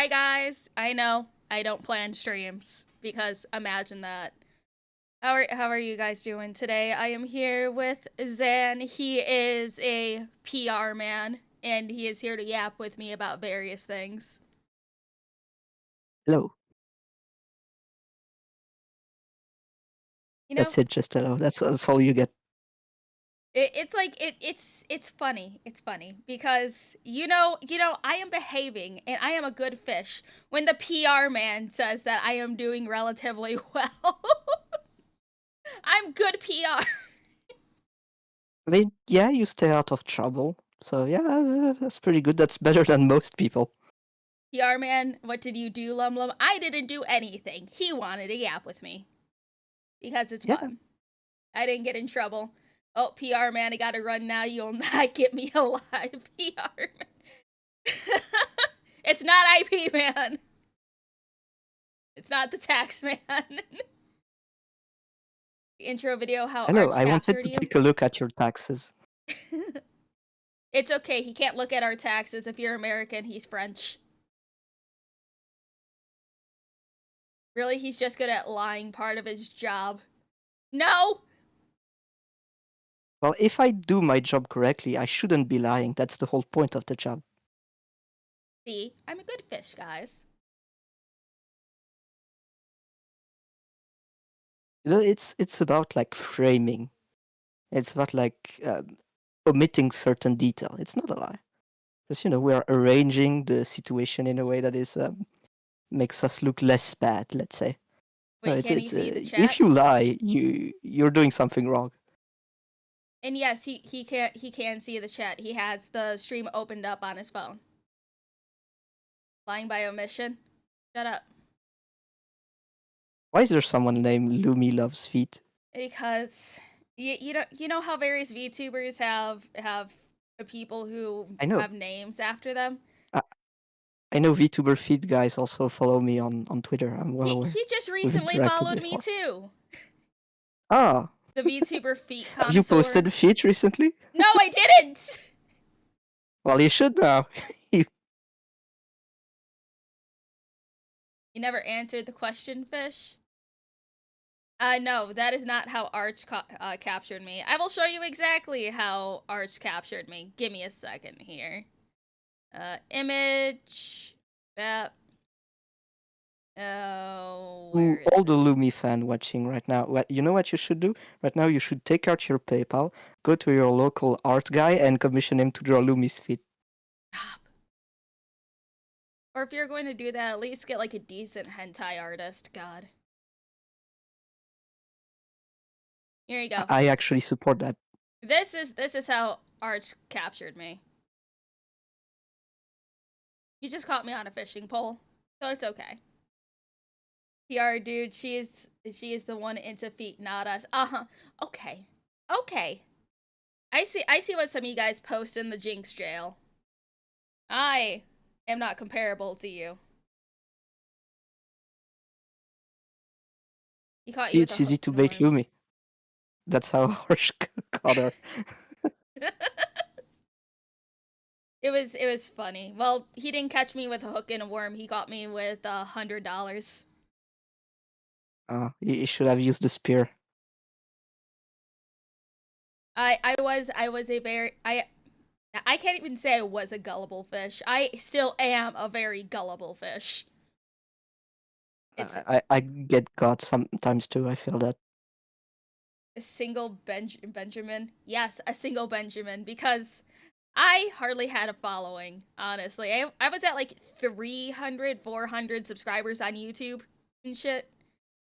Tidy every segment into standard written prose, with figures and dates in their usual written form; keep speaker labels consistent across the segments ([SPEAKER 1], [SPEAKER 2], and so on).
[SPEAKER 1] Hi guys. I know I don't plan streams because imagine that. How are you guys doing today? I am here with Zan. He is a PR man and he is here to yap with me about various things.
[SPEAKER 2] Hello.
[SPEAKER 1] You know,
[SPEAKER 2] That's it, just hello. That's all you get.
[SPEAKER 1] it's like it's funny. It's funny because you know I am behaving and I am a good fish when the PR man says that I am doing relatively well. I'm good PR.
[SPEAKER 2] I mean, yeah, you stay out of trouble. So yeah, that's pretty good. That's better than most people.
[SPEAKER 1] PR man, what did you do, LumLum? I didn't do anything. He wanted to yap with me because it's
[SPEAKER 2] Yeah.
[SPEAKER 1] fun. I didn't get in trouble. Oh, PR man, I gotta run now. You'll not get me alive, PR man. It's not IP man. It's not the tax man. The intro video, how
[SPEAKER 2] Hello,
[SPEAKER 1] Arch
[SPEAKER 2] I wanted
[SPEAKER 1] captured
[SPEAKER 2] to
[SPEAKER 1] you.
[SPEAKER 2] take a look at your taxes.
[SPEAKER 1] It's okay. He can't look at our taxes. If you're American, he's French. Really, he's just good at lying part of his job. No!
[SPEAKER 2] Well, if I do my job correctly, I shouldn't be lying. That's the whole point of the job.
[SPEAKER 1] See, I'm a good fish, guys.
[SPEAKER 2] You know, it's about like framing. It's about like omitting certain detail. It's not a lie. Because we are arranging the situation in a way that is makes us look less bad. Let's say. No,
[SPEAKER 1] Wait, can he see the
[SPEAKER 2] if
[SPEAKER 1] chat?
[SPEAKER 2] you lie, you're doing something wrong.
[SPEAKER 1] And yes, he can see the chat. He has the stream opened up on his phone. Lying by omission. Shut up.
[SPEAKER 2] Why is there someone named Lumi Loves Feet?
[SPEAKER 1] Because you know how various VTubers have people who
[SPEAKER 2] I know.
[SPEAKER 1] have names after them.
[SPEAKER 2] I, I know VTuber Feet guys also follow me on Twitter. I'm well aware.
[SPEAKER 1] He just
[SPEAKER 2] We've
[SPEAKER 1] recently
[SPEAKER 2] interacted
[SPEAKER 1] followed me
[SPEAKER 2] before.
[SPEAKER 1] too.
[SPEAKER 2] Ah,
[SPEAKER 1] The VTuber feet
[SPEAKER 2] have you
[SPEAKER 1] connoisseur.
[SPEAKER 2] posted a feet recently?
[SPEAKER 1] No, I didn't.
[SPEAKER 2] Well, you should now.
[SPEAKER 1] You never answered the question, fish. No, that is not how Arch captured me. I will show you exactly how Arch captured me. Give me a second here. Image. Yep. Oh,
[SPEAKER 2] To
[SPEAKER 1] where is
[SPEAKER 2] all the
[SPEAKER 1] it?
[SPEAKER 2] Lumi fan watching right now, you know what you should do? Right now, you should take out your PayPal, go to your local art guy, and commission him to draw Lumi's feet.
[SPEAKER 1] Stop. Or if you're going to do that, at least get like a decent hentai artist. God. Here you go.
[SPEAKER 2] I actually support that.
[SPEAKER 1] This is how Arch captured me. You just caught me on a fishing pole, so it's okay. PR dude, she is the one into feet, not us. Uh-huh. Okay. Okay. I see what some of you guys post in the Jinx jail. I am not comparable to you. He caught you with a
[SPEAKER 2] It's easy
[SPEAKER 1] hook
[SPEAKER 2] to
[SPEAKER 1] and
[SPEAKER 2] bait
[SPEAKER 1] worm.
[SPEAKER 2] Lumi. That's how Harsh caught her.
[SPEAKER 1] It was funny. Well, he didn't catch me with a hook and a worm. He caught me with $100.
[SPEAKER 2] You should have used the spear.
[SPEAKER 1] I was a very I can't even say I was a gullible fish. I still am a very gullible fish. It's
[SPEAKER 2] I get caught sometimes too. I feel that.
[SPEAKER 1] a single Benjamin. Yes, a single Benjamin because I hardly had a following, honestly. I was at like 300, 400 subscribers on YouTube and shit.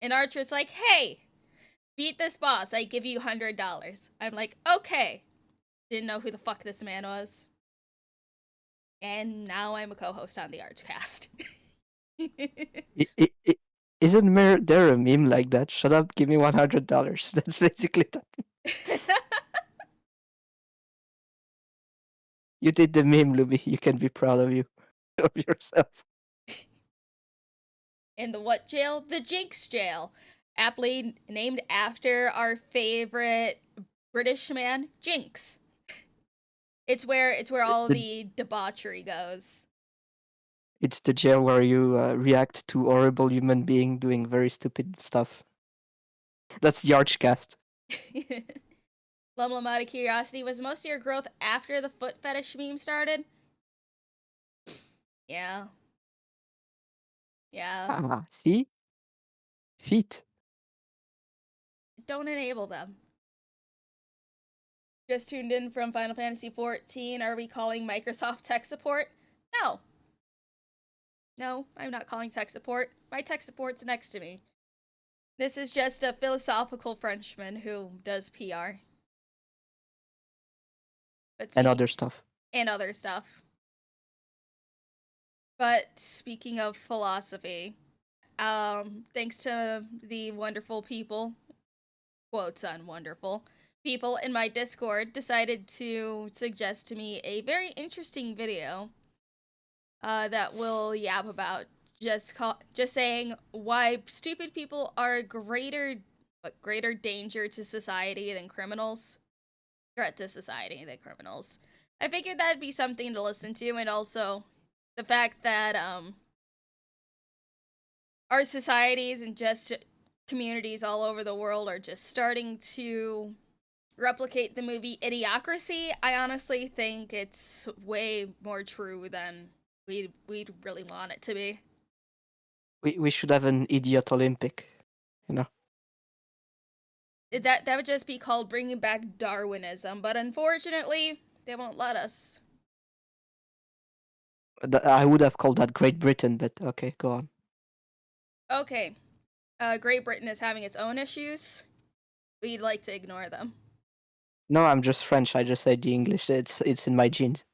[SPEAKER 1] And Archer's like, "Hey, beat this boss. I give you $100." I'm like, "Okay." Didn't know who the fuck this man was. And now I'm a co-host on the Archcast.
[SPEAKER 2] Isn't there a meme like that? Shut up, give me $100. That's basically that. You did the meme, Luby. You can be proud of yourself.
[SPEAKER 1] In the what jail? The Jinx jail. Aptly named after our favorite British man, Jinx. It's where all
[SPEAKER 2] The,
[SPEAKER 1] the debauchery goes.
[SPEAKER 2] It's the jail where you react to horrible human being doing very stupid stuff. That's the Archcast.
[SPEAKER 1] LumLum, out of curiosity, was most of your growth after the foot fetish meme started? Yeah. Yeah.
[SPEAKER 2] Ah, see? Feet.
[SPEAKER 1] Don't enable them. Just tuned in from Final Fantasy XIV. Are we calling Microsoft tech support? No. No, I'm not calling tech support. My tech support's next to me. This is just a philosophical Frenchman who does PR. But
[SPEAKER 2] And
[SPEAKER 1] speaking
[SPEAKER 2] other stuff.
[SPEAKER 1] and other stuff. But speaking of philosophy, thanks to the wonderful people, quotes on wonderful people in my Discord, decided to suggest to me a very interesting video that will yap about just saying why stupid people are greater danger to society than criminals, threat to society than criminals. I figured that'd be something to listen to, and also the fact that our societies and just communities all over the world are just starting to replicate the movie Idiocracy. I honestly think it's way more true than we'd really want it to be.
[SPEAKER 2] We should have an idiot Olympic, you know.
[SPEAKER 1] That would just be called bringing back Darwinism, but unfortunately, they won't let us.
[SPEAKER 2] I would have called that Great Britain, but okay, go on.
[SPEAKER 1] Okay, Great Britain is having its own issues. We'd like to ignore them.
[SPEAKER 2] No, I'm just French. I just said the English. It's in my genes.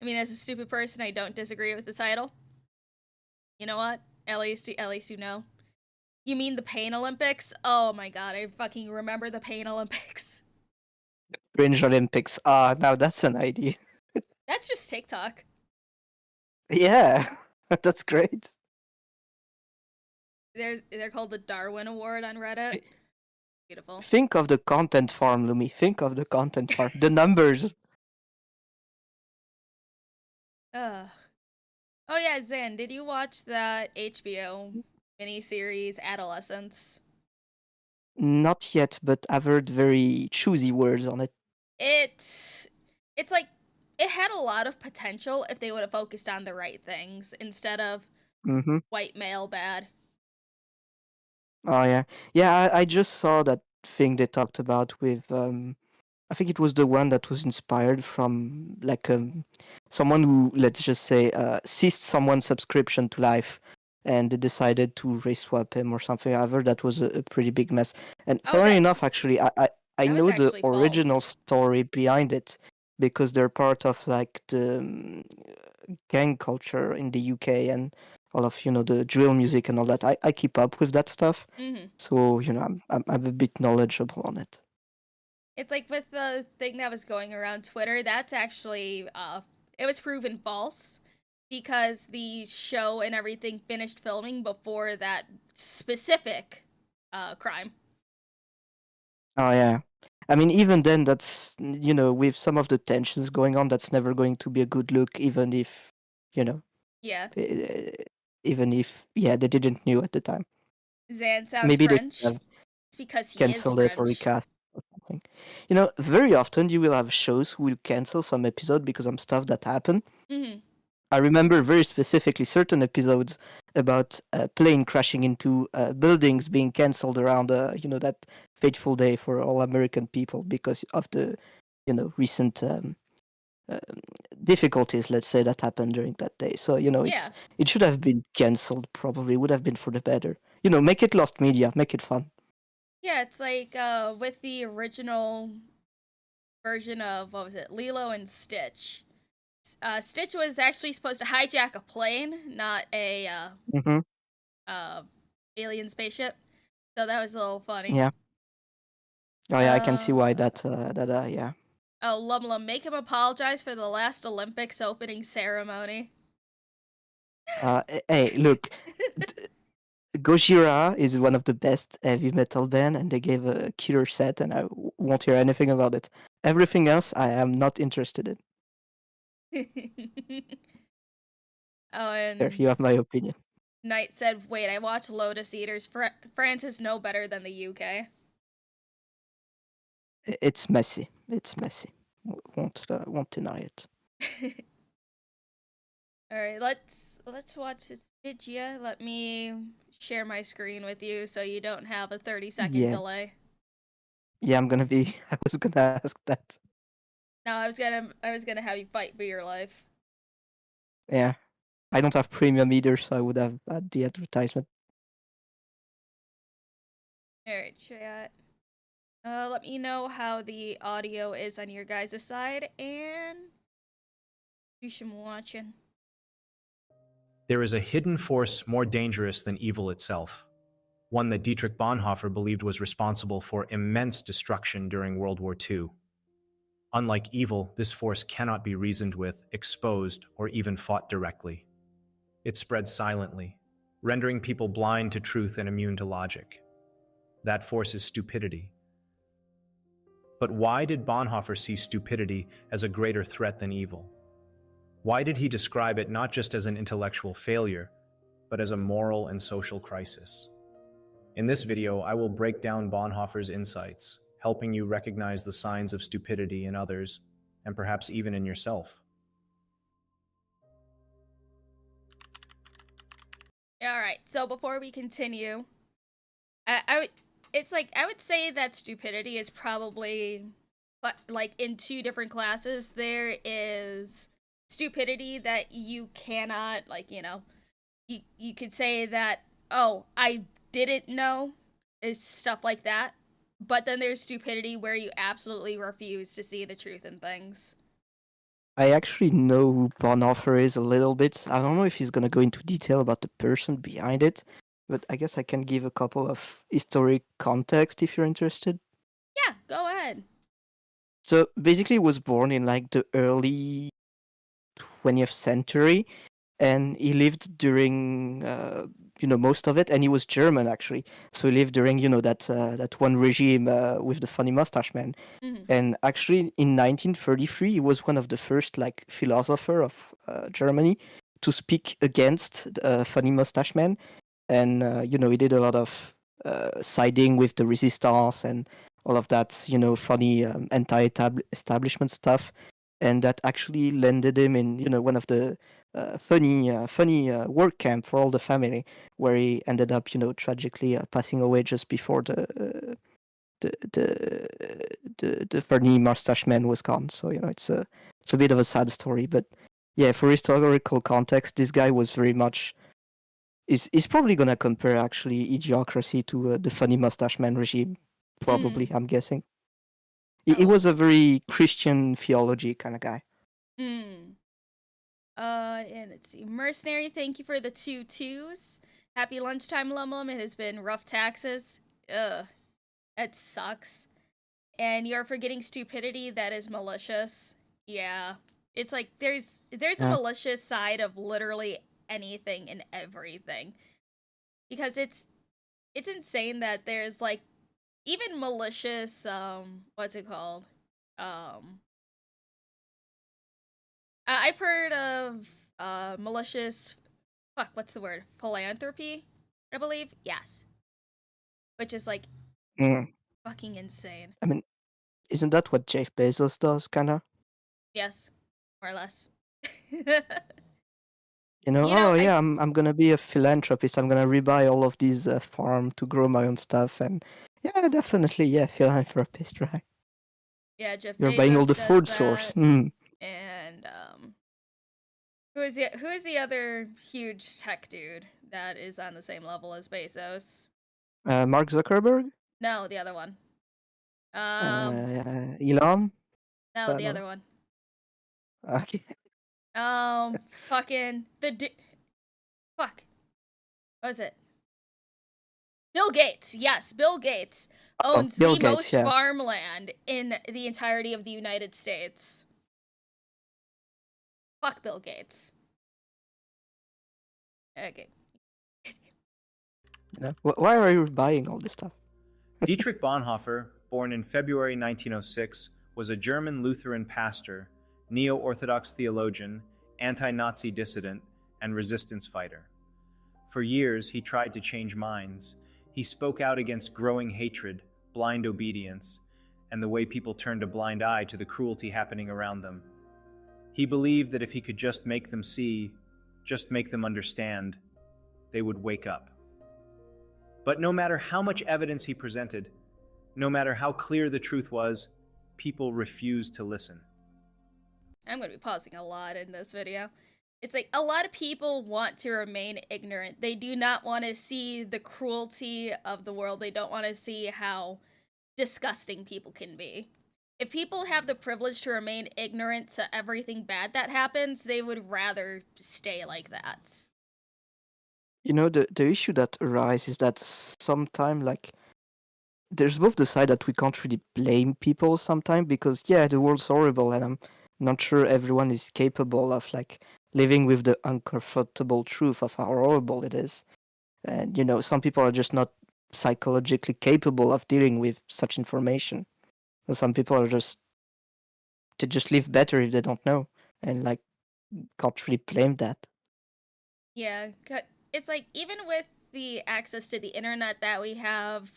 [SPEAKER 1] I mean, as a stupid person, I don't disagree with the title. You know what? At least you know. You mean the Pain Olympics? Oh my god, I fucking remember the Pain Olympics.
[SPEAKER 2] Fringe Olympics. Ah, now that's an idea.
[SPEAKER 1] That's just TikTok.
[SPEAKER 2] Yeah, that's great.
[SPEAKER 1] They're called the Darwin Award on Reddit. Beautiful.
[SPEAKER 2] Think of the content farm, Lumi. Think of the content farm. The numbers.
[SPEAKER 1] Ugh. Oh yeah, Zan, did you watch that HBO miniseries Adolescence?
[SPEAKER 2] Not yet, but I've heard very choosy words on it.
[SPEAKER 1] It's like it had a lot of potential if they would have focused on the right things instead of
[SPEAKER 2] Mm-hmm.
[SPEAKER 1] white male bad.
[SPEAKER 2] Oh yeah, yeah. I just saw that thing they talked about with I think it was the one that was inspired from like someone who, let's just say, ceased someone's subscription to Life, and they decided to race swap him or something. I've heard that was a pretty big mess. And
[SPEAKER 1] Oh,
[SPEAKER 2] funny enough, actually, I
[SPEAKER 1] that was
[SPEAKER 2] know the
[SPEAKER 1] actually
[SPEAKER 2] original
[SPEAKER 1] false.
[SPEAKER 2] story behind it because they're part of like the gang culture in the UK and all of the drill music and all that. I keep up with that stuff,
[SPEAKER 1] Mm-hmm.
[SPEAKER 2] so I'm a bit knowledgeable on it.
[SPEAKER 1] It's like with the thing that was going around Twitter, that's actually it was proven false because the show and everything finished filming before that specific crime.
[SPEAKER 2] Oh yeah. I mean, even then, that's with some of the tensions going on, that's never going to be a good look, even if you know,
[SPEAKER 1] Yeah.
[SPEAKER 2] eh, even if yeah, they didn't knew at the time.
[SPEAKER 1] Zan sounds
[SPEAKER 2] Maybe they
[SPEAKER 1] French.
[SPEAKER 2] should have
[SPEAKER 1] It's because he is
[SPEAKER 2] canceled it or
[SPEAKER 1] French.
[SPEAKER 2] recast or something. Very often you will have shows who will cancel some episode because of stuff that happened.
[SPEAKER 1] Mm-hmm.
[SPEAKER 2] I remember very specifically certain episodes about plane crashing into buildings being cancelled around that fateful day for all American people because of the recent uh, difficulties, let's say, that happened during that day. So
[SPEAKER 1] Yeah.
[SPEAKER 2] it should have been cancelled. Probably would have been for the better. Make it lost media, make it fun.
[SPEAKER 1] Yeah, it's like with the original version of what was it, Lilo and Stitch. Stitch was actually supposed to hijack a plane, not a
[SPEAKER 2] Hmm.
[SPEAKER 1] uh, alien spaceship. So that was a little funny.
[SPEAKER 2] Yeah. Oh yeah, I can see why
[SPEAKER 1] Uh,
[SPEAKER 2] that yeah.
[SPEAKER 1] oh, LumLum, make him apologize for the last Olympics opening ceremony.
[SPEAKER 2] Hey, look, Gojira is one of the best heavy metal band, and they gave a killer set, and I won't hear anything about it. Everything else, I am not interested in.
[SPEAKER 1] Oh,
[SPEAKER 2] There,
[SPEAKER 1] and
[SPEAKER 2] you have my opinion.
[SPEAKER 1] Knight said, "Wait, I watch Lotus Eaters. France is no better than the UK."
[SPEAKER 2] It's messy. It's messy. Won't deny it.
[SPEAKER 1] All right, let's watch this video. Let me share my screen with you so you don't have a 30-second
[SPEAKER 2] Yeah,
[SPEAKER 1] delay.
[SPEAKER 2] yeah. I'm gonna be. I was gonna ask that.
[SPEAKER 1] No, I was gonna have you fight for your life.
[SPEAKER 2] Yeah, I don't have premium either, so I would have had the advertisement.
[SPEAKER 1] All right, chat. Let me know how the audio is on your guys' side, and do some watching.
[SPEAKER 3] There is a hidden force more dangerous than evil itself, one that Dietrich Bonhoeffer believed was responsible for immense destruction during World War II. Unlike evil, this force cannot be reasoned with, exposed, or even fought directly. It spreads silently, rendering people blind to truth and immune to logic. That force is stupidity. But why did Bonhoeffer see stupidity as a greater threat than evil? Why did he describe it not just as an intellectual failure, but as a moral and social crisis? In this video, I will break down Bonhoeffer's insights, helping you recognize the signs of stupidity in others, and perhaps even in yourself.
[SPEAKER 1] All right. So before we continue, I would it's like I would say that stupidity is probably like in two different classes. There is stupidity that you cannot you could say that, oh, I didn't know, is stuff like that. But then there's stupidity where you absolutely refuse to see the truth in things.
[SPEAKER 2] I actually know who Bonhoeffer is a little bit. I don't know if he's gonna go into detail about the person behind it, but I guess I can give a couple of historic context if you're interested.
[SPEAKER 1] Yeah, go ahead.
[SPEAKER 2] So basically, he was born in like the early 20th century, and he lived during most of it, and he was German actually. So he lived during that one regime with the funny mustache man.
[SPEAKER 1] Mm-hmm.
[SPEAKER 2] And actually, in 1933, he was one of the first like philosopher of Germany to speak against funny mustache man, and he did a lot of siding with the resistance and all of that, funny anti-establishment stuff, and that actually landed him in one of the funny work camp for all the family, where he ended up tragically passing away just before the funny mustache man was gone. So it's a bit of a sad story, but yeah, for historical context, this guy was very much is probably gonna compare actually idiocracy to the funny mustache man regime. Probably,
[SPEAKER 1] Mm.
[SPEAKER 2] I'm guessing. He
[SPEAKER 1] Oh.
[SPEAKER 2] was a very Christian theology kind of guy.
[SPEAKER 1] Mm. And let's see. Mercenary, thank you for the 2 2s. Happy lunchtime, LumLum. It has been rough taxes. Ugh. That sucks. And you're forgetting stupidity that is malicious. Yeah. It's like there's a
[SPEAKER 2] Yeah.
[SPEAKER 1] malicious side of literally anything and everything. Because it's insane that there's like even malicious what's it called? Um I've heard of malicious what's the word? Philanthropy, I believe. Yes. Which is like
[SPEAKER 2] Mm.
[SPEAKER 1] fucking insane.
[SPEAKER 2] I mean, isn't that what Jeff Bezos does, kind of?
[SPEAKER 1] Yes. More or less.
[SPEAKER 2] Oh
[SPEAKER 1] I
[SPEAKER 2] yeah, I'm gonna be a philanthropist. I'm gonna rebuy all of these farm to grow my own stuff, and yeah, definitely, yeah, philanthropist, right?
[SPEAKER 1] yeah, Jeff
[SPEAKER 2] You're buying all
[SPEAKER 1] Bezos
[SPEAKER 2] the
[SPEAKER 1] does
[SPEAKER 2] food source.
[SPEAKER 1] that.
[SPEAKER 2] Mm.
[SPEAKER 1] And who is the other huge tech dude that is on the same level as Bezos?
[SPEAKER 2] Mark Zuckerberg,
[SPEAKER 1] No, the other one.
[SPEAKER 2] Elon.
[SPEAKER 1] No, the
[SPEAKER 2] No.
[SPEAKER 1] other one.
[SPEAKER 2] Okay.
[SPEAKER 1] Fucking fuck. What was it? Bill Gates. Yes, Bill Gates
[SPEAKER 2] Oh,
[SPEAKER 1] owns
[SPEAKER 2] Bill
[SPEAKER 1] the
[SPEAKER 2] Gates.
[SPEAKER 1] most
[SPEAKER 2] Yeah.
[SPEAKER 1] farmland in the entirety of the United States. Fuck Bill Gates. Okay.
[SPEAKER 2] Why are you buying all this stuff?
[SPEAKER 3] Dietrich Bonhoeffer, born in February 1906, was a German Lutheran pastor neo-Orthodox theologian, anti-Nazi dissident, and resistance fighter. For years, he tried to change minds. He spoke out against growing hatred, blind obedience, and the way people turned a blind eye to the cruelty happening around them. He believed that if he could just make them see, just make them understand, they would wake up. But no matter how much evidence he presented, no matter how clear the truth was, people refused to listen.
[SPEAKER 1] I'm going to be pausing a lot in this video. It's like a lot of people want to remain ignorant. They do not want to see the cruelty of the world. They don't want to see how disgusting people can be. If people have the privilege to remain ignorant to everything bad that happens, they would rather stay like that.
[SPEAKER 2] You know, the issue that arises is that sometimes, like, there's both the side that we can't really blame people sometimes because, yeah, the world's horrible and I'm not sure everyone is capable of, like, living with the uncomfortable truth of how horrible it is. And, you know, some people are just not psychologically capable of dealing with such information. And some people are just, they just live better if they don't know. And, like, can't really blame that.
[SPEAKER 1] Yeah, it's like even with the access to the internet that we have,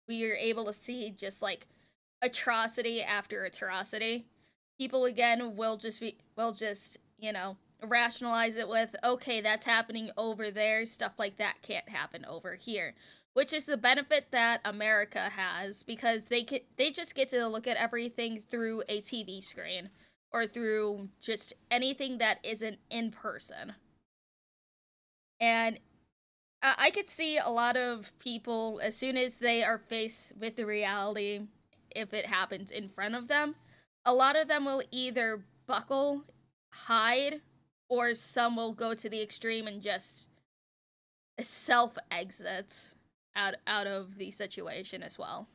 [SPEAKER 1] we are able to see just like atrocity after atrocity. People again will just rationalize it with, okay, that's happening over there, stuff like that can't happen over here. Which is the benefit that America has because they just get to look at everything through a TV screen or through just anything that isn't in person. And I could see a lot of people, as soon as they are faced with the reality, if it happens in front of them, a lot of them will either buckle, hide, or some will go to the extreme and just self-exit out of the situation as well.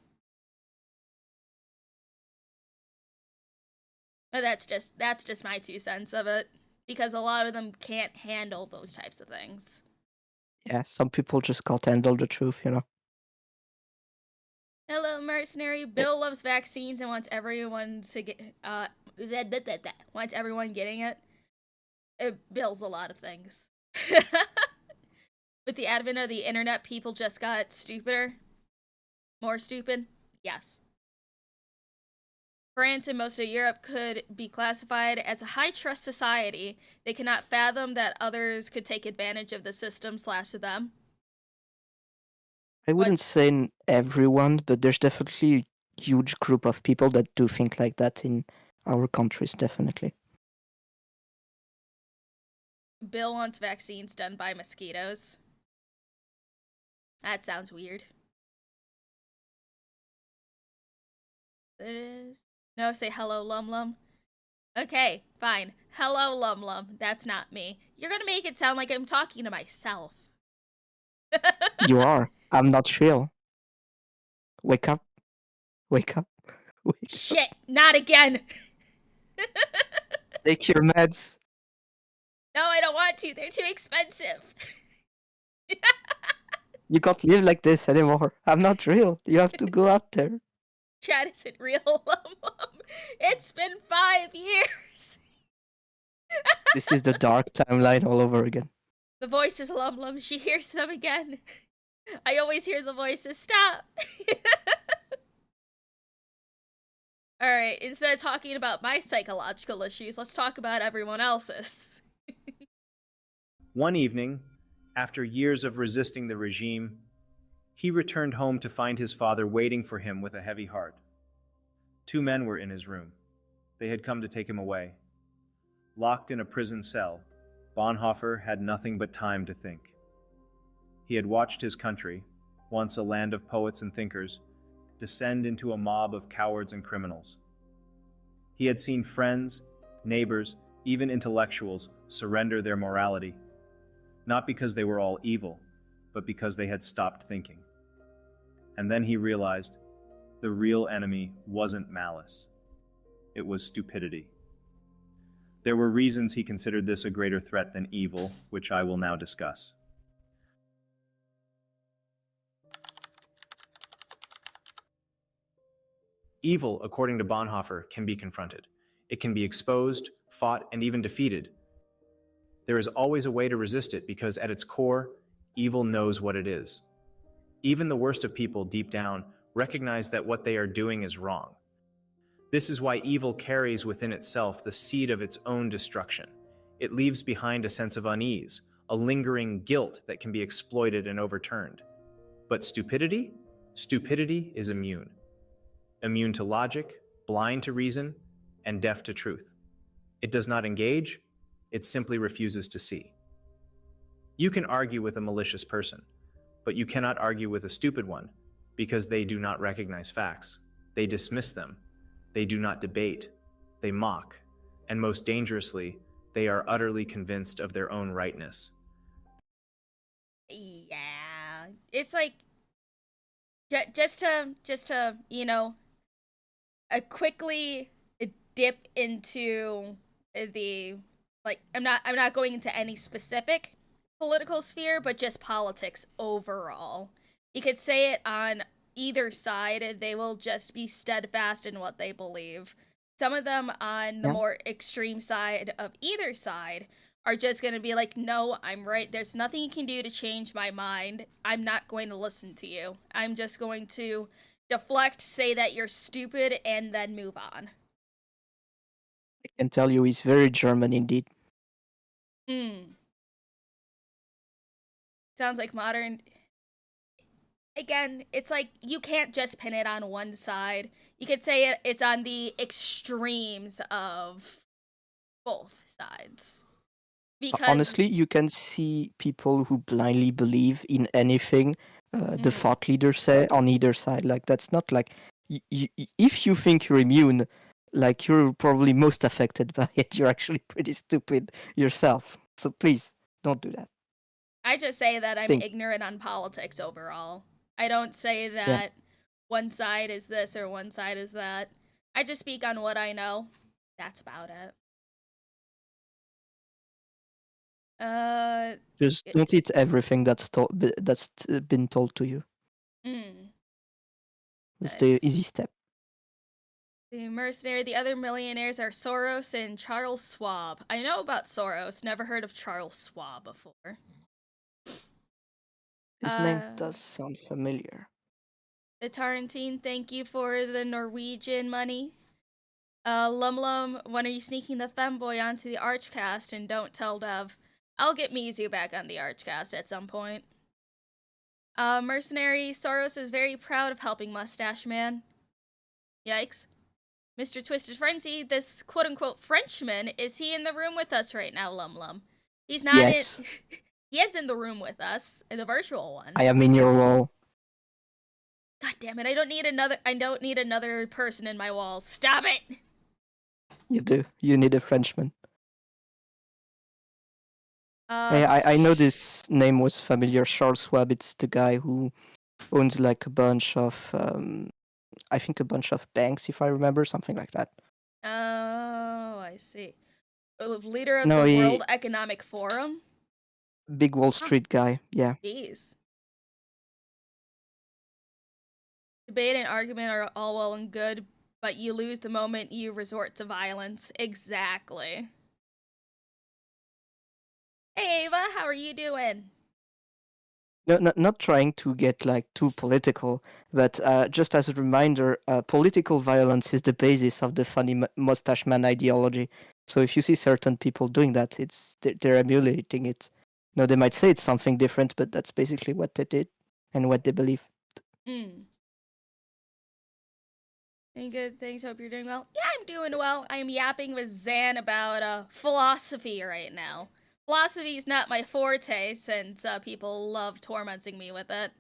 [SPEAKER 1] But that's just my 2 cents of it, because a lot of them can't handle those types of things.
[SPEAKER 2] Yeah, some people just can't handle the truth, you know.
[SPEAKER 1] Hello, mercenary. Bill loves vaccines and wants everyone to get wants everyone getting it. It Bill's a lot of things. With the advent of the internet, people just got stupider. More stupid? Yes. France and most of Europe could be classified as a high-trust society. They cannot fathom that others could take advantage of the system / them.
[SPEAKER 2] I wouldn't say everyone, but there's definitely a huge group of people that do think like that in our countries, definitely.
[SPEAKER 1] Bill wants vaccines done by mosquitoes. That sounds weird. It is. No, say hello, LumLum. Okay, fine. Hello, LumLum. That's not me. You're gonna make it sound like I'm talking to myself.
[SPEAKER 2] You are. I'm not real. Wake up. Wake up. Wake up.
[SPEAKER 1] Shit, not again.
[SPEAKER 2] Take your meds.
[SPEAKER 1] No, I don't want to. They're too expensive.
[SPEAKER 2] You can't live like this anymore. I'm not real. You have to go out there.
[SPEAKER 1] Chad isn't real, LumLum. It's been 5 years.
[SPEAKER 2] This is the dark timeline all over again.
[SPEAKER 1] The voice is LumLum. She hears them again. I always hear the voices. Stop. Alright, instead of talking about my psychological issues, let's talk about everyone else's.
[SPEAKER 3] One evening, after years of resisting the regime, he returned home to find his father waiting for him with a heavy heart. 2 men were in his room. They had come to take him away. Locked in a prison cell, Bonhoeffer had nothing but time to think. He had watched his country, once a land of poets and thinkers, descend into a mob of cowards and criminals. He had seen friends, neighbors, even intellectuals surrender their morality, not because they were all evil, but because they had stopped thinking. And then he realized the real enemy wasn't malice. It was stupidity. There were reasons he considered this a greater threat than evil, which I will now discuss. Evil, according to Bonhoeffer, can be confronted. It can be exposed, fought, and even defeated. There is always a way to resist it because at its core, evil knows what it is. Even the worst of people deep down recognize that what they are doing is wrong. This is why evil carries within itself the seed of its own destruction. It leaves behind a sense of unease, a lingering guilt that can be exploited and overturned. But stupidity? Stupidity is immune. Immune to logic, blind to reason, and deaf to truth. It does not engage, it simply refuses to see. You can argue with a malicious person, but you cannot argue with a stupid one because they do not recognize facts. They dismiss them. They do not debate. They mock. And most dangerously, they are utterly convinced of their own rightness.
[SPEAKER 1] Yeah. It's like just to, quickly dip into the like I'm not going into any specific political sphere, but just politics overall. You could say it on either side, they will just be steadfast in what they believe. Some of them on the
[SPEAKER 2] Yeah.
[SPEAKER 1] more extreme side of either side are just going to be like, no, I'm right. There's nothing you can do to change my mind. I'm not going to listen to you. I'm just going to deflect, say that you're stupid, and then move on.
[SPEAKER 2] I can tell you he's very German indeed.
[SPEAKER 1] Sounds like modern. Again, it's like you can't just pin it on one side. You could say it's on the extremes of both sides. Because
[SPEAKER 2] Honestly, you can see people who blindly believe in anything the thought leaders say on either side. Like that's not like if you think you're immune, like you're probably most affected by it. You're actually pretty stupid yourself. So please don't do that.
[SPEAKER 1] I just say that I'm
[SPEAKER 2] Think.
[SPEAKER 1] ignorant on politics overall. I don't say
[SPEAKER 2] Yeah.
[SPEAKER 1] that one side is this or one side is that. I just speak on what I know. That's about it.
[SPEAKER 2] Just don't eat everything that's been told to you. It's the easy step.
[SPEAKER 1] The mercenary, the other millionaires are Soros and Charles Schwab. I know about Soros, never heard of Charles Schwab before.
[SPEAKER 2] His name does sound familiar.
[SPEAKER 1] The Tarantine, thank you for the Norwegian money. LumLum, when are you sneaking the femboy onto the Archcast and don't tell Dev? I'll get Mizu back on the Archcast at some point. Mercenary, Soros is very proud of helping Mustache Man. Yikes. Mr. Twisted Frenzy, this quote-unquote Frenchman, is he in the room with us right now, LumLum? He's not
[SPEAKER 2] Yes.
[SPEAKER 1] He is in the room with us, in the virtual one.
[SPEAKER 2] I am in your wall.
[SPEAKER 1] God damn it, I don't need another person in my walls. Stop it!
[SPEAKER 2] You do. You need a Frenchman. Hey, I know this name was familiar. Charles Schwab, it's the guy who owns like a bunch of, I think a bunch of banks, if I remember, something like that.
[SPEAKER 1] Oh, I see. Leader of
[SPEAKER 2] No,
[SPEAKER 1] the World Economic Forum?
[SPEAKER 2] Big Wall Street guy, yeah.
[SPEAKER 1] Jeez. Debate and argument are all well and good, but you lose the moment you resort to violence. Exactly. Hey Ava, how are you doing?
[SPEAKER 2] No, not trying to get like too political, but just as a reminder, political violence is the basis of the funny mustache man ideology. So if you see certain people doing that, they're emulating it. No, they might say it's something different, but that's basically what they did and what they believe.
[SPEAKER 1] Any good things? Hope you're doing well. Yeah, I'm doing well. I'm yapping with Zan about philosophy right now. Philosophy is not my forte since people love tormenting me with it.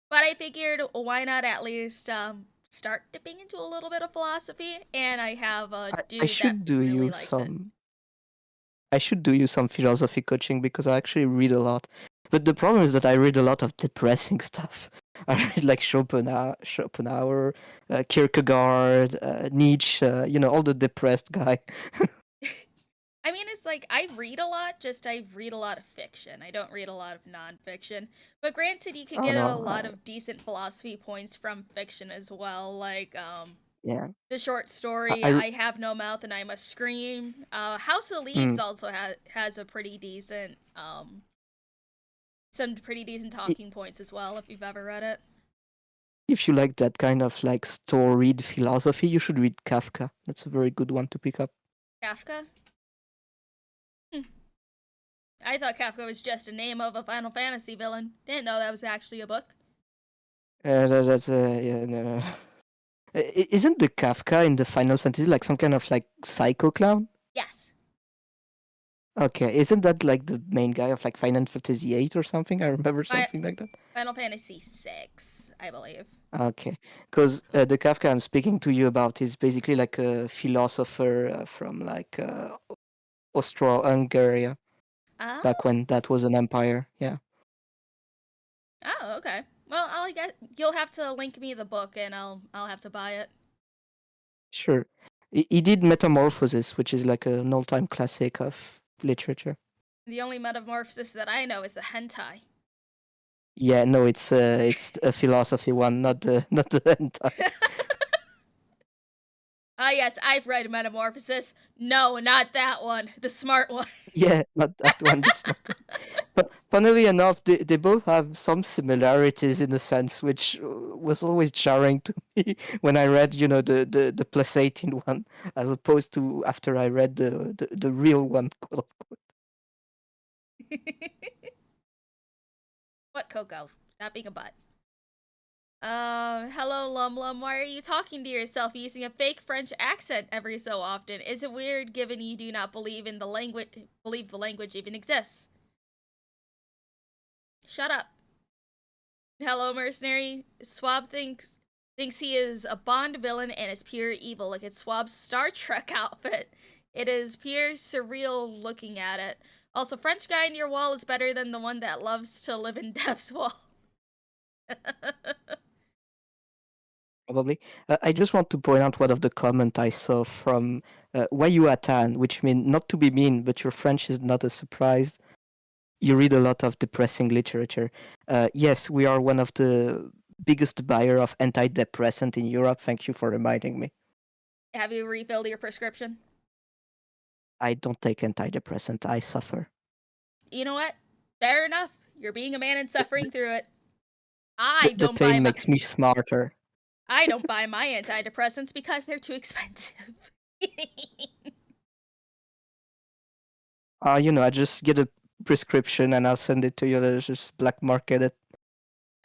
[SPEAKER 1] But I figured why not at least start dipping into a little bit of philosophy, and I have a dude that really likes it.
[SPEAKER 2] I should do you some philosophy coaching because I actually read a lot. But the problem is that I read a lot of depressing stuff. I read like Schopenhauer, Kierkegaard, Nietzsche, all the depressed guy.
[SPEAKER 1] I mean, it's like I read a lot, just I read a lot of fiction. I don't read a lot of nonfiction. But granted, you could get a lot of decent philosophy points from fiction as well. Like,
[SPEAKER 2] Yeah.
[SPEAKER 1] The short story,
[SPEAKER 2] I
[SPEAKER 1] I Have No Mouth and I Must Scream. House of Leaves
[SPEAKER 2] mm,
[SPEAKER 1] also has a pretty decent, some pretty decent
[SPEAKER 2] i-
[SPEAKER 1] talking points as well, if you've ever read it.
[SPEAKER 2] if you like that kind of like storied philosophy, you should read Kafka. That's a very good one to pick up.
[SPEAKER 1] Kafka? Hmm. I thought Kafka was just a name of a Final Fantasy villain. Didn't know that was actually a book.
[SPEAKER 2] That's yeah, no. Isn't the Kafka in the Final Fantasy like some kind of like psycho clown?
[SPEAKER 1] Yes.
[SPEAKER 2] Okay, isn't that like the main guy of like Final Fantasy VIII or something? I remember
[SPEAKER 1] Fi-
[SPEAKER 2] something like that.
[SPEAKER 1] Final Fantasy 6, I believe.
[SPEAKER 2] Okay, because the Kafka I'm speaking to you about is basically like a philosopher from like Austro-Hungary back
[SPEAKER 1] Oh.
[SPEAKER 2] when that was an empire. Yeah,
[SPEAKER 1] Oh, okay. Well, I'll get you'll have to link me the book and I'll have to buy it.
[SPEAKER 2] sure. He did Metamorphosis, which is like an all-time classic of literature.
[SPEAKER 1] The only metamorphosis that I know is the hentai.
[SPEAKER 2] Yeah, no, it's a philosophy one, not the not the hentai.
[SPEAKER 1] Ah, yes, I've read Metamorphosis. No, not that one. The smart one.
[SPEAKER 2] Yeah, not that one. This one. But funnily enough, they both have some similarities in a sense, which was always jarring to me when I read, the plus 18 one, as opposed to after I read the real one. Quote unquote.
[SPEAKER 1] What, Coco? Stop being a butt. Hello, LumLum. Why are you talking to yourself using a fake French accent every so often? Is it weird given you do not believe in the language even exists? Shut up. Hello, mercenary. Swab thinks he is a Bond villain and is pure evil. Look at Swab's Star Trek outfit. It is pure surreal looking at it. Also, French guy in your wall is better than the one that loves to live in Dev's wall.
[SPEAKER 2] Probably. I just want to point out one of the comment I saw from Wayuatan, which means not to be mean, but your French is not a surprise. You read a lot of depressing literature. Yes, we are one of the biggest buyer of antidepressant in Europe. Thank you for reminding me.
[SPEAKER 1] Have you refilled your prescription?
[SPEAKER 2] I don't take antidepressant. I suffer.
[SPEAKER 1] You know what? Fair enough. You're being a man and
[SPEAKER 2] The,
[SPEAKER 1] suffering through it.
[SPEAKER 2] the pain makes me smarter.
[SPEAKER 1] I don't buy my antidepressants because they're too expensive.
[SPEAKER 2] I just get a prescription and I'll send it to you. Let's just black market it.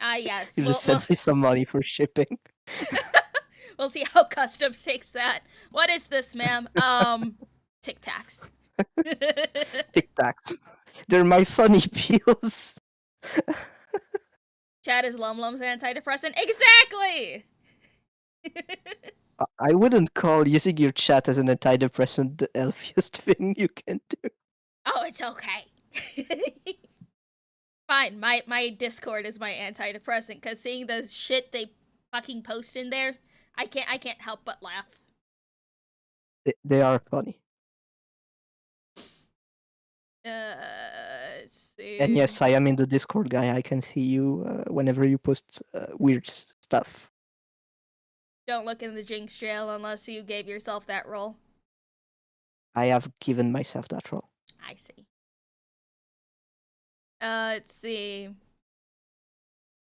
[SPEAKER 1] Ah, yes.
[SPEAKER 2] You just send me some money for shipping.
[SPEAKER 1] We'll see how customs takes that. What is this, ma'am? Tic Tacs.
[SPEAKER 2] Tic Tacs. They're my funny pills.
[SPEAKER 1] Chad is LumLum's antidepressant. Exactly!
[SPEAKER 2] I wouldn't call using your chat as an antidepressant the elfiest thing you can do.
[SPEAKER 1] Oh, it's okay. Fine, my Discord is my antidepressant, because seeing the shit they fucking post in there, I can't help but laugh.
[SPEAKER 2] They are funny.
[SPEAKER 1] Let's see.
[SPEAKER 2] And yes, I am in the Discord, guy. I can see you whenever you post weird stuff.
[SPEAKER 1] Don't look in the Jinx jail unless you gave yourself that role.
[SPEAKER 2] I have given myself that role.
[SPEAKER 1] I see. Let's see.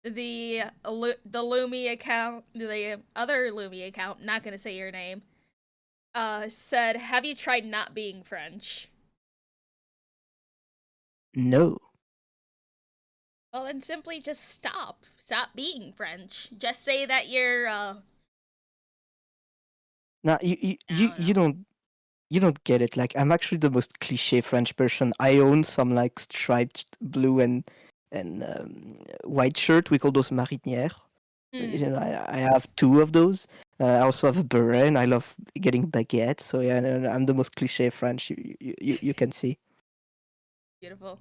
[SPEAKER 1] The Lumi account, the other Lumi account, not gonna say your name, said, "Have you tried not being French?"
[SPEAKER 2] No.
[SPEAKER 1] Well, then simply just stop. Stop being French. Just say that you're,
[SPEAKER 2] Now you don't get it. Like I'm actually the most cliche French person. I own some like striped blue and white shirt. We call those marinières. I have two of those. I also have a beret, and I love getting baguettes. So yeah, no, I'm the most cliche French you can see.
[SPEAKER 1] Beautiful.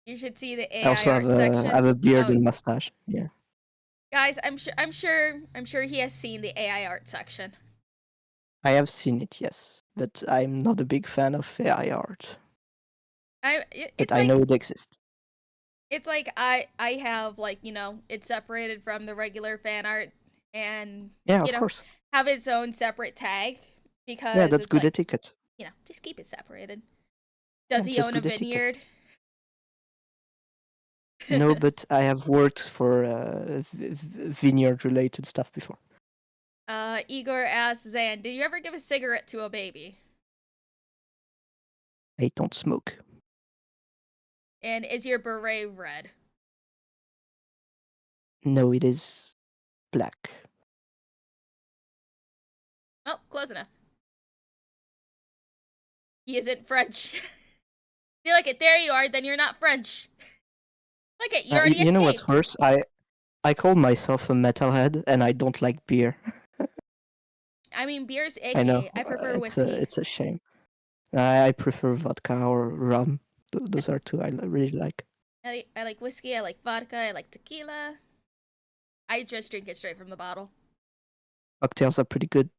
[SPEAKER 1] You should see the
[SPEAKER 2] I
[SPEAKER 1] AI
[SPEAKER 2] also have
[SPEAKER 1] art section.
[SPEAKER 2] a beard
[SPEAKER 1] Oh,
[SPEAKER 2] and mustache. Yeah,
[SPEAKER 1] guys, I'm sure he has seen the AI art section.
[SPEAKER 2] I have seen it. Yes, but I'm not a big fan of AI art. But I know it exists.
[SPEAKER 1] It's like I have, like, it's separated from the regular fan art, and
[SPEAKER 2] Yeah, of course.
[SPEAKER 1] have its own separate tag
[SPEAKER 2] Yeah,
[SPEAKER 1] because
[SPEAKER 2] that's
[SPEAKER 1] it's
[SPEAKER 2] good
[SPEAKER 1] like,
[SPEAKER 2] etiquette.
[SPEAKER 1] just keep it separated.
[SPEAKER 2] Yeah,
[SPEAKER 1] Does he
[SPEAKER 2] just
[SPEAKER 1] own a
[SPEAKER 2] good etiquette.
[SPEAKER 1] vineyard?
[SPEAKER 2] No, but I have worked for vineyard-related stuff before.
[SPEAKER 1] Igor asks Zan, did you ever give a cigarette to a baby?
[SPEAKER 2] I don't smoke.
[SPEAKER 1] And is your beret red?
[SPEAKER 2] No, it is black.
[SPEAKER 1] Oh, close enough. He isn't French. Feel like it. There you are. Then you're not French. Look it. You already
[SPEAKER 2] You know what's
[SPEAKER 1] escaped.
[SPEAKER 2] worse? I call myself a metalhead, and I don't like beer.
[SPEAKER 1] I mean, beer's
[SPEAKER 2] I know
[SPEAKER 1] icky. I prefer whiskey.
[SPEAKER 2] it's a shame. I prefer vodka or rum. Those are two I really like.
[SPEAKER 1] I like whiskey. I like vodka. I like tequila. I just drink it straight from the bottle.
[SPEAKER 2] Cocktails are pretty good.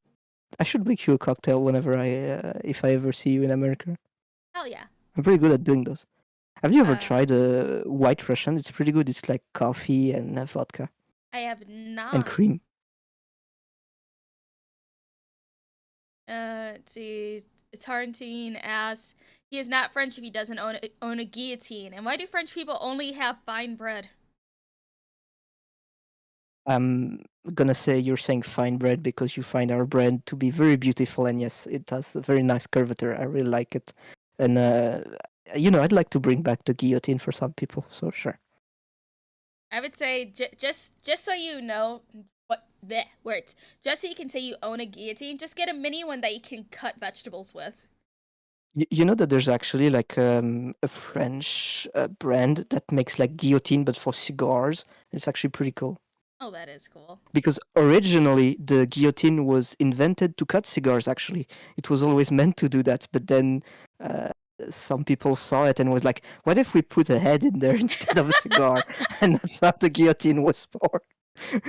[SPEAKER 2] I should make you a cocktail whenever if I ever see you in America.
[SPEAKER 1] Hell yeah.
[SPEAKER 2] I'm pretty good at doing those. Have you ever
[SPEAKER 1] Uh,
[SPEAKER 2] tried a White Russian? It's pretty good. It's like coffee and vodka
[SPEAKER 1] I have
[SPEAKER 2] and
[SPEAKER 1] not.
[SPEAKER 2] cream.
[SPEAKER 1] Let's see. Tarantine asks, he is not French if he doesn't own a guillotine. And why do French people only have fine bread?
[SPEAKER 2] I'm gonna say you're saying fine bread because you find our bread to be very beautiful, and yes, it has a very nice curvature. I really like it, and I'd like to bring back the guillotine for some people. So sure.
[SPEAKER 1] I would say just so you know what the words. Just so you can say you own a guillotine, just get a mini one that you can cut vegetables with.
[SPEAKER 2] You know that there's actually like a French brand that makes like guillotine but for cigars. It's actually pretty cool.
[SPEAKER 1] Oh, that is cool.
[SPEAKER 2] Because originally the guillotine was invented to cut cigars. Actually, it was always meant to do that. But then some people saw it and was like, "What if we put a head in there instead of a cigar?" And that's how the guillotine was born.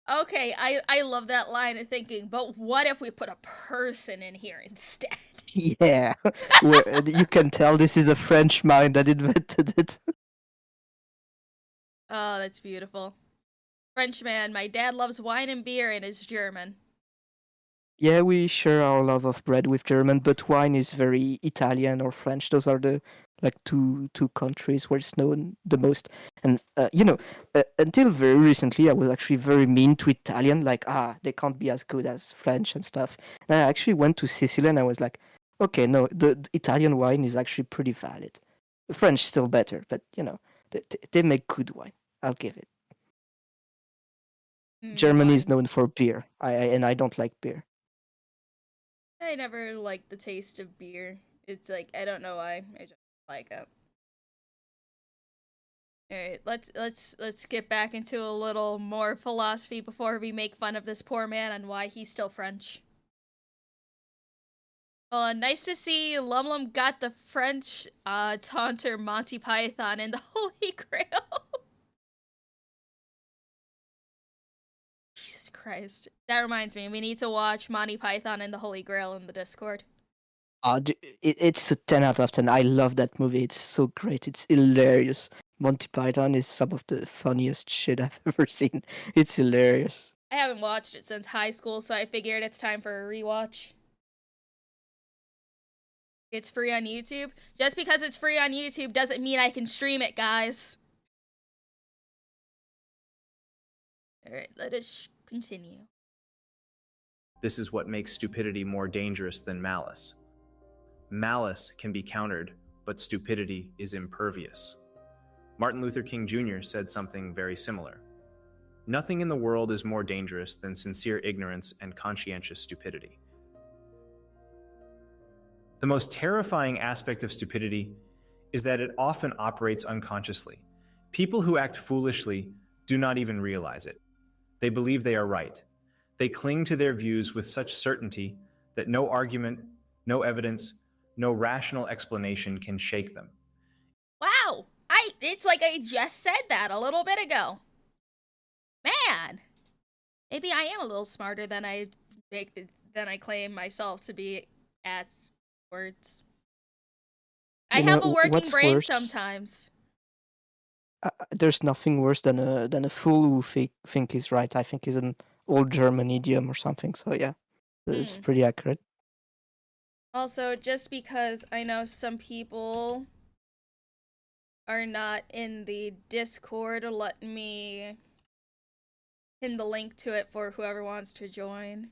[SPEAKER 1] Okay, I love that line of thinking, but what if we put a person in here instead?
[SPEAKER 2] Yeah, you can tell this is a French mind that invented it.
[SPEAKER 1] Oh, that's beautiful. Frenchman, my dad loves wine and beer and is German.
[SPEAKER 2] Yeah, we share our love of bread with German, but wine is very Italian or French. Those are the like two countries where it's known the most. And until very recently, I was actually very mean to Italian. Like, they can't be as good as French and stuff. And I actually went to Sicily, and I was like, okay, no, the Italian wine is actually pretty valid. The French still better, but they make good wine. I'll give it. Germany is
[SPEAKER 1] Wine.
[SPEAKER 2] known for beer. And I don't like beer.
[SPEAKER 1] I never liked the taste of beer. It's like I don't know why. I just like it. All right, let's get back into a little more philosophy before we make fun of this poor man and why he's still French. Well, nice to see LumLum got the French taunter Monty Python and the Holy Grail. Jesus Christ. That reminds me, we need to watch Monty Python and the Holy Grail in the Discord.
[SPEAKER 2] It's a 10 out of 10. I love that movie. It's so great. It's hilarious. Monty Python is some of the funniest shit I've ever seen. It's hilarious.
[SPEAKER 1] I haven't watched it since high school, so I figured it's time for a rewatch. It's free on YouTube. Just because it's free on YouTube doesn't mean I can stream it, guys. Alright, let us continue.
[SPEAKER 3] This is what makes stupidity more dangerous than malice. Malice can be countered, but stupidity is impervious. Martin Luther King Jr. said something very similar. Nothing in the world is more dangerous than sincere ignorance and conscientious stupidity. The most terrifying aspect of stupidity is that it often operates unconsciously. People who act foolishly do not even realize it. They believe they are right. They cling to their views with such certainty that no argument, no evidence, no rational explanation can shake them.
[SPEAKER 1] Wow! It's like I just said that a little bit ago. Man! Maybe I am a little smarter than I claim myself to be at words. I have a working brain sometimes.
[SPEAKER 2] There's nothing worse than a fool who think he's right. I think is an old German idiom or something. So yeah, it's pretty accurate.
[SPEAKER 1] Also, just because I know some people are not in the Discord, let me pin the link to it for whoever wants to join.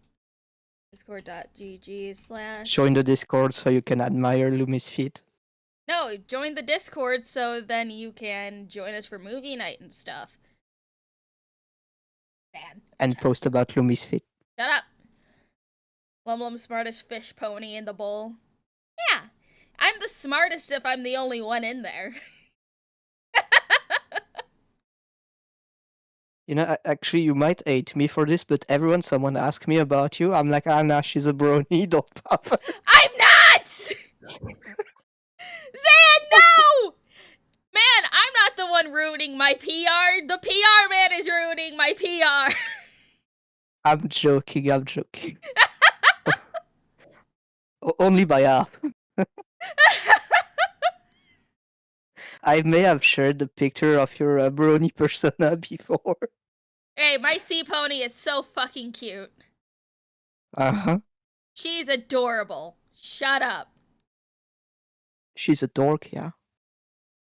[SPEAKER 1] Discord.gg/
[SPEAKER 2] Join the Discord so you can admire Lumi's feet.
[SPEAKER 1] No, join the Discord so then you can join us for movie night and stuff. Bad.
[SPEAKER 2] And post about Lumi's feet.
[SPEAKER 1] Shut up. LumLum smartest fish pony in the bowl. Yeah, I'm the smartest if I'm the only one in there.
[SPEAKER 2] You know, actually, you might hate me for this, but someone asks me about you, I'm like, ah, nah, she's a brony, don't pop.
[SPEAKER 1] I'm not! Zan, no! Man, I'm not the one ruining my PR. The PR man is ruining my PR.
[SPEAKER 2] I'm joking. Only by half. I may have shared the picture of your brony persona before.
[SPEAKER 1] Hey, my sea pony is so fucking cute.
[SPEAKER 2] Uh-huh.
[SPEAKER 1] She's adorable. Shut up.
[SPEAKER 2] She's a dork, yeah.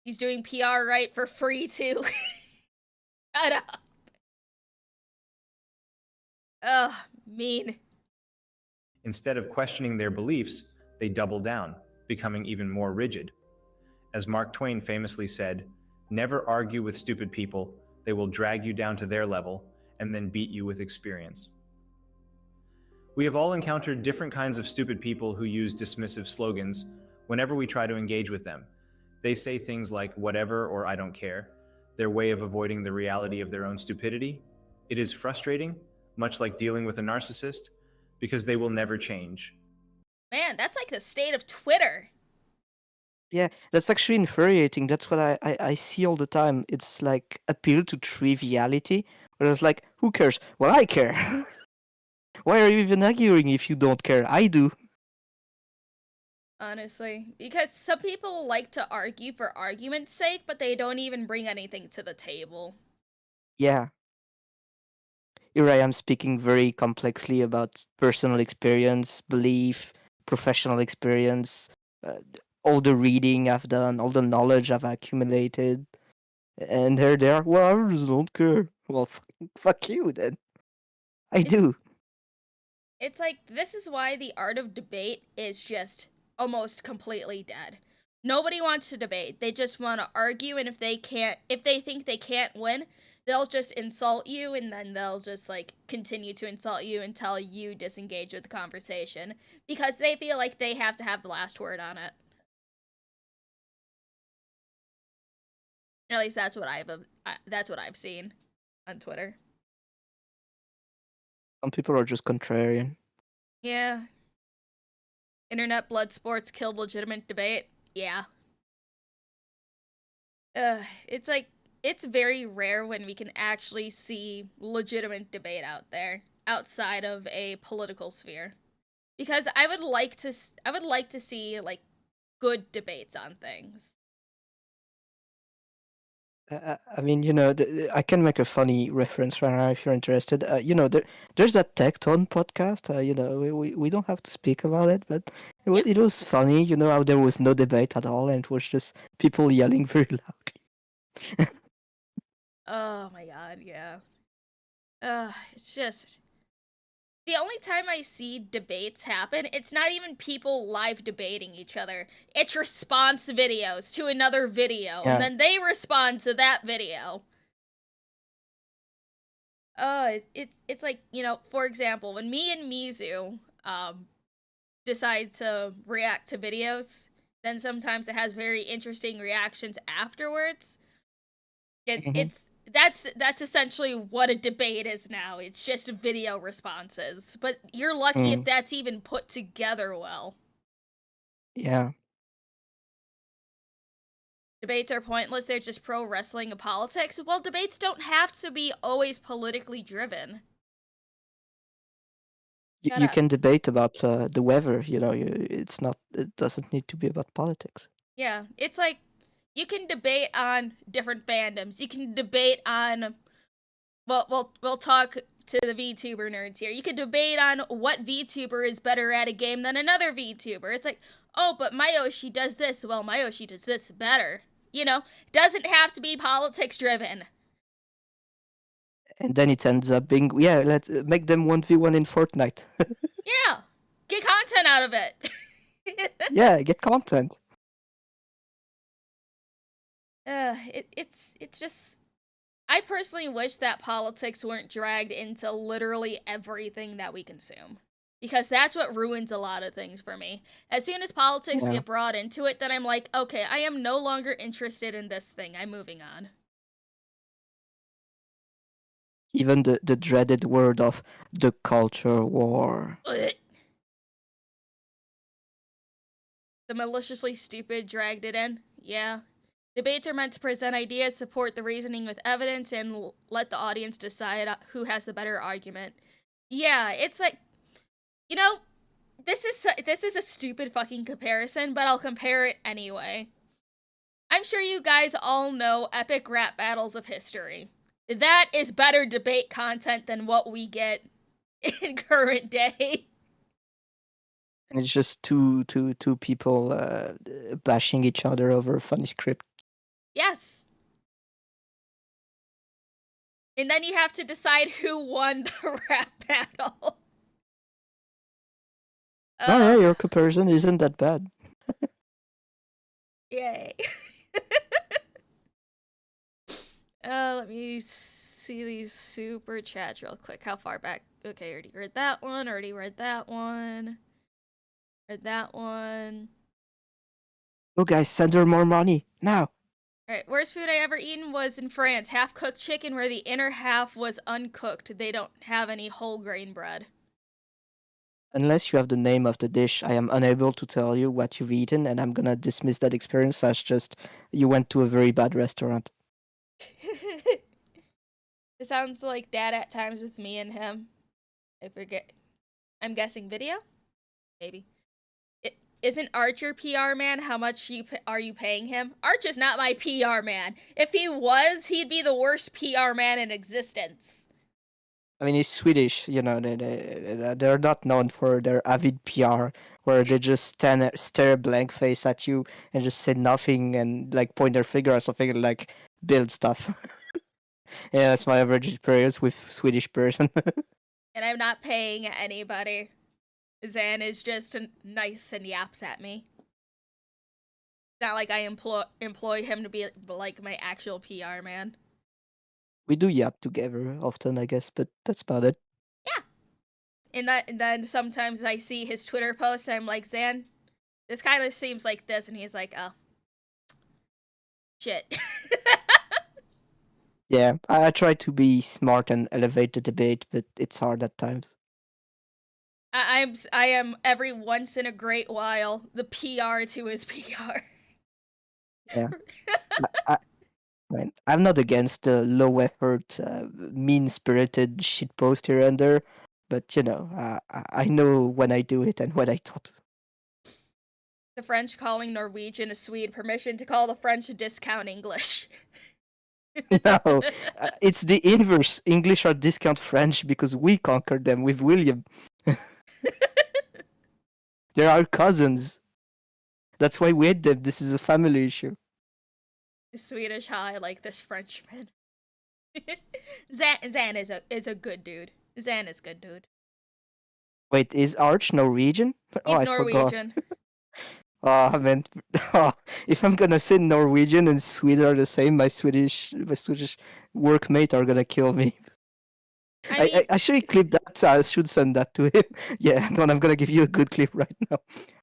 [SPEAKER 1] He's doing PR right for free, too. Shut up. Ugh, mean.
[SPEAKER 3] Instead of questioning their beliefs, they double down, becoming even more rigid. As Mark Twain famously said, "Never argue with stupid people. They will drag you down to their level and then beat you with experience." We have all encountered different kinds of stupid people who use dismissive slogans whenever we try to engage with them. They say things like "whatever" or "I don't care," their way of avoiding the reality of their own stupidity. It is frustrating, much like dealing with a narcissist, because they will never change.
[SPEAKER 1] Man, that's like the state of Twitter.
[SPEAKER 2] Yeah, that's actually infuriating. That's what I see all the time. It's like appeal to triviality, where it's like, who cares? Well, I care. Why are you even arguing if you don't care? I do.
[SPEAKER 1] Honestly, because some people like to argue for argument's sake, but they don't even bring anything to the table.
[SPEAKER 2] Yeah. Here I am speaking very complexly about personal experience, belief, professional experience, all the reading I've done, all the knowledge I've accumulated. And there they are, well, I just don't care. Well, fuck you then. I do.
[SPEAKER 1] It's like, this is why the art of debate is just almost completely dead. Nobody wants to debate. They just want to argue, and if they think they can't win, they'll just insult you, and then they'll just like continue to insult you until you disengage with the conversation because they feel like they have to have the last word on it. At least that's what I've seen on Twitter.
[SPEAKER 2] Some people are just contrarian.
[SPEAKER 1] Yeah. Internet blood sports killed legitimate debate. Yeah. It's like, it's very rare when we can actually see legitimate debate out there outside of a political sphere. Because I would like to see like good debates on things.
[SPEAKER 2] I mean, you know, I can make a funny reference right now if you're interested. You know, there's that Tech Tone podcast. You know, we don't have to speak about it, but it was funny. You know, how there was no debate at all, and it was just people yelling very loudly.
[SPEAKER 1] Oh my god, yeah. It's just, the only time I see debates happen, it's not even people live debating each other. It's response videos to another video,
[SPEAKER 2] Yeah.
[SPEAKER 1] and then they respond to that video. It's like, you know, for example, when me and Mizu decide to react to videos, then sometimes it has very interesting reactions afterwards. That's essentially what a debate is now. It's just video responses. But you're lucky if that's even put together well.
[SPEAKER 2] Yeah.
[SPEAKER 1] Debates are pointless, they're just pro wrestling and politics. Well, debates don't have to be always politically driven.
[SPEAKER 2] You can debate about the weather, you know, it doesn't need to be about politics.
[SPEAKER 1] Yeah, it's like, you can debate on different fandoms. You can debate on Well, we'll talk to the VTuber nerds here. You could debate on what VTuber is better at a game than another VTuber. It's like, oh, but Mayoshi does this. Well, Mayoshi does this better. You know, doesn't have to be politics driven.
[SPEAKER 2] And then it ends up being, yeah, let's make them 1v1 in Fortnite.
[SPEAKER 1] Yeah, get content out of it.
[SPEAKER 2] Yeah, get content.
[SPEAKER 1] It's just. I personally wish that politics weren't dragged into literally everything that we consume. Because that's what ruins a lot of things for me. As soon as politics get brought into it, then I'm like, okay, I am no longer interested in this thing. I'm moving on.
[SPEAKER 2] Even the dreaded word of the culture war.
[SPEAKER 1] Ugh. The maliciously stupid dragged it in. Yeah. Debates are meant to present ideas, support the reasoning with evidence, and let the audience decide who has the better argument. Yeah, it's like, you know, this is a stupid fucking comparison, but I'll compare it anyway. I'm sure you guys all know epic rap battles of history. That is better debate content than what we get in current day.
[SPEAKER 2] And it's just two people bashing each other over a funny script.
[SPEAKER 1] Yes. And then you have to decide who won the rap battle.
[SPEAKER 2] Oh yeah, your comparison isn't that bad.
[SPEAKER 1] Yay. Let me see these super chats real quick. How far back? Okay, already read that one. Already read that one. Read that one.
[SPEAKER 2] Oh guys, send her more money now.
[SPEAKER 1] Alright, worst food I ever eaten was in France. Half-cooked chicken where the inner half was uncooked. They don't have any whole grain bread.
[SPEAKER 2] Unless you have the name of the dish, I am unable to tell you what you've eaten, and I'm gonna dismiss that experience as just you went to a very bad restaurant.
[SPEAKER 1] It sounds like Dad at times with me and him. I forget. I'm guessing video? Maybe. Isn't Arch your PR man? How much are you paying him? Arch is not my PR man. If he was, he'd be the worst PR man in existence.
[SPEAKER 2] I mean, he's Swedish, you know, they're not known for their avid PR, where they just stare a blank face at you and just say nothing and like point their finger or something and like build stuff. Yeah, that's my average experience with Swedish person.
[SPEAKER 1] And I'm not paying anybody. Zan is just nice and yaps at me. It's not like I employ him to be like my actual PR man.
[SPEAKER 2] We do yap together often, I guess, but that's about it.
[SPEAKER 1] Yeah. And then sometimes I see his Twitter post and I'm like, Zan, this kind of seems like this, and he's like, oh. Shit.
[SPEAKER 2] Yeah, I try to be smart and elevate the debate, but it's hard at times.
[SPEAKER 1] I am every once in a great while the PR to his PR.
[SPEAKER 2] Yeah. I'm not against the low effort, mean spirited shitpost here and there, but you know, I know when I do it and when I don't.
[SPEAKER 1] The French calling Norwegian a Swede, permission to call the French discount English.
[SPEAKER 2] No, it's the inverse. English are discount French because we conquered them with William. They're our cousins. That's why we hate them. This is a family issue.
[SPEAKER 1] Swedish, how I like this Frenchman. Zan is a good dude. Zan is good dude.
[SPEAKER 2] Wait, is Arch Norwegian?
[SPEAKER 1] He's
[SPEAKER 2] I
[SPEAKER 1] Norwegian.
[SPEAKER 2] Forgot. Oh man, if I'm gonna say Norwegian and Swede are the same, my Swedish workmate are gonna kill me. I should clip that. I should send that to him. Yeah, hang on, I'm gonna give you a good clip right now.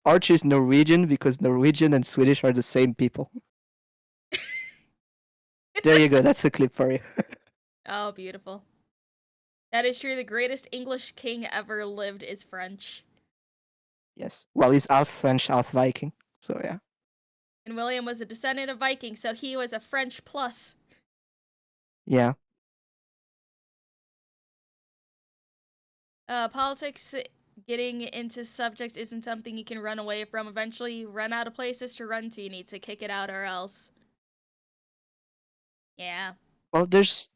[SPEAKER 2] Arch is Norwegian because Norwegian and Swedish are the same people. There you go. That's a clip for you.
[SPEAKER 1] Oh, beautiful. That is true. The greatest English king ever lived is French.
[SPEAKER 2] Yes. Well, he's half French, half Viking. So yeah.
[SPEAKER 1] And William was a descendant of Vikings, so he was a French plus.
[SPEAKER 2] Yeah.
[SPEAKER 1] Politics, getting into subjects isn't something you can run away from. Eventually, you run out of places to run to. You need to kick it out or else. Yeah.
[SPEAKER 2] Well, there's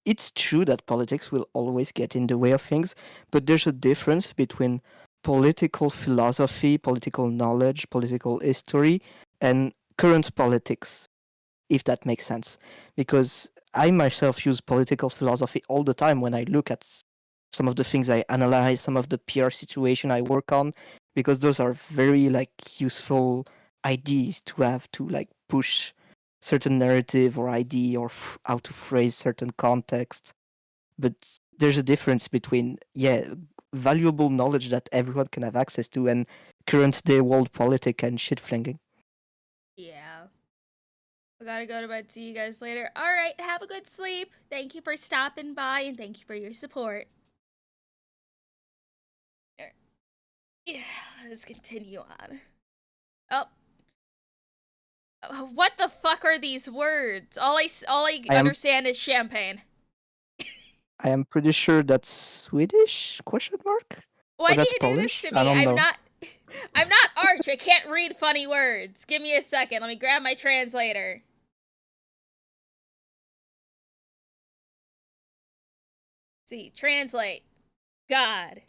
[SPEAKER 2] it's true that politics will always get in the way of things, but there's a difference between political philosophy, political knowledge, political history, and current politics, if that makes sense. Because I myself use political philosophy all the time when I look at some of the things I analyze, some of the PR situation I work on, because those are very like useful ideas to have to like push certain narrative or idea or how to phrase certain context. But there's a difference between valuable knowledge that everyone can have access to and current day world politic and shit flinging.
[SPEAKER 1] Yeah. I gotta go to bed. See you guys later. All right, have a good sleep. Thank you for stopping by and thank you for your support. Yeah, let's continue on. Oh. What the fuck are these words? All I understand is champagne.
[SPEAKER 2] I am pretty sure that's Swedish? Question mark?
[SPEAKER 1] Why do
[SPEAKER 2] that's
[SPEAKER 1] you do this
[SPEAKER 2] Polish?
[SPEAKER 1] to
[SPEAKER 2] I
[SPEAKER 1] me?
[SPEAKER 2] don't know.
[SPEAKER 1] I'm not Arch. I can't read funny words. Give me a second. Let me grab my translator. See, translate. God.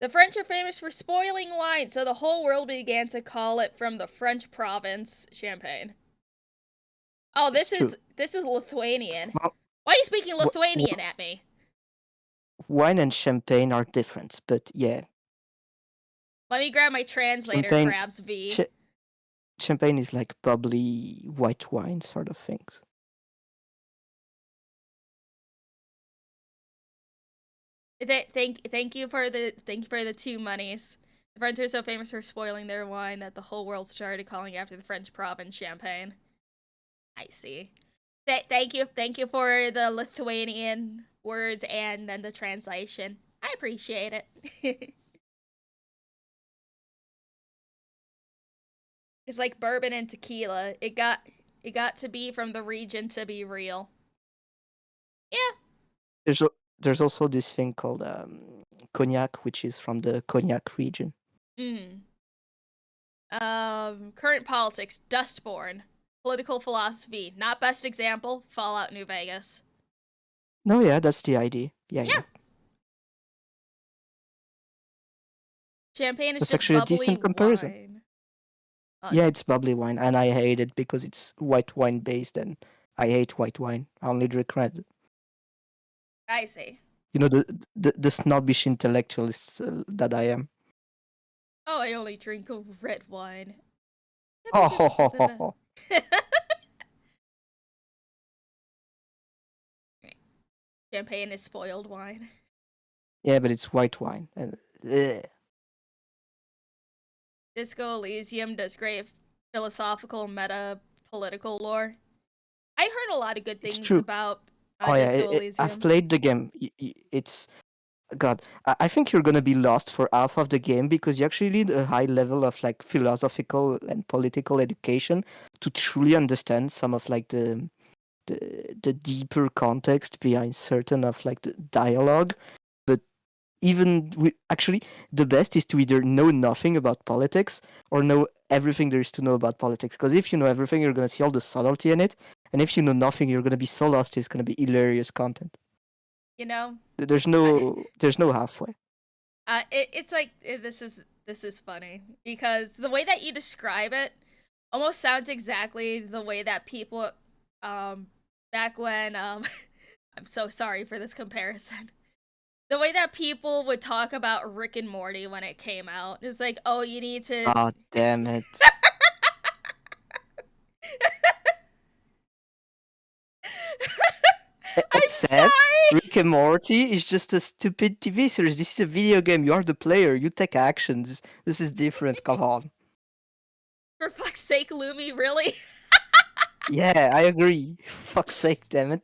[SPEAKER 1] The French are famous for spoiling wine, so the whole world began to call it from the French province Champagne. Oh, this is Lithuanian.
[SPEAKER 2] Well,
[SPEAKER 1] why are you speaking Lithuanian at me?
[SPEAKER 2] Wine and champagne are different, but yeah.
[SPEAKER 1] Let me grab my translator,
[SPEAKER 2] Champagne,
[SPEAKER 1] grabs V.
[SPEAKER 2] Champagne is like bubbly white wine sort of things.
[SPEAKER 1] Thank you for the 2 monies. The French are so famous for spoiling their wine that the whole world started calling after the French province Champagne. I see. Thank you for the Lithuanian words and then the translation. I appreciate it. It's like bourbon and tequila. It got to be from the region to be real. Yeah.
[SPEAKER 2] There's also this thing called cognac, which is from the cognac region.
[SPEAKER 1] Current politics, Dustborn. Political philosophy, not best example, Fallout New Vegas.
[SPEAKER 2] No, yeah, that's the idea. Yeah.
[SPEAKER 1] Champagne is
[SPEAKER 2] that's
[SPEAKER 1] just
[SPEAKER 2] actually
[SPEAKER 1] bubbly
[SPEAKER 2] a decent comparison.
[SPEAKER 1] wine.
[SPEAKER 2] Yeah, it's bubbly wine, and I hate it because it's white wine based, and I hate white wine. I only drink red.
[SPEAKER 1] I see.
[SPEAKER 2] You know, the snobbish intellectualist that I am.
[SPEAKER 1] Oh, I only drink red wine.
[SPEAKER 2] Oh, ho, ho, ho, ho.
[SPEAKER 1] Champagne is spoiled wine.
[SPEAKER 2] Yeah, but it's white wine.
[SPEAKER 1] Disco Elysium does great philosophical, meta, political lore. I heard a lot of good things about Disco Elysium.
[SPEAKER 2] I've played the game. It's... God, I think you're gonna be lost for half of the game because you actually need a high level of like philosophical and political education to truly understand some of like the deeper context behind certain of like the dialogue. But actually, the best is to either know nothing about politics or know everything there is to know about politics. Because if you know everything, you're gonna see all the subtlety in it, and if you know nothing, you're gonna be so lost. It's gonna be hilarious content.
[SPEAKER 1] You know,
[SPEAKER 2] there's no halfway.
[SPEAKER 1] It's like this is funny because the way that you describe it almost sounds exactly the way that people back when I'm so sorry for this comparison. The way that people would talk about Rick and Morty when it came out. It's like, oh, you need to...
[SPEAKER 2] Oh, damn it. Except Rick and Morty is just a stupid TV series. This is a video game. You are the player. You take actions. This is different. Come on.
[SPEAKER 1] For fuck's sake, Lumi, really?
[SPEAKER 2] Yeah, I agree. Fuck's sake, damn it.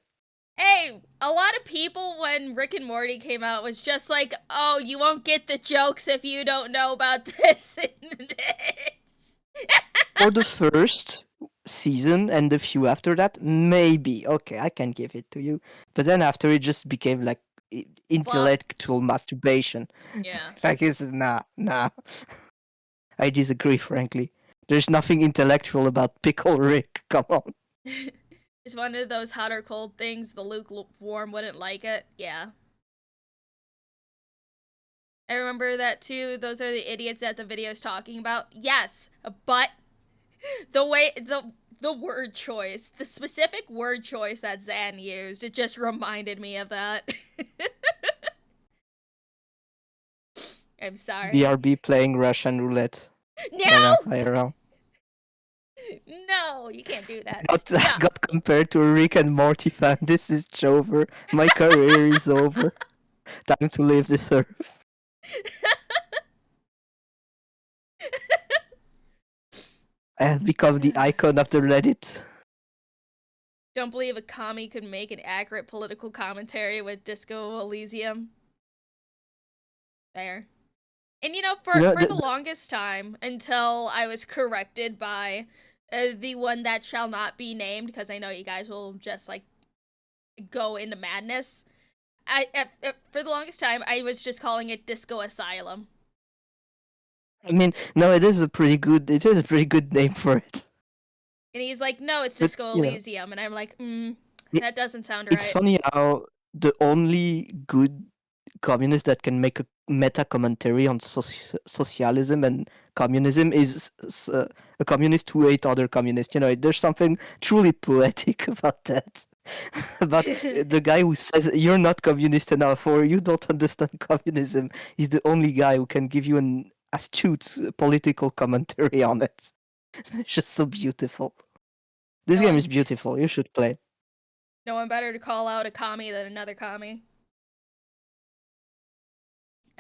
[SPEAKER 1] Hey, a lot of people when Rick and Morty came out was just like, oh, you won't get the jokes if you don't know about this and this.
[SPEAKER 2] For the first season and the few after that, maybe. Okay, I can give it to you. But then after it just became like intellectual masturbation.
[SPEAKER 1] Yeah.
[SPEAKER 2] Like it's nah. I disagree, frankly. There's nothing intellectual about Pickle Rick. Come on.
[SPEAKER 1] It's one of those hot or cold things. The lukewarm wouldn't like it. Yeah. I remember that too. Those are the idiots that the video's talking about. Yes, but the way the word choice, the specific word choice that Zan used, it just reminded me of that. I'm sorry.
[SPEAKER 2] BRB playing Russian roulette on
[SPEAKER 1] No!
[SPEAKER 2] IRL.
[SPEAKER 1] No, you can't do that.
[SPEAKER 2] That
[SPEAKER 1] Stop.
[SPEAKER 2] got compared to a Rick and Morty fan. This is over. My career is over. Time to leave this earth. I have become the icon of the Reddit.
[SPEAKER 1] Don't believe a commie could make an accurate political commentary with Disco Elysium. Fair. And for the longest time, until I was corrected by the one that shall not be named, because I know you guys will just go into madness. For the longest time, I was just calling it Disco Asylum.
[SPEAKER 2] I mean, no, it is a pretty good name for it.
[SPEAKER 1] And he's like, no, it's Disco Elysium. And I'm like, that doesn't sound right.
[SPEAKER 2] It's funny how the only good communist that can make a meta commentary on socialism and communism is a communist who hate other communists. There's something truly poetic about that. But the guy who says you're not communist enough or you don't understand communism is the only guy who can give you an astute political commentary on it. It's just so beautiful. This game is beautiful. You should play.
[SPEAKER 1] No one better to call out a commie than another commie.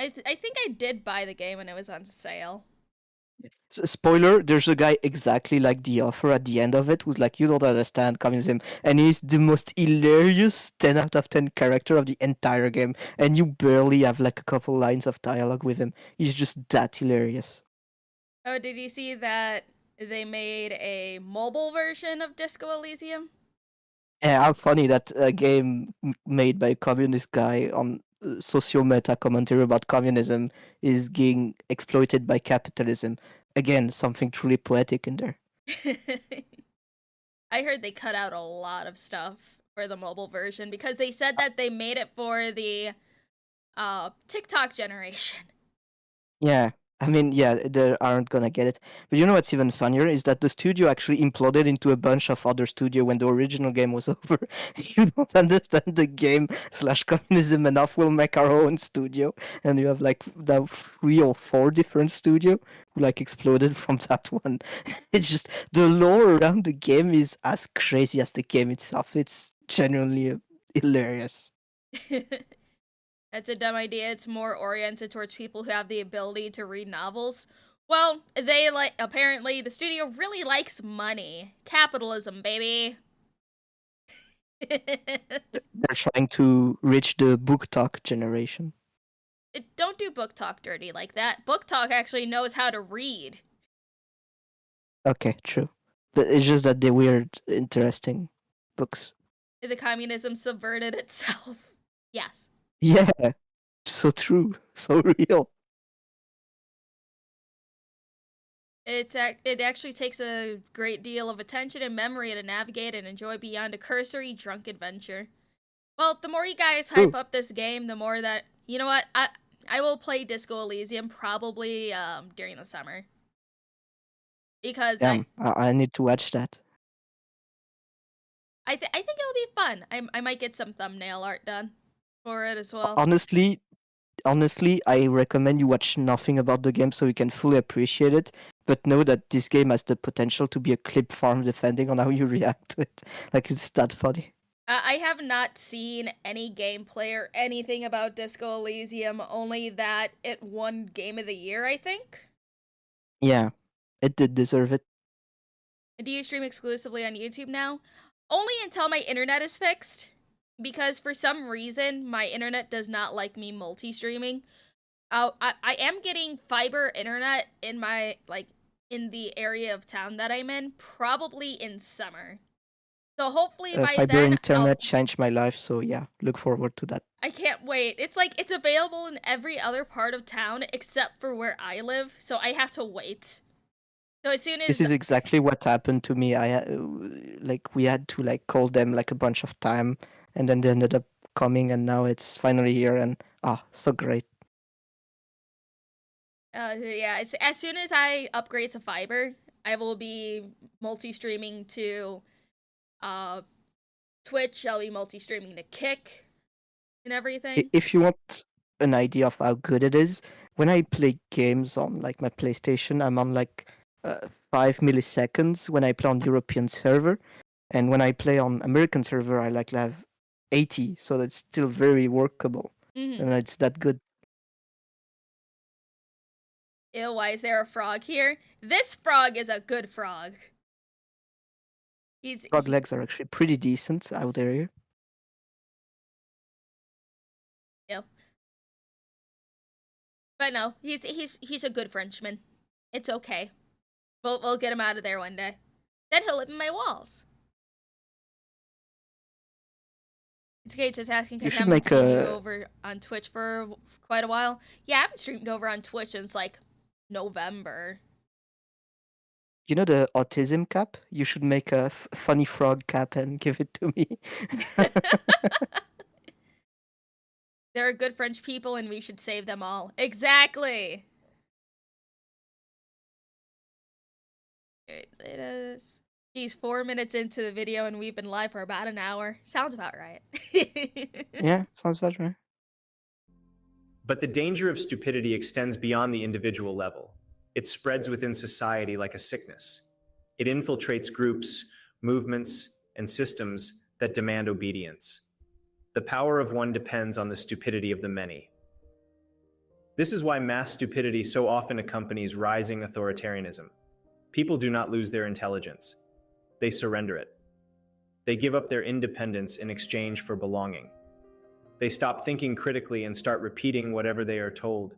[SPEAKER 1] I think I did buy the game when it was on sale.
[SPEAKER 2] Spoiler, there's a guy exactly like the offer at the end of it who's like, you don't understand communism. And he's the most hilarious 10 out of 10 character of the entire game. And you barely have a couple lines of dialogue with him. He's just that hilarious.
[SPEAKER 1] Oh, did you see that they made a mobile version of Disco Elysium?
[SPEAKER 2] Yeah, how funny that a game made by a communist guy on socio-meta commentary about communism is getting exploited by capitalism. Again, something truly poetic in there.
[SPEAKER 1] I heard they cut out a lot of stuff for the mobile version because they said that they made it for the TikTok generation.
[SPEAKER 2] Yeah. I mean, yeah, they aren't gonna get it. But you know what's even funnier is that the studio actually imploded into a bunch of other studio when the original game was over. You don't understand the game / communism enough. We'll make our own studio, and you have now 3 or 4 different studio who exploded from that one. It's just the lore around the game is as crazy as the game itself. It's genuinely hilarious.
[SPEAKER 1] That's a dumb idea. It's more oriented towards people who have the ability to read novels. Well, they apparently the studio really likes money. Capitalism, baby.
[SPEAKER 2] They're trying to reach the book talk generation.
[SPEAKER 1] Don't do book talk dirty like that. Book talk actually knows how to read.
[SPEAKER 2] Okay, true. But it's just that they're weird, interesting books.
[SPEAKER 1] The communism subverted itself. Yes.
[SPEAKER 2] Yeah, so true, so real.
[SPEAKER 1] It actually takes a great deal of attention and memory to navigate and enjoy beyond a cursory drunk adventure. Well, the more you guys hype up this game, the more that you know what I will play Disco Elysium probably during the summer because
[SPEAKER 2] I need to watch that.
[SPEAKER 1] I think it'll be fun. I might get some thumbnail art done for it as well.
[SPEAKER 2] Honestly, I recommend you watch nothing about the game so you can fully appreciate it, but know that this game has the potential to be a clip farm depending on how you react to it. It's that funny.
[SPEAKER 1] I have not seen any gameplay or anything about Disco Elysium, only that it won Game of the Year, I think.
[SPEAKER 2] Yeah, it did deserve it.
[SPEAKER 1] Do you stream exclusively on YouTube now? Only until my internet is fixed. Because for some reason, my internet does not like me multi-streaming. I am getting fiber internet in my, in the area of town that I'm in, probably in summer. So hopefully by
[SPEAKER 2] fiber
[SPEAKER 1] then,
[SPEAKER 2] internet changed my life, so yeah, look forward to that.
[SPEAKER 1] I can't wait. It's it's available in every other part of town except for where I live, so I have to wait. So as soon
[SPEAKER 2] This
[SPEAKER 1] as
[SPEAKER 2] is exactly what happened to me. Like we had to like call them like a bunch of time, and then they ended up coming, and now it's finally here, and so great.
[SPEAKER 1] yeah, as soon as I upgrade to fiber, I will be multi-streaming to uh Twitch. I'll be multi-streaming to Kick and everything.
[SPEAKER 2] If you want an idea of how good it is, when I play games on like my PlayStation, I'm on like 5 milliseconds when I play on European server, and when I play on American server, I like have 80, so that's still very workable,
[SPEAKER 1] Mm-hmm.
[SPEAKER 2] and it's that good.
[SPEAKER 1] Ew, why is there a frog here? This frog is a good frog.
[SPEAKER 2] Frog legs are actually pretty decent out there.
[SPEAKER 1] Ew. But no, he's a good Frenchman. It's okay. We'll get him out of there one day. Then he'll live in my walls. It's okay, just asking
[SPEAKER 2] You
[SPEAKER 1] because I
[SPEAKER 2] should
[SPEAKER 1] haven't
[SPEAKER 2] make
[SPEAKER 1] seen you
[SPEAKER 2] a
[SPEAKER 1] over on Twitch for quite a while. Yeah, I haven't streamed over on Twitch since like November.
[SPEAKER 2] You know the autism cap? You should make a funny frog cap and give it to me.
[SPEAKER 1] There are good French people and we should save them all. Exactly. It is. Geez, 4 minutes into the video and we've been live for about an hour. Sounds about right.
[SPEAKER 2] Yeah, sounds better.
[SPEAKER 3] But the danger of stupidity extends beyond the individual level. It spreads within society like a sickness. It infiltrates groups, movements, and systems that demand obedience. The power of one depends on the stupidity of the many. This is why mass stupidity so often accompanies rising authoritarianism. People do not lose their intelligence. They surrender it. They give up their independence in exchange for belonging. They stop thinking critically and start repeating whatever they are told.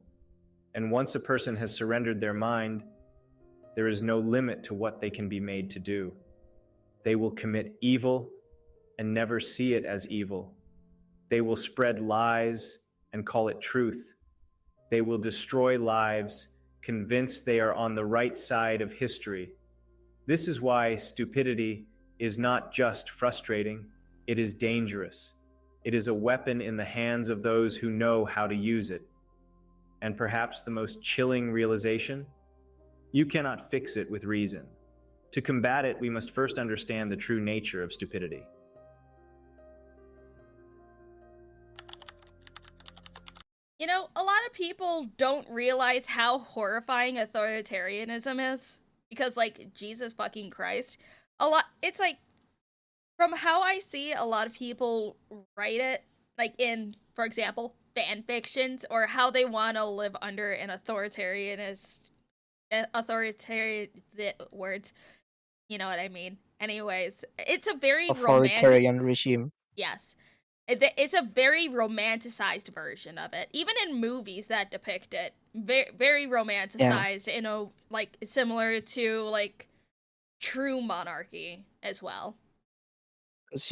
[SPEAKER 3] And once a person has surrendered their mind, there is no limit to what they can be made to do. They will commit evil and never see it as evil. They will spread lies and call it truth. They will destroy lives, convinced they are on the right side of history. This is why stupidity is not just frustrating, it is dangerous. It is a weapon in the hands of those who know how to use it. And perhaps the most chilling realization? You cannot fix it with reason. To combat it, we must first understand the true nature of stupidity.
[SPEAKER 1] You know, a lot of people don't realize how horrifying authoritarianism is. Because, like, Jesus fucking Christ. It's like, from how I see a lot of people write it, like in, for example, fan fictions, or how they want to live under an authoritarian words, you know what I mean. Anyways, it's a very romantic,
[SPEAKER 2] Authoritarian regime.
[SPEAKER 1] yes, it's a very romanticized version of it, even in movies that depict it, very
[SPEAKER 2] Yeah.
[SPEAKER 1] romanticized in a, like, similar to like true monarchy as well.
[SPEAKER 2] Because,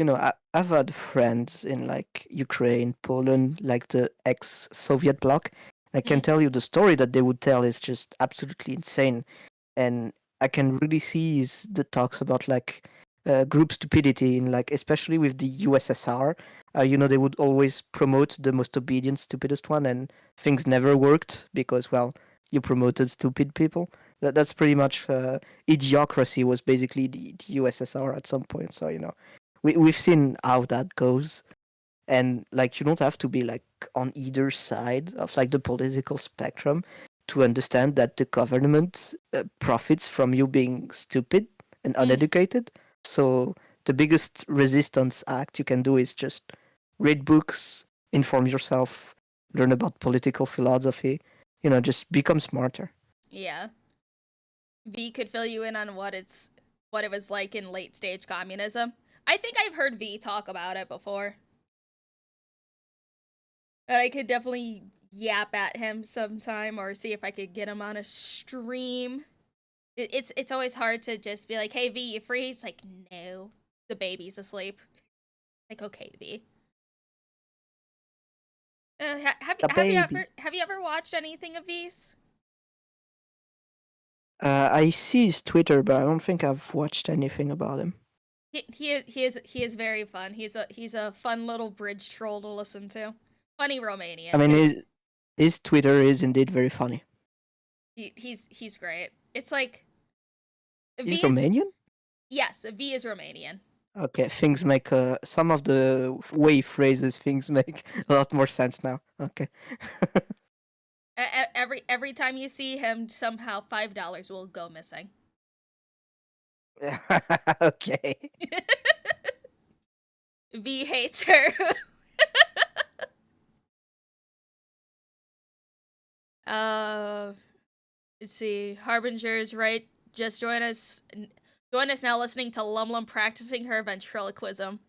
[SPEAKER 2] I've had friends in like Ukraine, Poland, like the ex-Soviet bloc. I can
[SPEAKER 1] Mm.
[SPEAKER 2] tell you the story that they would tell is just absolutely insane. And I can really see is the talks about like group stupidity in like, especially with the USSR. They would always promote the most obedient, stupidest one, and things never worked because, well, you promoted stupid people. That's pretty much idiocracy was basically the USSR at some point. So we've seen how that goes, and like you don't have to be like on either side of like the political spectrum to understand that the government profits from you being stupid and
[SPEAKER 1] Mm.
[SPEAKER 2] uneducated. So the biggest resistance act you can do is just read books, inform yourself, learn about political philosophy, just become smarter.
[SPEAKER 1] Yeah. V could fill you in on what it was like in late stage communism. I think I've heard V talk about it before. But I could definitely yap at him sometime or see if I could get him on a stream. It's always hard to just be like, "Hey V, you free?" He's like, "No, the baby's asleep." Like, okay, V.
[SPEAKER 2] The baby.
[SPEAKER 1] Have you ever watched anything of V's?
[SPEAKER 2] I see his Twitter, but I don't think I've watched anything about him.
[SPEAKER 1] He is very fun. He's a fun little bridge troll to listen to. Funny
[SPEAKER 2] I
[SPEAKER 1] Romanian.
[SPEAKER 2] mean, his Twitter is indeed very funny.
[SPEAKER 1] He's great. It's like
[SPEAKER 2] He's
[SPEAKER 1] V is
[SPEAKER 2] Romanian?
[SPEAKER 1] yes, V is Romanian.
[SPEAKER 2] Okay, things make some of the way he phrases things make a lot more sense now. Okay.
[SPEAKER 1] Every time you see him, somehow $5 will go missing.
[SPEAKER 2] Okay.
[SPEAKER 1] V hates her. Let's see. Harbinger's right. Just join us. Join us now listening to LumLum practicing her ventriloquism.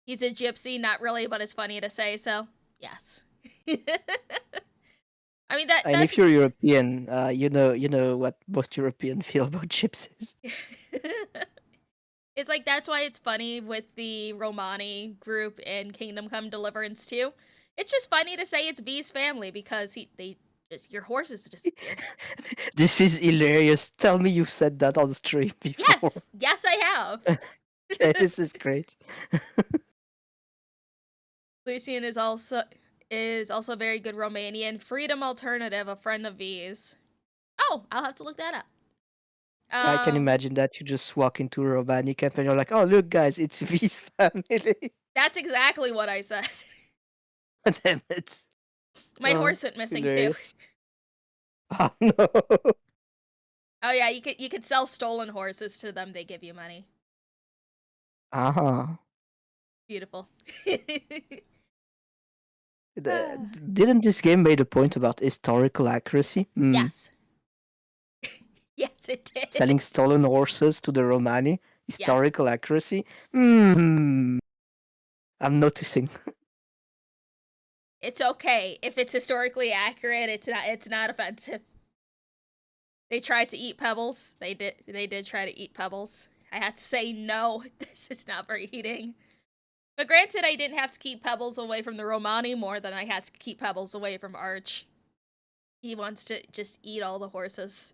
[SPEAKER 1] He's a gypsy, not really, but it's funny to say, so yes. I mean
[SPEAKER 2] And
[SPEAKER 1] that's
[SPEAKER 2] if you're European, you know what most Europeans feel about gypsies.
[SPEAKER 1] It's like that's why it's funny with the Romani group in Kingdom Come Deliverance 2. It's just funny to say it's V's family because your horses disappeared.
[SPEAKER 2] This is hilarious. Tell me you said that on stream before.
[SPEAKER 1] Yes, I have.
[SPEAKER 2] Okay, this is great.
[SPEAKER 1] Lucian is also a very good Romanian. Freedom Alternative, a friend of V's. Oh, I'll have to look that up.
[SPEAKER 2] I can imagine that you just walk into a Romani camp and you're like, "Oh, look, guys, it's V's family."
[SPEAKER 1] That's exactly what I said.
[SPEAKER 2] Damn it!
[SPEAKER 1] My horse went missing
[SPEAKER 2] hilarious.
[SPEAKER 1] too.
[SPEAKER 2] Oh no!
[SPEAKER 1] Oh yeah, you could sell stolen horses to them. They give you money. Beautiful.
[SPEAKER 2] Didn't this game made a point about historical accuracy?
[SPEAKER 1] Yes. Yes, it did.
[SPEAKER 2] Selling stolen horses to the Romani? Historical accuracy? I'm noticing.
[SPEAKER 1] It's okay. If it's historically accurate, it's not offensive. They tried to eat pebbles. They did try to eat pebbles. I had to say no, this is not for eating. But granted, I didn't have to keep pebbles away from the Romani more than I had to keep pebbles away from Arch. He wants to just eat all the horses.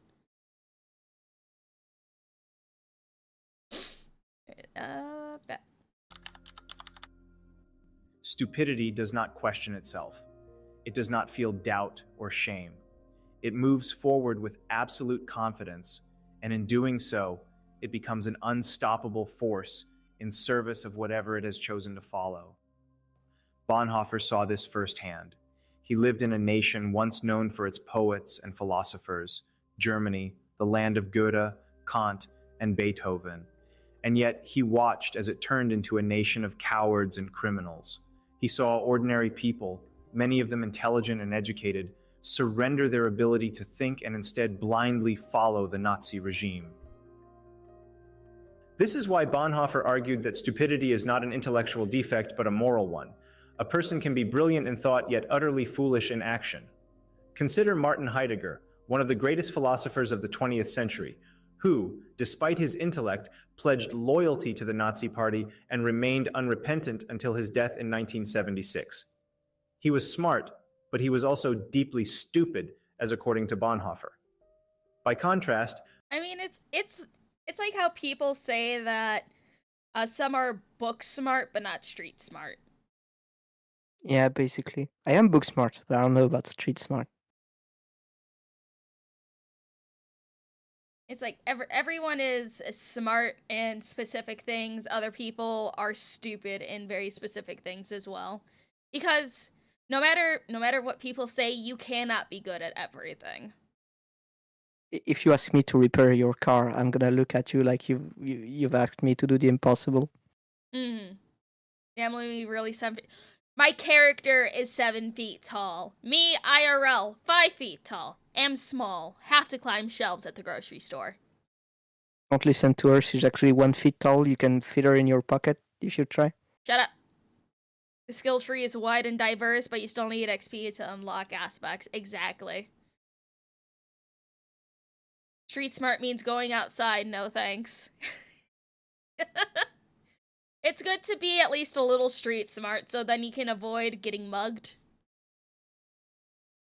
[SPEAKER 3] Stupidity does not question itself. It does not feel doubt or shame. It moves forward with absolute confidence, and in doing so, it becomes an unstoppable force in service of whatever it has chosen to follow. Bonhoeffer saw this firsthand. He lived in a nation once known for its poets and philosophers, Germany, the land of Goethe, Kant, and Beethoven. And yet he watched as it turned into a nation of cowards and criminals. He saw ordinary people, many of them intelligent and educated, surrender their ability to think and instead blindly follow the Nazi regime. This is why Bonhoeffer argued that stupidity is not an intellectual defect but a moral one. A person can be brilliant in thought yet utterly foolish in action. Consider Martin Heidegger, one of the greatest philosophers of the 20th century, who, despite his intellect, pledged loyalty to the Nazi Party and remained unrepentant until his death in 1976. He was smart, but he was also deeply stupid, as according to Bonhoeffer. By contrast,
[SPEAKER 1] I mean, it's like how people say that some are book smart but not street smart.
[SPEAKER 2] Yeah, basically. I am book smart, but I don't know about street smart.
[SPEAKER 1] It's like everyone is smart in specific things. Other people are stupid in very specific things as well. Because no matter what people say, you cannot be good at everything.
[SPEAKER 2] If you ask me to repair your car, I'm gonna look at you like you've asked me to do the impossible.
[SPEAKER 1] Mm-hmm. Yeah, I'm gonna be really 7 feet. My character is 7 feet tall. Me, IRL, 5 feet tall. Am small. Have to climb shelves at the grocery store.
[SPEAKER 2] Don't listen to her. She's actually 1 feet tall. You can fit her in your pocket if you try.
[SPEAKER 1] Shut up. The skill tree is wide and diverse, but you still need XP to unlock aspects. Exactly. Street smart means going outside. No thanks. It's good to be at least a little street smart, so then you can avoid getting mugged.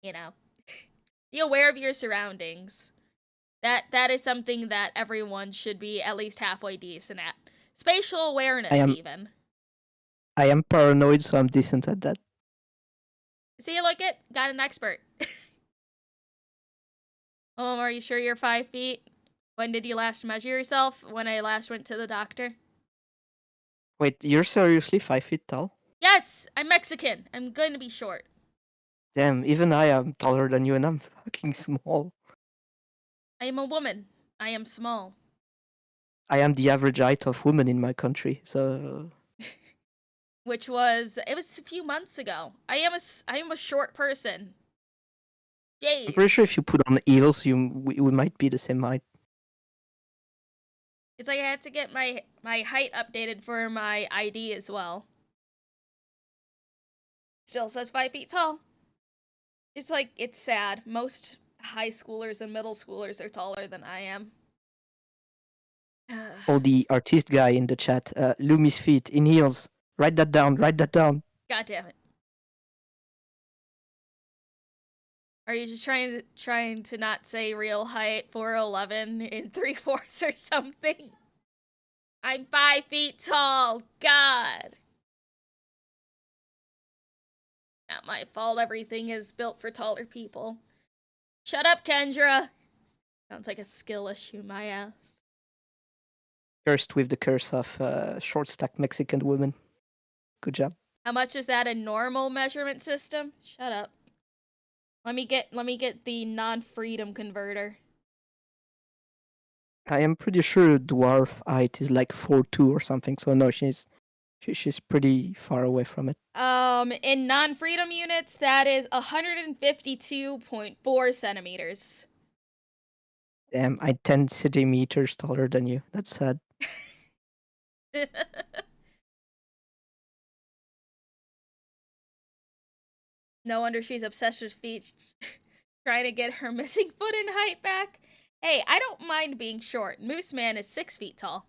[SPEAKER 1] You know. Be aware of your surroundings. That is something that everyone should be at least halfway decent at. Spatial awareness, even.
[SPEAKER 2] I am paranoid, so I'm decent at that.
[SPEAKER 1] See, look it, got an expert. Are you sure you're 5 feet? When did you last measure yourself? When I last went to the doctor.
[SPEAKER 2] Wait, you're seriously 5 feet tall?
[SPEAKER 1] Yes, I'm Mexican. I'm going to be short.
[SPEAKER 2] Damn, even I am taller than you and I'm fucking small.
[SPEAKER 1] I am a woman. I am small.
[SPEAKER 2] I am the average height of women in my country, so...
[SPEAKER 1] It was a few months ago. I am a short person. Jeez.
[SPEAKER 2] I'm pretty sure if you put on heels, we might be the same height.
[SPEAKER 1] It's like I had to get my height updated for my ID as well. Still says 5 feet tall. It's like, it's sad. Most high schoolers and middle schoolers are taller than I am.
[SPEAKER 2] Oh, the artist guy in the chat, Lumi's feet in heels. Write that down, write that down.
[SPEAKER 1] God damn it. Are you just trying to not say real height, 4'11" and 3/4 or something? I'm 5 feet tall. God. Not my fault. Everything is built for taller people. Shut up, Kendra. Sounds like a skill issue, my ass.
[SPEAKER 2] Cursed with the curse of short stack Mexican woman. Good job.
[SPEAKER 1] How much is that a normal measurement system? Shut up. Let me get the non-freedom converter.
[SPEAKER 2] I am pretty sure dwarf height is like 4'2" or something. So no, she's pretty far away from it.
[SPEAKER 1] In non-freedom units, that is 152.4 centimeters.
[SPEAKER 2] Damn, I'm 10 centimeters taller than you. That's sad.
[SPEAKER 1] No wonder she's obsessed with feet. Trying to get her missing foot in height back. Hey, I don't mind being short. Moose Man is 6 feet tall.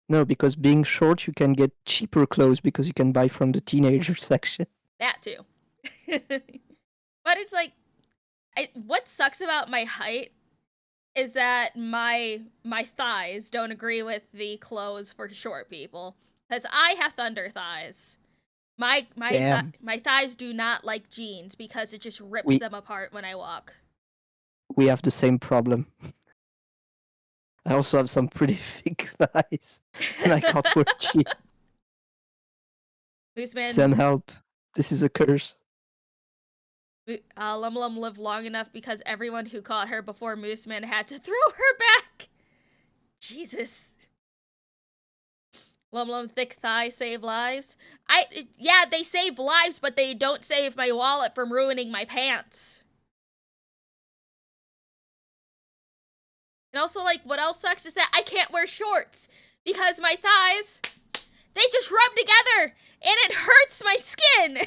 [SPEAKER 2] No, because being short, you can get cheaper clothes because you can buy from the teenager section.
[SPEAKER 1] That too. But it's like, what sucks about my height is that my thighs don't agree with the clothes for short people. Because I have thunder thighs. My thighs do not like jeans because it just rips them apart when I walk.
[SPEAKER 2] We have the same problem. I also have some pretty thick thighs, and I can't wear jeans.
[SPEAKER 1] Mooseman,
[SPEAKER 2] Send help. This is a curse.
[SPEAKER 1] LumLum lived long enough because everyone who caught her before Mooseman had to throw her back. Jesus. LumLum thick thighs save lives. Yeah, they save lives, but they don't save my wallet from ruining my pants. And also, like, what else sucks is that I can't wear shorts because my thighs, they just rub together and it hurts my skin.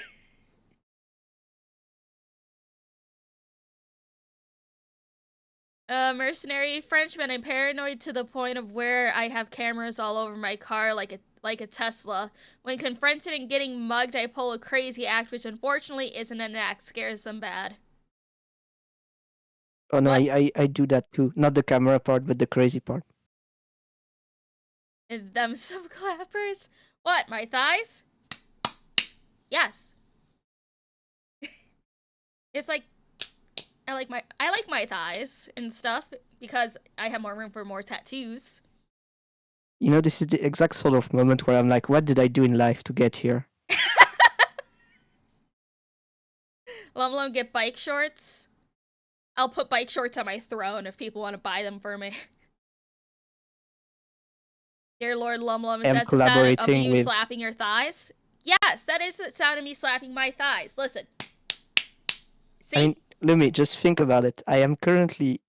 [SPEAKER 1] Mercenary Frenchman, I'm paranoid to the point of where I have cameras all over my car like a Tesla. When confronted and getting mugged, I pull a crazy act, which unfortunately isn't an act, scares them bad.
[SPEAKER 2] Oh no, I do that too. Not the camera part, but the crazy part.
[SPEAKER 1] And them some clappers? What, my thighs? Yes. It's like I like my thighs and stuff because I have more room for more tattoos.
[SPEAKER 2] You know, this is the exact sort of moment where I'm like, what did I do in life to get here?
[SPEAKER 1] LumLum get bike shorts. I'll put bike shorts on my throne if people want to buy them for me. Dear Lord LumLum, is that the sound of you slapping your thighs? Yes, that is the sound of me slapping my thighs. Listen. See?
[SPEAKER 2] I mean, Lumi, just think about it. I am currently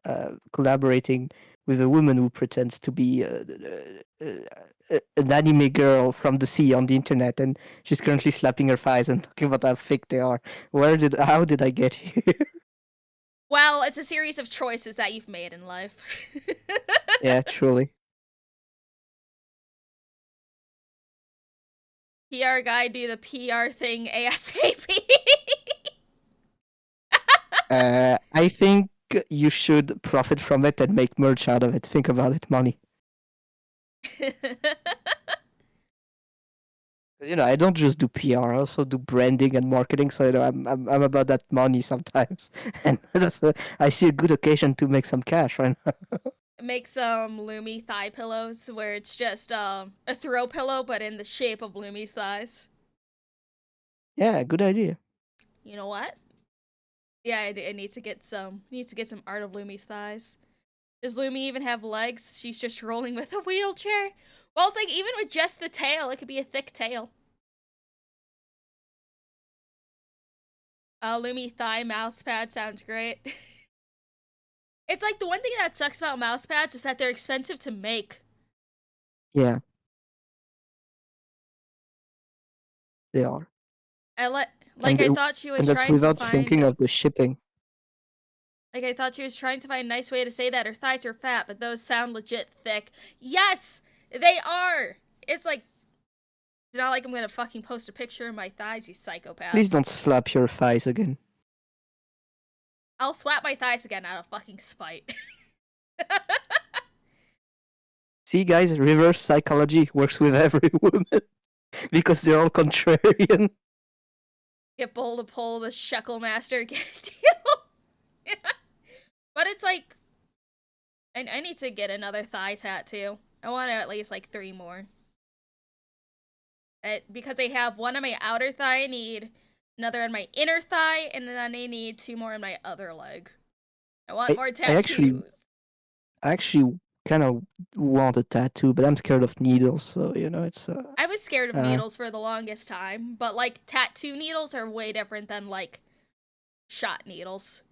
[SPEAKER 2] collaborating with a woman who pretends to be an anime girl from the sea on the internet, and she's currently slapping her thighs and talking about how thick they are. How did I get here?
[SPEAKER 1] Well, it's a series of choices that you've made in life.
[SPEAKER 2] Yeah, truly.
[SPEAKER 1] PR guy, do the PR thing ASAP.
[SPEAKER 2] I think you should profit from it and make merch out of it. Think about it, money. I don't just do PR. I also do branding and marketing. So I'm about that money sometimes, and I see a good occasion to make some cash right now.
[SPEAKER 1] Make some Lumi thigh pillows where it's just a throw pillow, but in the shape of Lumi's thighs.
[SPEAKER 2] Yeah, good idea.
[SPEAKER 1] You know what? Yeah, I need to get some. Need to get some art of Lumi's thighs. Does Lumi even have legs? She's just rolling with a wheelchair. Well, it's like even with just the tail, it could be a thick tail. Lumi thigh mouse pad sounds great. It's like the one thing that sucks about mouse pads is that they're expensive to make.
[SPEAKER 2] Yeah, they are.
[SPEAKER 1] I thought she was
[SPEAKER 2] and that's
[SPEAKER 1] trying to
[SPEAKER 2] without
[SPEAKER 1] find.
[SPEAKER 2] thinking of the shipping.
[SPEAKER 1] Like I thought she was trying to find a nice way to say that her thighs are fat, but those sound legit thick. Yes, they are. It's like it's not like I'm gonna fucking post a picture of my thighs, you psychopaths.
[SPEAKER 2] Please don't slap your thighs again.
[SPEAKER 1] I'll slap my thighs again out of fucking spite.
[SPEAKER 2] See, guys, reverse psychology works with every woman because they're all contrarian.
[SPEAKER 1] Get Bull to pull the Shekel Master, get a deal. But it's like, I need to get another thigh tattoo. I want at least like 3 more. Because I have one on my outer thigh, I need another on my inner thigh, and then I need 2 more on my other leg. I want more tattoos.
[SPEAKER 2] I actually kind of want a tattoo, but I'm scared of needles, so it's.
[SPEAKER 1] I was scared of needles for the longest time, but like tattoo needles are way different than like shot needles.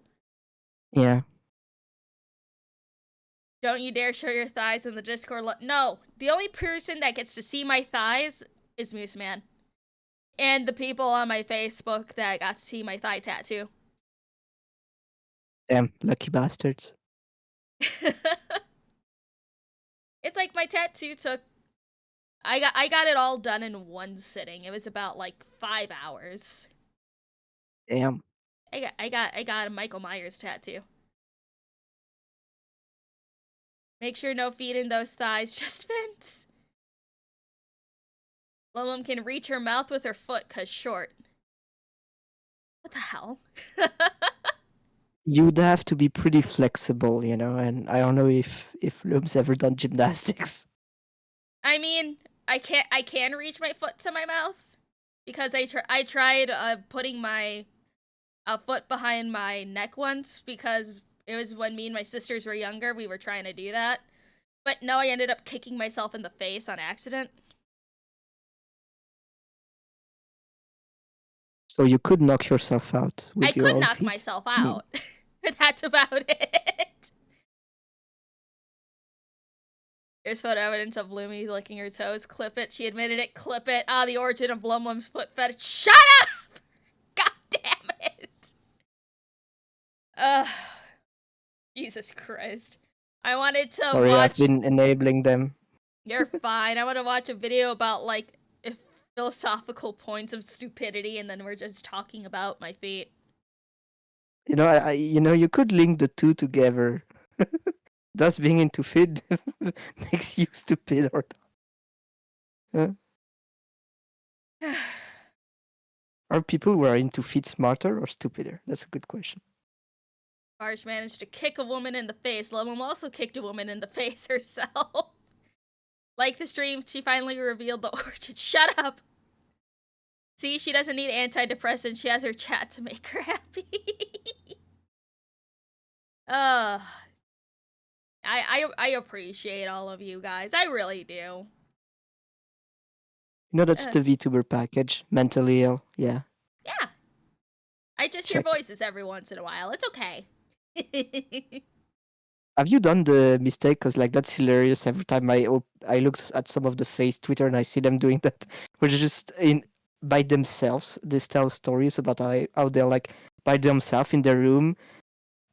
[SPEAKER 2] Yeah.
[SPEAKER 1] Don't you dare show your thighs in the Discord. No, the only person that gets to see my thighs is Moose Man. And the people on my Facebook that got to see my thigh tattoo.
[SPEAKER 2] Damn, lucky bastards.
[SPEAKER 1] It's like my tattoo took. I got it all done in one sitting. It was about like 5 hours.
[SPEAKER 2] Damn.
[SPEAKER 1] I got a Michael Myers tattoo. Make sure no feet in those thighs, just Vince. LumLum can reach her mouth with her foot, cause short. What the hell?
[SPEAKER 2] You'd have to be pretty flexible, and I don't know if Lum's ever done gymnastics.
[SPEAKER 1] I mean, I can reach my foot to my mouth because I tried putting my foot behind my neck once because it was when me and my sisters were younger. We were trying to do that, but no, I ended up kicking myself in the face on accident.
[SPEAKER 2] So you could knock yourself out with your own
[SPEAKER 1] I could knock
[SPEAKER 2] feet.
[SPEAKER 1] myself out. That's about it. There's photo evidence of Lumi licking her toes. Clip it. She admitted it. Clip it. Ah, the origin of LumLum's foot fetish. Shut up! God damn it. Jesus Christ. I wanted to
[SPEAKER 2] Sorry,
[SPEAKER 1] watch...
[SPEAKER 2] I've been enabling them.
[SPEAKER 1] You're fine. I want to watch a video about, like, philosophical points of stupidity, and then we're just talking about my feet.
[SPEAKER 2] You could link the two together. Does being into feet makes you stupid or not? Are people who are into feet smarter or stupider? That's a good question.
[SPEAKER 1] Barsh managed to kick a woman in the face. LumLum also kicked a woman in the face herself. Like the stream, she finally revealed the origin. Shut up! See, she doesn't need antidepressants. She has her chat to make her happy. I appreciate all of you guys. I really do.
[SPEAKER 2] That's the VTuber package. Mentally ill. Yeah.
[SPEAKER 1] Yeah. I just hear voices every once in a while. It's okay.
[SPEAKER 2] Have you done the mistake? Because that's hilarious. Every time I look at some of the face Twitter and I see them doing that, which is just by themselves. They tell stories about how they're like by themselves in their room.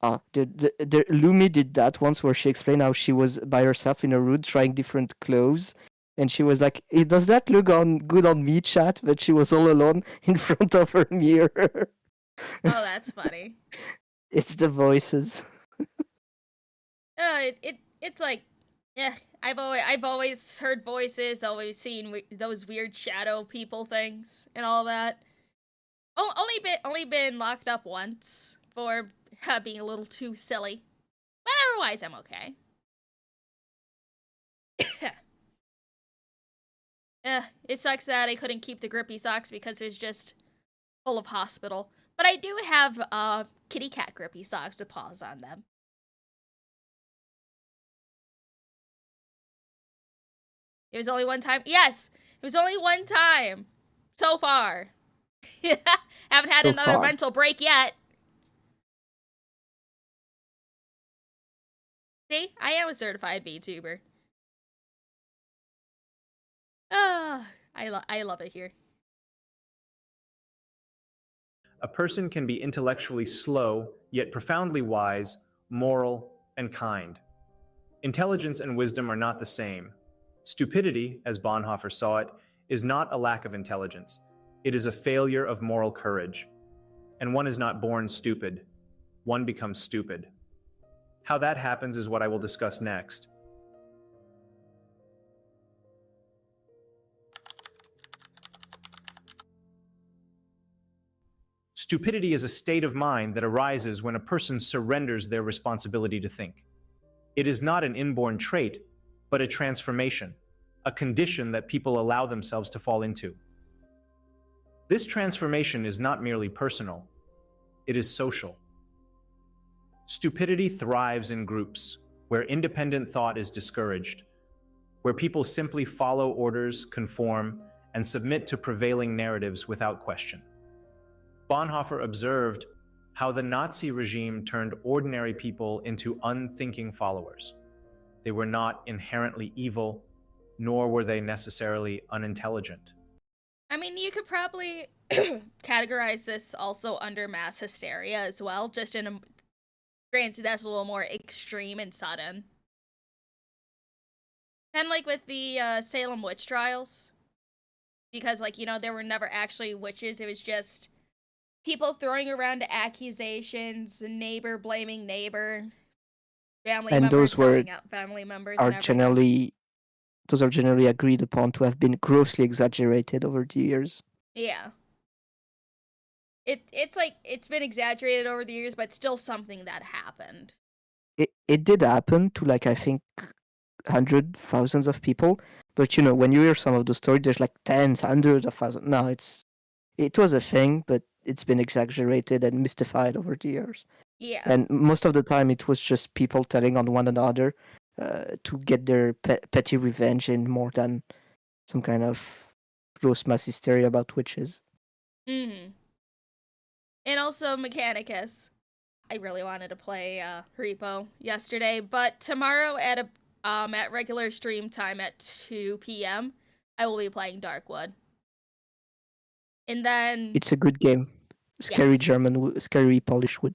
[SPEAKER 2] The Lumi did that once, where she explained how she was by herself in a room trying different clothes, and she was like, "Does that look good on me, chat?" But she was all alone in front of her mirror.
[SPEAKER 1] Oh, that's funny.
[SPEAKER 2] It's the voices.
[SPEAKER 1] It's like, yeah. I've always heard voices, always seen those weird shadow people things and all that. Only been locked up once for being a little too silly, but otherwise I'm okay. It sucks that I couldn't keep the grippy socks because it's just full of hospital. But I do have kitty cat grippy socks with paws on them. It was only one time. Yes, it was only one time so far. Haven't had
[SPEAKER 2] So
[SPEAKER 1] another
[SPEAKER 2] far.
[SPEAKER 1] mental break yet. See, I am a certified VTuber. I love it here.
[SPEAKER 3] A person can be intellectually slow, yet profoundly wise, moral, and kind. Intelligence and wisdom are not the same. Stupidity, as Bonhoeffer saw it, is not a lack of intelligence. It is a failure of moral courage. And one is not born stupid. One becomes stupid. How that happens is what I will discuss next. Stupidity is a state of mind that arises when a person surrenders their responsibility to think. It is not an inborn trait, but a transformation, a condition that people allow themselves to fall into. This transformation is not merely personal, it is social. Stupidity thrives in groups, where independent thought is discouraged, where people simply follow orders, conform, and submit to prevailing narratives without question. Bonhoeffer observed how the Nazi regime turned ordinary people into unthinking followers. They were not inherently evil, nor were they necessarily unintelligent.
[SPEAKER 1] I mean, you could probably categorize this also under mass hysteria as well, just in a. Granted, that's a little more extreme and sudden. Kind of like with the Salem witch trials. Because, like, there were never actually witches. It was just people throwing around accusations, neighbor blaming neighbor, family
[SPEAKER 2] And
[SPEAKER 1] members
[SPEAKER 2] those
[SPEAKER 1] helping out family members
[SPEAKER 2] are
[SPEAKER 1] and everything.
[SPEAKER 2] generally agreed upon to have been grossly exaggerated over the years.
[SPEAKER 1] Yeah. It's like, it's been exaggerated over the years, but still something that happened.
[SPEAKER 2] It did happen to, like, I think, hundred thousands of people, but when you hear some of the stories, there's like tens, hundreds of thousands. No, it was a thing, but it's been exaggerated and mystified over the years.
[SPEAKER 1] Yeah.
[SPEAKER 2] And most of the time, it was just people telling on one another to get their petty revenge, in more than some kind of gross mass hysteria about witches.
[SPEAKER 1] Mm-hmm. And also Mechanicus. I really wanted to play Repo yesterday, but tomorrow at regular stream time at 2 p.m., I will be playing Darkwood. And then
[SPEAKER 2] It's a good game. Scary
[SPEAKER 1] Yes.
[SPEAKER 2] scary Polish wood.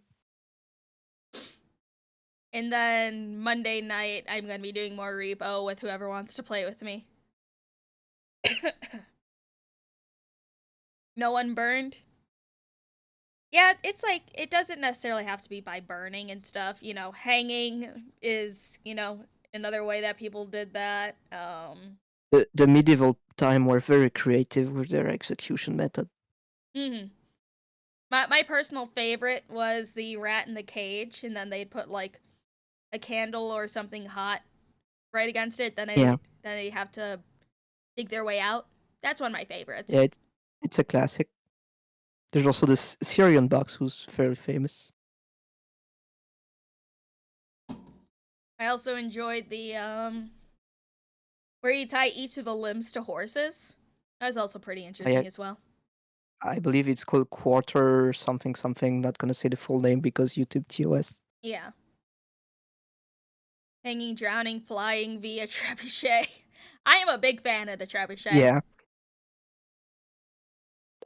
[SPEAKER 1] And then Monday night, I'm gonna be doing more Repo with whoever wants to play with me. No one burned. Yeah, it's like, it doesn't necessarily have to be by burning and stuff. Hanging is, another way that people did that.
[SPEAKER 2] The medieval time were very creative with their execution method.
[SPEAKER 1] Mm-hmm. My personal favorite was the rat in the cage, and then they'd put like a candle or something hot right against it. Then they have to dig their way out. That's one of my favorites.
[SPEAKER 2] Yeah, it's a classic. There's also this Syrian box who's very famous.
[SPEAKER 1] I also enjoyed the where you tie each of the limbs to horses. That was also pretty interesting as well.
[SPEAKER 2] I believe it's called quarter something something. Not gonna say the full name because YouTube TOS.
[SPEAKER 1] Yeah. Hanging, drowning, flying via trebuchet. I am a big fan of the trebuchet.
[SPEAKER 2] Yeah.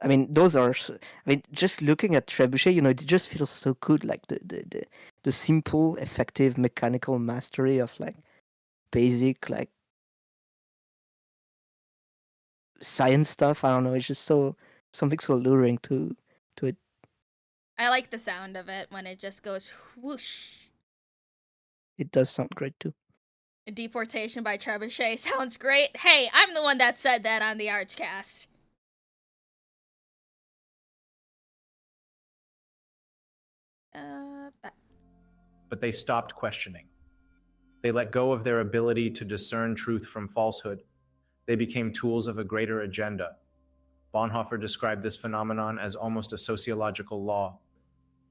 [SPEAKER 2] I mean, those are. I mean, just looking at trebuchet, it just feels so good. Like the simple, effective mechanical mastery of like basic like science stuff. I don't know. It's just something so alluring to it.
[SPEAKER 1] I like the sound of it when it just goes whoosh.
[SPEAKER 2] it does sound great too.
[SPEAKER 1] Deportation by Trebuchet sounds great. Hey, I'm the one that said that on the Archcast.
[SPEAKER 3] But they stopped questioning. They let go of their ability to discern truth from falsehood. They became tools of a greater agenda. Bonhoeffer described this phenomenon as almost a sociological law.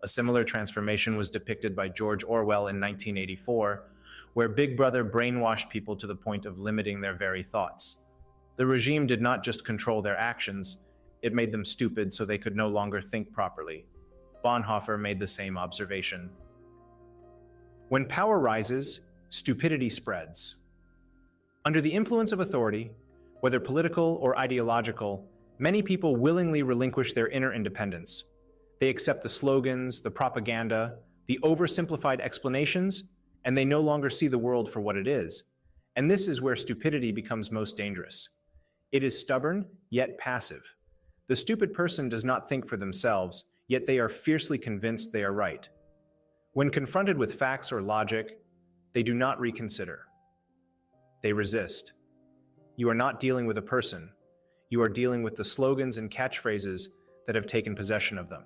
[SPEAKER 3] A similar transformation was depicted by George Orwell in 1984, where Big Brother brainwashed people to the point of limiting their very thoughts. The regime did not just control their actions, it made them stupid so they could no longer think properly. Bonhoeffer made the same observation. When power rises, stupidity spreads. Under the influence of authority, whether political or ideological, many people willingly relinquish their inner independence. They accept the slogans, the propaganda, the oversimplified explanations, and they no longer see the world for what it is. And this is where stupidity becomes most dangerous. It is stubborn, yet passive. The stupid person does not think for themselves, yet they are fiercely convinced they are right. When confronted with facts or logic, they do not reconsider. They resist. You are not dealing with a person. You are dealing with the slogans and catchphrases that have taken possession of them.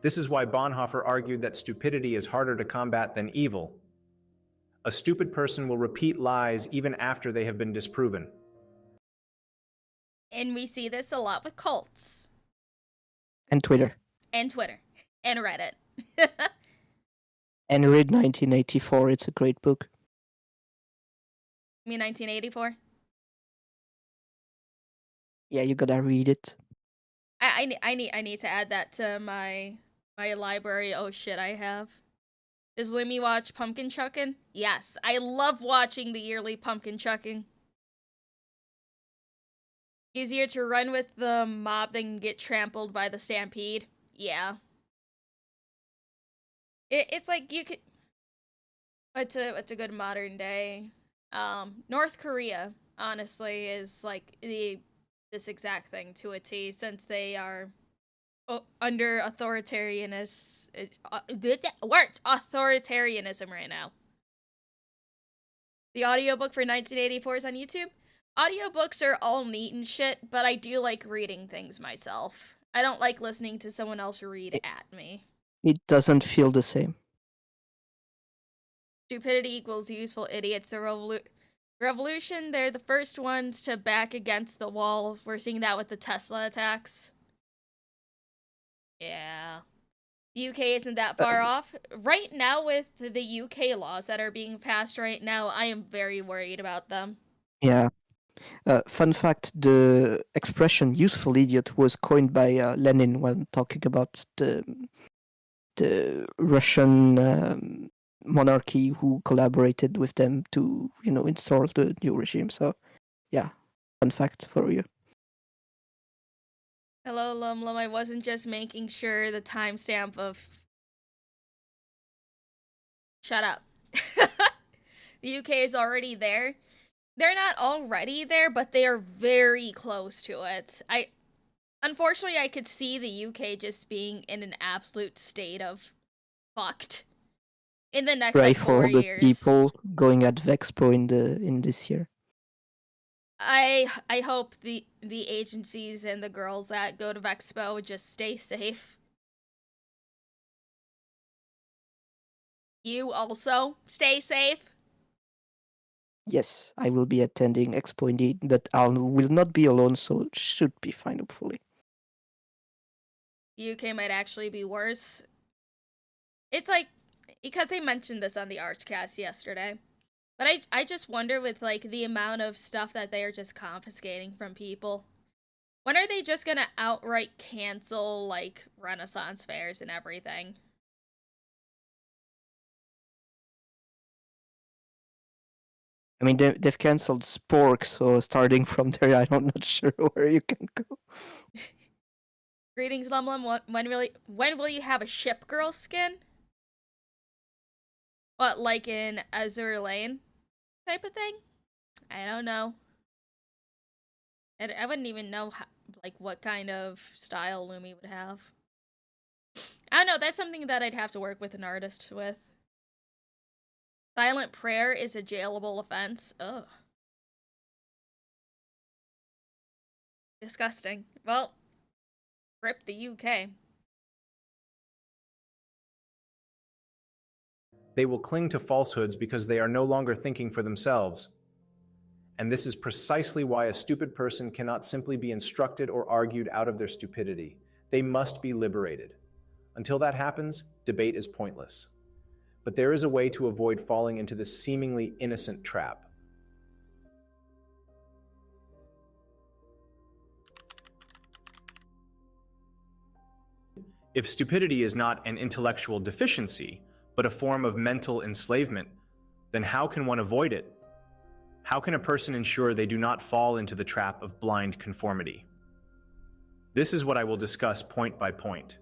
[SPEAKER 3] This is why Bonhoeffer argued that stupidity is harder to combat than evil. A stupid person will repeat lies even after they have been disproven.
[SPEAKER 1] And we see this a lot with cults.
[SPEAKER 2] And Twitter.
[SPEAKER 1] And Twitter. And Reddit.
[SPEAKER 2] And read 1984, it's a great book.
[SPEAKER 1] You mean 1984?
[SPEAKER 2] Yeah, you gotta read it.
[SPEAKER 1] I need to add that to my library. Oh shit, I have. Does Lumi watch pumpkin chucking? Yes, I love watching the yearly pumpkin chucking. Easier to run with the mob than get trampled by the stampede. Yeah. It's like you could. What's a good modern day? North Korea honestly is like this exact thing to a T, since they are under authoritarianism right now. The audiobook for 1984 is on YouTube. Audiobooks are all neat and shit, but I do like reading things myself. I don't like listening to someone else read at me.
[SPEAKER 2] It doesn't feel the same.
[SPEAKER 1] Stupidity equals useful idiots. The revolution, they're the first ones to back against the wall. We're seeing that with the Tesla attacks. Yeah. The UK isn't that far off. Right now, with the UK laws that are being passed right now, I am very worried about them.
[SPEAKER 2] Yeah. Fun fact, the expression useful idiot was coined by Lenin when talking about the Russian monarchy who collaborated with them to, install the new regime. So, yeah, fun fact for you.
[SPEAKER 1] Hello, LumLum. I wasn't just making sure the timestamp of... Shut up. The UK is already there. They're not already there, but they are very close to it. Unfortunately, I could see the UK just being in an absolute state of fucked in the next
[SPEAKER 2] Pray
[SPEAKER 1] 4
[SPEAKER 2] for the
[SPEAKER 1] years.
[SPEAKER 2] people going at Vexpo in this year.
[SPEAKER 1] I hope the agencies and the girls that go to Vexpo just stay safe. You also stay safe.
[SPEAKER 2] Yes, I will be attending Expo indeed, but I will not be alone, so it should be fine, hopefully.
[SPEAKER 1] The UK might actually be worse. It's like, because they mentioned this on the Archcast yesterday, but I just wonder with like the amount of stuff that they are just confiscating from people. When are they just gonna outright cancel like Renaissance fairs and everything?
[SPEAKER 2] I mean, they've cancelled Spork, so starting from there, I'm not sure where you can go.
[SPEAKER 1] Greetings, LumLum. When will you have a ship girl skin? What, like in Azure Lane type of thing? I don't know. I wouldn't even know how, like what kind of style Lumi would have. I don't know. That's something that I'd have to work with an artist with. Silent prayer is a jailable offense. Ugh. Disgusting. Well, rip the UK.
[SPEAKER 3] They will cling to falsehoods because they are no longer thinking for themselves. And this is precisely why a stupid person cannot simply be instructed or argued out of their stupidity. They must be liberated. Until that happens, debate is pointless. But there is a way to avoid falling into this seemingly innocent trap. If stupidity is not an intellectual deficiency, but a form of mental enslavement, then how can one avoid it? How can a person ensure they do not fall into the trap of blind conformity? This is what I will discuss point by point.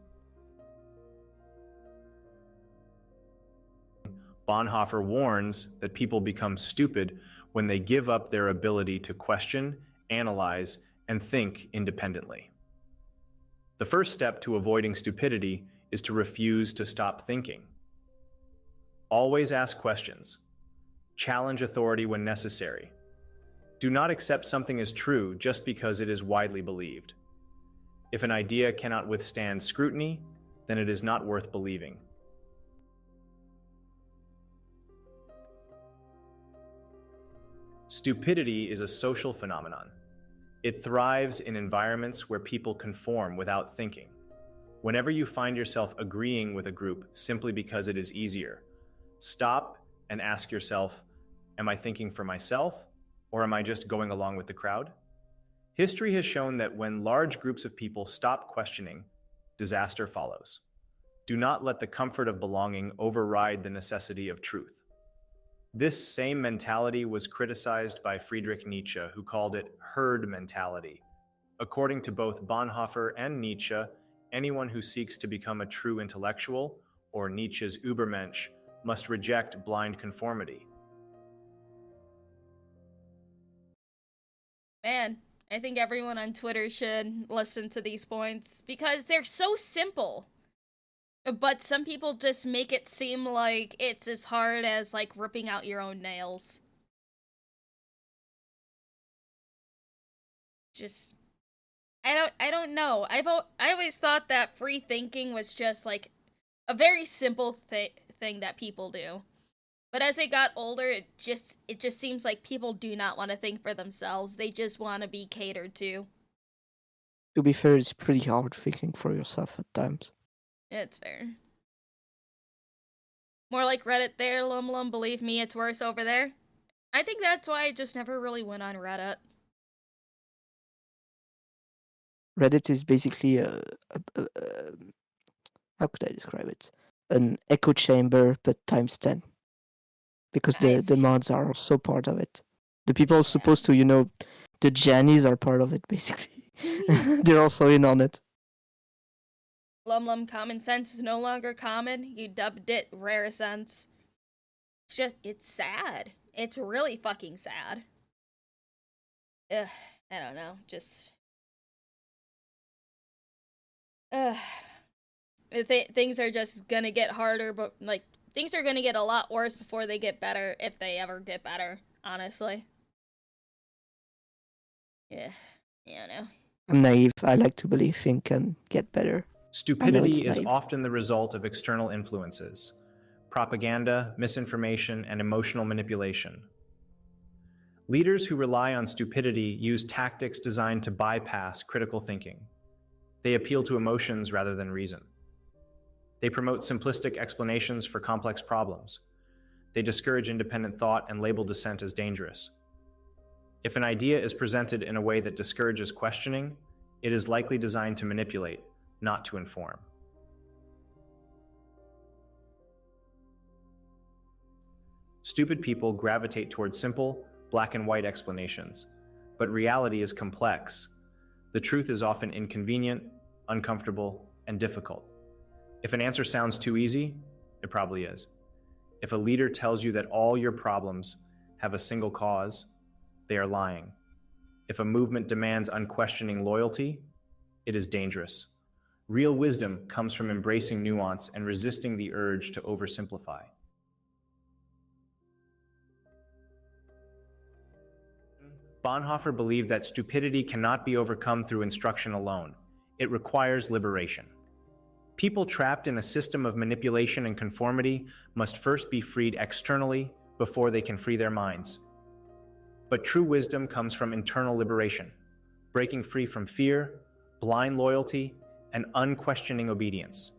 [SPEAKER 3] Bonhoeffer warns that people become stupid when they give up their ability to question, analyze, and think independently. The first step to avoiding stupidity is to refuse to stop thinking. Always ask questions. Challenge authority when necessary. Do not accept something as true just because it is widely believed. If an idea cannot withstand scrutiny, then it is not worth believing. Stupidity is a social phenomenon. It thrives in environments where people conform without thinking. Whenever you find yourself agreeing with a group simply because it is easier, stop and ask yourself, am I thinking for myself, or am I just going along with the crowd? History has shown that when large groups of people stop questioning, disaster follows. Do not let the comfort of belonging override the necessity of truth. This same mentality was criticized by Friedrich Nietzsche, who called it herd mentality. According to both Bonhoeffer and Nietzsche, anyone who seeks to become a true intellectual, or Nietzsche's Übermensch, must reject blind conformity.
[SPEAKER 1] Man, I think everyone on Twitter should listen to these points because they're so simple. But some people just make it seem like it's as hard as like ripping out your own nails. Just I don't know. I always thought that free thinking was just like a very simple thing that people do. But as I got older, it just seems like people do not want to think for themselves. They just want to be catered to.
[SPEAKER 2] To be fair, it's pretty hard thinking for yourself at times.
[SPEAKER 1] It's fair. More like Reddit there, LumLum. Believe me, it's worse over there. I think that's why I just never really went on Reddit.
[SPEAKER 2] Reddit is basically a how could I describe it? An echo chamber, but times 10. Because
[SPEAKER 1] I
[SPEAKER 2] the
[SPEAKER 1] see.
[SPEAKER 2] mods are also part of it. The people
[SPEAKER 1] Yeah.
[SPEAKER 2] supposed to, the Jannies are part of it, basically. They're also in on it.
[SPEAKER 1] LumLum, common sense is no longer common. You dubbed it rare sense. It's sad. It's really fucking sad. Ugh, I don't know. Just. Ugh. Things are just gonna get harder, but like, things are gonna get a lot worse before they get better, if they ever get better, honestly. Yeah, no.
[SPEAKER 2] I'm naive. I like to believe things can get better.
[SPEAKER 3] Stupidity is
[SPEAKER 2] naive.
[SPEAKER 3] often the result of external influences, propaganda, misinformation, and emotional manipulation. Leaders who rely on stupidity use tactics designed to bypass critical thinking. They appeal to emotions rather than reason. They promote simplistic explanations for complex problems. They discourage independent thought and label dissent as dangerous. If an idea is presented in a way that discourages questioning, it is likely designed to manipulate, not to inform. Stupid people gravitate towards simple, black and white explanations, but reality is complex. The truth is often inconvenient, uncomfortable, and difficult. If an answer sounds too easy, it probably is. If a leader tells you that all your problems have a single cause, they are lying. If a movement demands unquestioning loyalty, it is dangerous. Real wisdom comes from embracing nuance and resisting the urge to oversimplify. Bonhoeffer believed that stupidity cannot be overcome through instruction alone. It requires liberation. People trapped in a system of manipulation and conformity must first be freed externally before they can free their minds. But true wisdom comes from internal liberation, breaking free from fear, blind loyalty, and unquestioning obedience.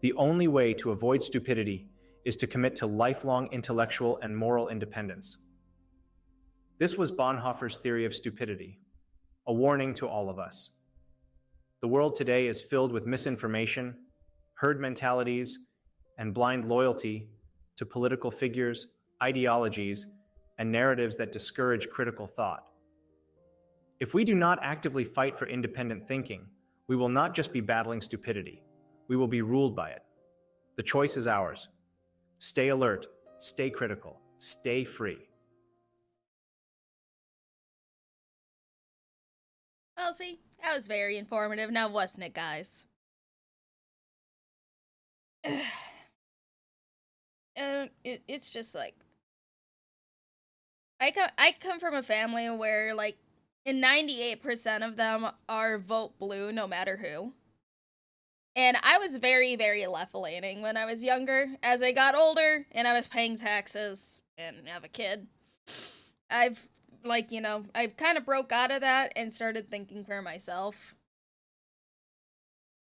[SPEAKER 3] The only way to avoid stupidity is to commit to lifelong intellectual and moral independence. This was Bonhoeffer's theory of stupidity, a warning to all of us. The world today is filled with misinformation, herd mentalities, and blind loyalty to political figures, ideologies, and narratives that discourage critical thought. If we do not actively fight for independent thinking, we will not just be battling stupidity, we will be ruled by it. The choice is ours. Stay alert, stay critical, stay free.
[SPEAKER 1] Well, see, that was very informative now, wasn't it, guys? And it's just like, I come from a family where, like, 98% of them are vote blue no matter who. And I was very, very left-leaning when I was younger. As I got older and I was paying taxes and have a kid, I've, like, I've kind of broke out of that and started thinking for myself.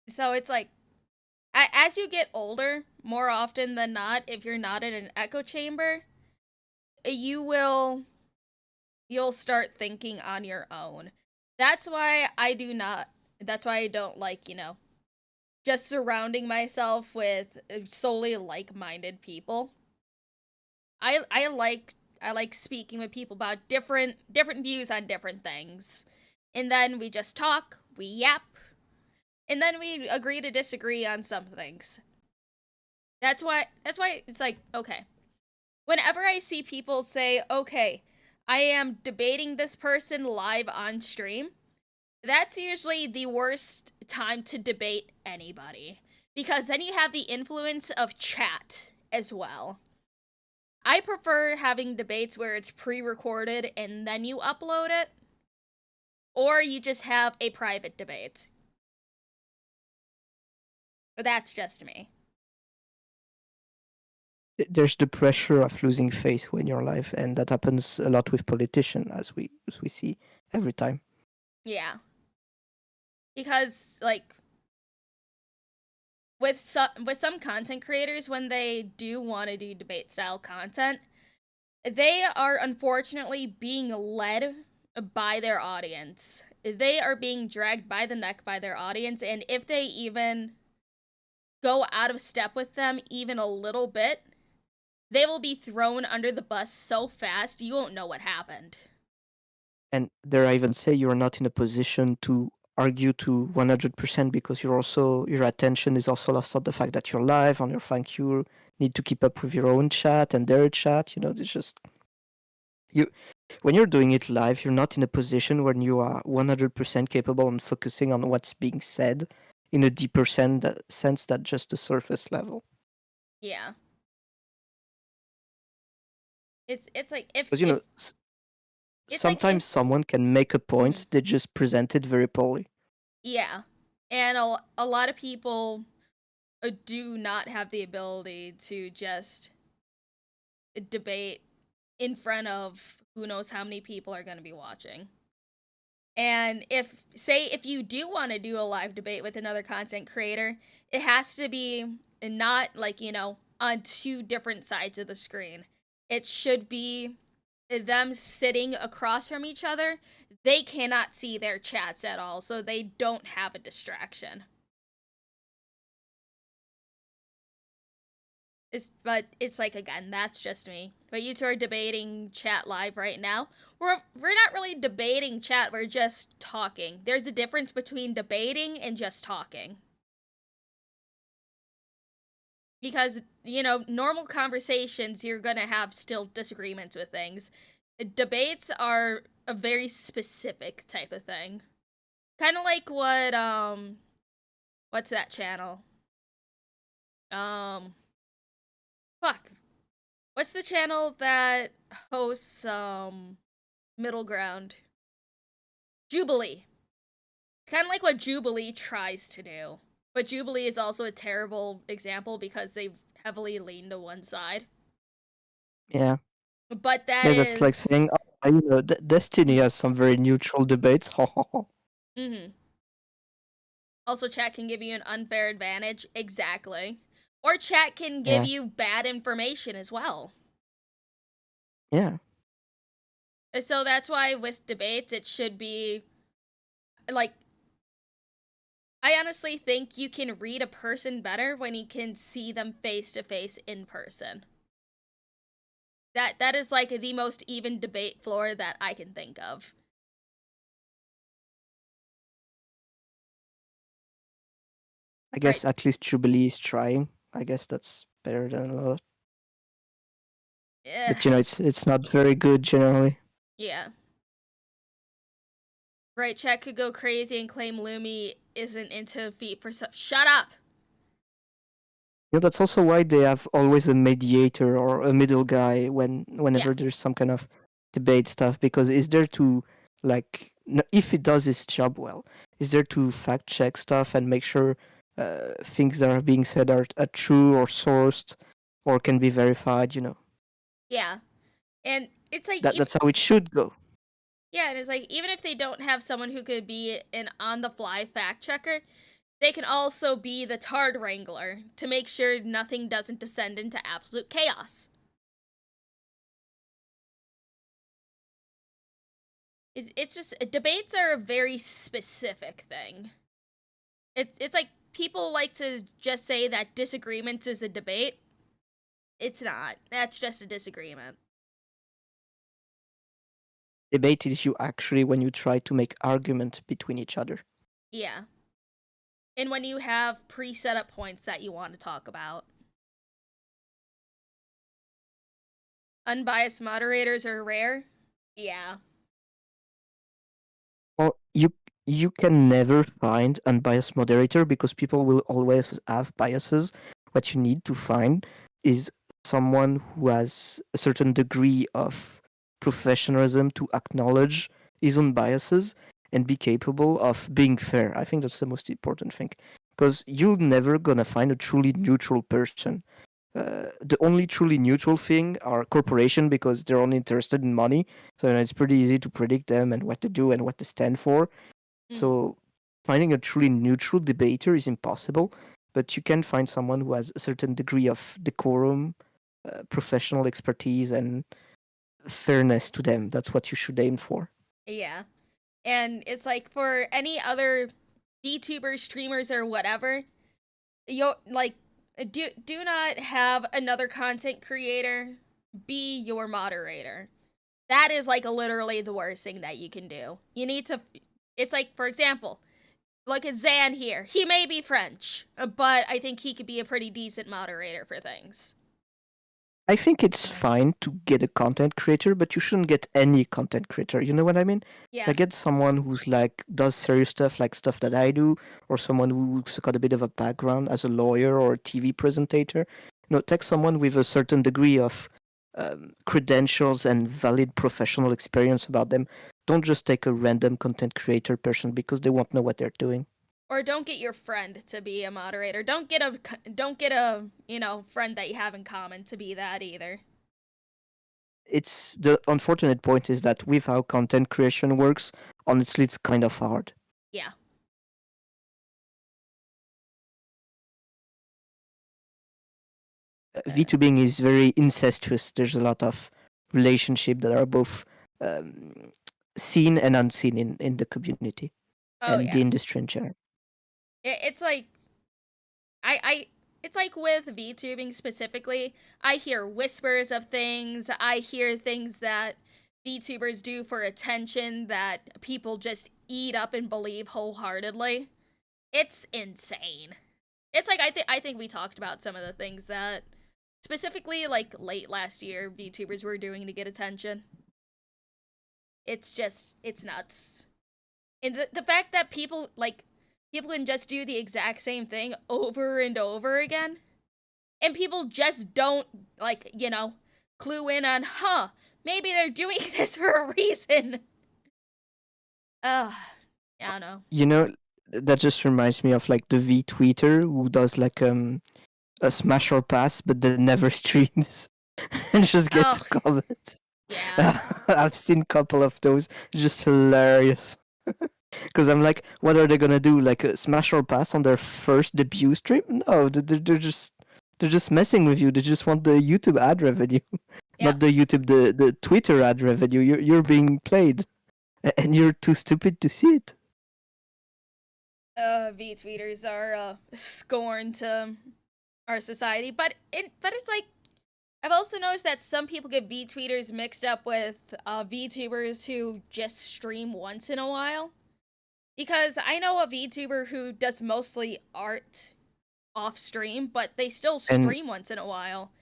[SPEAKER 1] So it's like, as you get older, more often than not, if you're not in an echo chamber, you'll start thinking on your own. That's why I don't like, just surrounding myself with solely like-minded people. I like speaking with people about different views on different things. And then we just talk, we yap, and then we agree to disagree on some things. That's why it's like, okay. Whenever I see people say, okay, I am debating this person live on stream, that's usually the worst time to debate anybody. Because then you have the influence of chat as well. I prefer having debates where it's pre-recorded and then you upload it. Or you just have a private debate. But that's just me.
[SPEAKER 2] There's the pressure of losing face when you're live, and that happens a lot with politicians, as we see every time.
[SPEAKER 1] Yeah. Because, like, with some content creators, when they do want to do debate style content, they are unfortunately being led by their audience. They are being dragged by the neck by their audience, and if they even go out of step with them even a little bit, they will be thrown under the bus so fast you won't know what happened.
[SPEAKER 2] And there I even say you're not in a position to argue to 100% because your attention is also lost on the fact that you're live on your fact you need to keep up with your own chat and their chat. It's just when you're doing it live, you're not in a position when you are 100% capable and focusing on what's being said in a deeper sense than just the surface level.
[SPEAKER 1] Yeah. It's like if
[SPEAKER 2] sometimes someone can make a point, they just present it very poorly.
[SPEAKER 1] Yeah. And a lot of people do not have the ability to just debate in front of who knows how many people are going to be watching. And if you do want to do a live debate with another content creator, it has to be not like, on two different sides of the screen. It should be them sitting across from each other. They cannot see their chats at all, so they don't have a distraction. But it's like, again, that's just me. But you two are debating chat live right now. We're not really debating chat, we're just talking. There's a difference between debating and just talking. Because, normal conversations, you're gonna have still disagreements with things. Debates are a very specific type of thing. Kind of like what's that channel? Fuck. What's the channel that hosts, middle ground. Jubilee. Kind of like what Jubilee tries to do. But Jubilee is also a terrible example because they heavily lean to one side.
[SPEAKER 2] Yeah.
[SPEAKER 1] But that
[SPEAKER 2] Yeah, that's like saying,
[SPEAKER 1] is.
[SPEAKER 2] Destiny has some very neutral debates.
[SPEAKER 1] Mm-hmm. Also, chat can give you an unfair advantage. Exactly. Or chat can give
[SPEAKER 2] Yeah.
[SPEAKER 1] you bad information as well.
[SPEAKER 2] Yeah.
[SPEAKER 1] So that's why with debates, it should be like. I honestly think you can read a person better when you can see them face to face in person. That is like the most even debate floor that I can think of.
[SPEAKER 2] I
[SPEAKER 1] Right.
[SPEAKER 2] guess at least Jubilee is trying. I guess that's better than a lot.
[SPEAKER 1] Eh,
[SPEAKER 2] But it's not very good generally.
[SPEAKER 1] yeah. Right, chat could go crazy and claim Lumi isn't into feet for some. Shut up!
[SPEAKER 2] That's also why they have always a mediator or a middle guy
[SPEAKER 1] Yeah.
[SPEAKER 2] whenever there's some kind of debate stuff, because is there to if it does its job well, is there to fact check stuff and make sure things that are being said are true or sourced or can be verified.
[SPEAKER 1] Yeah. And it's like,
[SPEAKER 2] That's how it should go.
[SPEAKER 1] yeah, and it's like, even if they don't have someone who could be an on the fly fact checker, they can also be the tard wrangler to make sure nothing doesn't descend into absolute chaos. It's just, debates are a very specific thing. It's like people like to just say that disagreements is a debate. It's not. That's just a disagreement.
[SPEAKER 2] Debate is you actually when you try to make argument between each other.
[SPEAKER 1] Yeah. And when you have pre-set up points that you want to talk about. Unbiased moderators are rare. Yeah.
[SPEAKER 2] Well, you can never find unbiased moderator because people will always have biases. What you need to find is someone who has a certain degree of professionalism to acknowledge his own biases and be capable of being fair. I think that's the most important thing, because you're never gonna find a truly neutral person. The only truly neutral thing are corporation because they're only interested in money. So it's pretty easy to predict them and what to do and what to stand for.
[SPEAKER 1] Mm.
[SPEAKER 2] So finding a truly neutral debater is impossible, but you can find someone who has a certain degree of decorum, professional expertise, and fairness to them. That's what you should aim for.
[SPEAKER 1] Yeah. And it's like for any other VTubers, streamers, or whatever, you like do not have another content creator be your moderator. That is like literally the worst thing that you can do. You need to. It's like, for example, look at Zan here. He may be French, but I think he could be a pretty decent moderator for things.
[SPEAKER 2] I think it's fine to get a content creator, but you shouldn't get any content creator. You know what I mean?
[SPEAKER 1] Yeah.
[SPEAKER 2] Like get someone who's like does serious stuff, like stuff that I do, or someone who's got a bit of a background as a lawyer or a TV presentator. Take someone with a certain degree of credentials and valid professional experience about them. Don't just take a random content creator person because they won't know what they're doing.
[SPEAKER 1] Or don't get your friend to be a moderator. Don't get a friend that you have in common to be that either.
[SPEAKER 2] It's the unfortunate point is that with how content creation works, honestly, it's kind of hard.
[SPEAKER 1] Yeah.
[SPEAKER 2] VTubing is very incestuous. There's a lot of relationship that are both seen and unseen in the community
[SPEAKER 1] Oh
[SPEAKER 2] and the
[SPEAKER 1] yeah.
[SPEAKER 2] industry in general.
[SPEAKER 1] It's like I it's like with VTubing specifically, I hear whispers of things. I hear things that VTubers do for attention that people just eat up and believe wholeheartedly. It's insane. It's like I think we talked about some of the things that specifically like late last year VTubers were doing to get attention. It's nuts. And the fact that people can just do the exact same thing over and over again, and people just don't clue in on, maybe they're doing this for a reason. Ugh, I don't know.
[SPEAKER 2] You know, that just reminds me of like the V tweeter who does like a smash or pass, but then never streams and just get
[SPEAKER 1] Oh,
[SPEAKER 2] to comment.
[SPEAKER 1] yeah.
[SPEAKER 2] I've seen a couple of those, just hilarious. Because I'm like, what are they gonna do? Like a smash or pass on their first debut stream? No, they're just messing with you. They just want the YouTube ad revenue,
[SPEAKER 1] Yep.
[SPEAKER 2] not the YouTube the Twitter ad revenue. You're being played, and you're too stupid to see it.
[SPEAKER 1] V tweeters are scorn to our society, but it's like I've also noticed that some people get V tweeters mixed up with VTubers who just stream once in a while. Because I know a VTuber who does mostly art off stream, but they still
[SPEAKER 2] And
[SPEAKER 1] stream once in a while.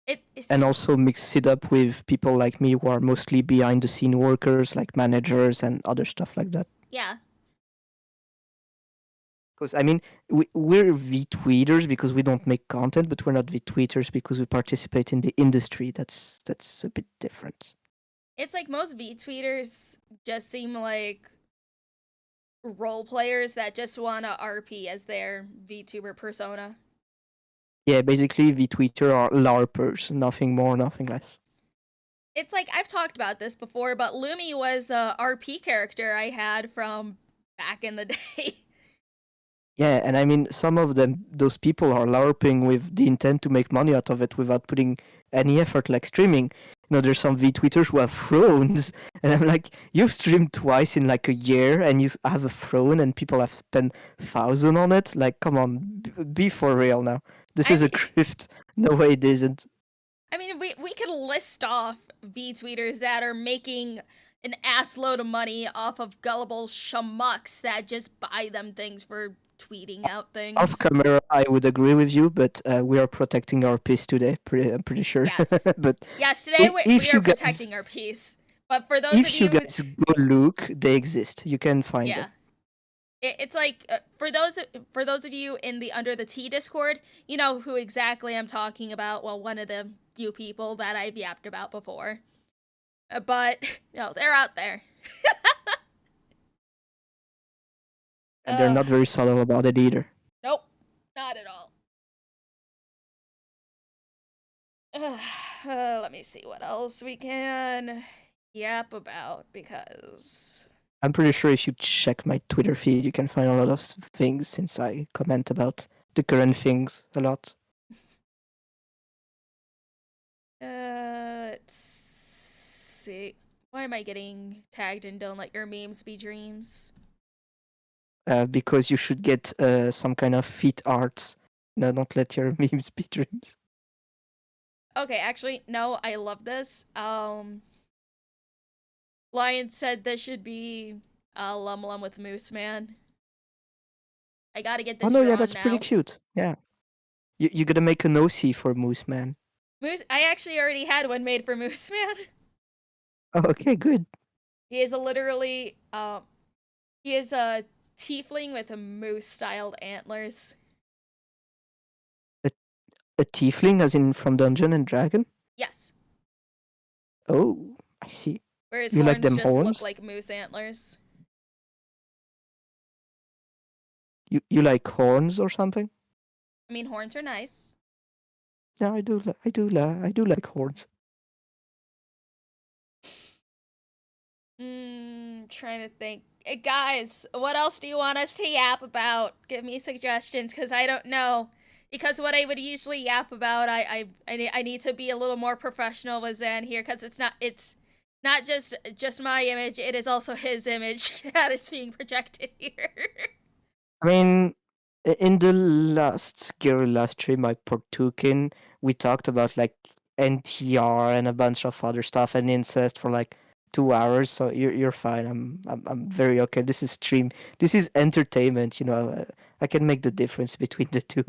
[SPEAKER 1] It's
[SPEAKER 2] and
[SPEAKER 1] just,
[SPEAKER 2] also mix it up with people like me who are mostly behind the scene workers, like managers and other stuff like that.
[SPEAKER 1] yeah.
[SPEAKER 2] Because I mean, we're V-tweeters because we don't make content, but we're not V-tweeters because we participate in the industry. That's a bit different.
[SPEAKER 1] It's like most VTweeters just seem like role players that just want to RP as their VTuber persona.
[SPEAKER 2] Yeah, basically V-tweeter are LARPers, nothing more, nothing less.
[SPEAKER 1] It's like I've talked about this before, but Lumi was a RP character I had from back in the day.
[SPEAKER 2] Yeah, and I mean, some of them, those people are LARPing with the intent to make money out of it without putting any effort, like streaming. You know, there's some V-tweeters who have thrones, and I'm like, you've streamed twice in like a year, and you have a throne, and people have spent 1,000 on it. Like, come on, be for real now. This is a grift. No way it isn't.
[SPEAKER 1] I mean, we could list off V-tweeters that are making an ass load of money off of gullible schmucks that just buy them things for tweeting out things.
[SPEAKER 2] Off camera, I would agree with you, but we are protecting our peace today. I'm pretty sure.
[SPEAKER 1] Yes.
[SPEAKER 2] But
[SPEAKER 1] yes, today we are protecting
[SPEAKER 2] guys,
[SPEAKER 1] our peace. But for those of you,
[SPEAKER 2] if you guys go look, they exist. You can find them.
[SPEAKER 1] It's like for those of you in the Under the Tea Discord, you know who exactly I'm talking about. Well, one of the few people that I've yapped about before, but you know they're out there.
[SPEAKER 2] And they're not very subtle about it either.
[SPEAKER 1] Nope, not at all. Let me see what else we can yap about, because
[SPEAKER 2] I'm pretty sure if you check my Twitter feed, you can find a lot of things since I comment about the current things a lot.
[SPEAKER 1] Let's see. Why am I getting tagged in "Don't Let Your Memes Be Dreams"?
[SPEAKER 2] Because you should get some kind of feet art. No, don't let your memes be dreams.
[SPEAKER 1] Okay, actually, no, I love this. Lion said this should be LumLum with Moose Man. I gotta get this.
[SPEAKER 2] Oh no, yeah,
[SPEAKER 1] drawn
[SPEAKER 2] that's
[SPEAKER 1] now.
[SPEAKER 2] pretty cute. Yeah, you gotta make an OC for Moose Man.
[SPEAKER 1] I actually already had one made for Moose Man.
[SPEAKER 2] Oh, okay, good.
[SPEAKER 1] He is literally he is a tiefling with a moose-styled antlers.
[SPEAKER 2] A tiefling, as in from Dungeon and Dragon?
[SPEAKER 1] Yes.
[SPEAKER 2] Oh, I see.
[SPEAKER 1] Where his
[SPEAKER 2] You
[SPEAKER 1] horns
[SPEAKER 2] like them
[SPEAKER 1] just
[SPEAKER 2] horns?
[SPEAKER 1] look like moose antlers.
[SPEAKER 2] You like horns or something?
[SPEAKER 1] I mean, horns are nice.
[SPEAKER 2] Yeah, I do like horns.
[SPEAKER 1] Trying to think. Guys, what else do you want us to yap about? Give me suggestions, because I don't know. Because what I would usually yap about, I need to be a little more professional with Zan here, because it's not just my image, it is also his image that is being projected here.
[SPEAKER 2] I mean, in the last Guerrilla stream I partook in, we talked about like NTR and a bunch of other stuff and incest for like 2 hours. So you're fine. I'm very okay. This is stream. This is entertainment. You know, I can make the difference between the two.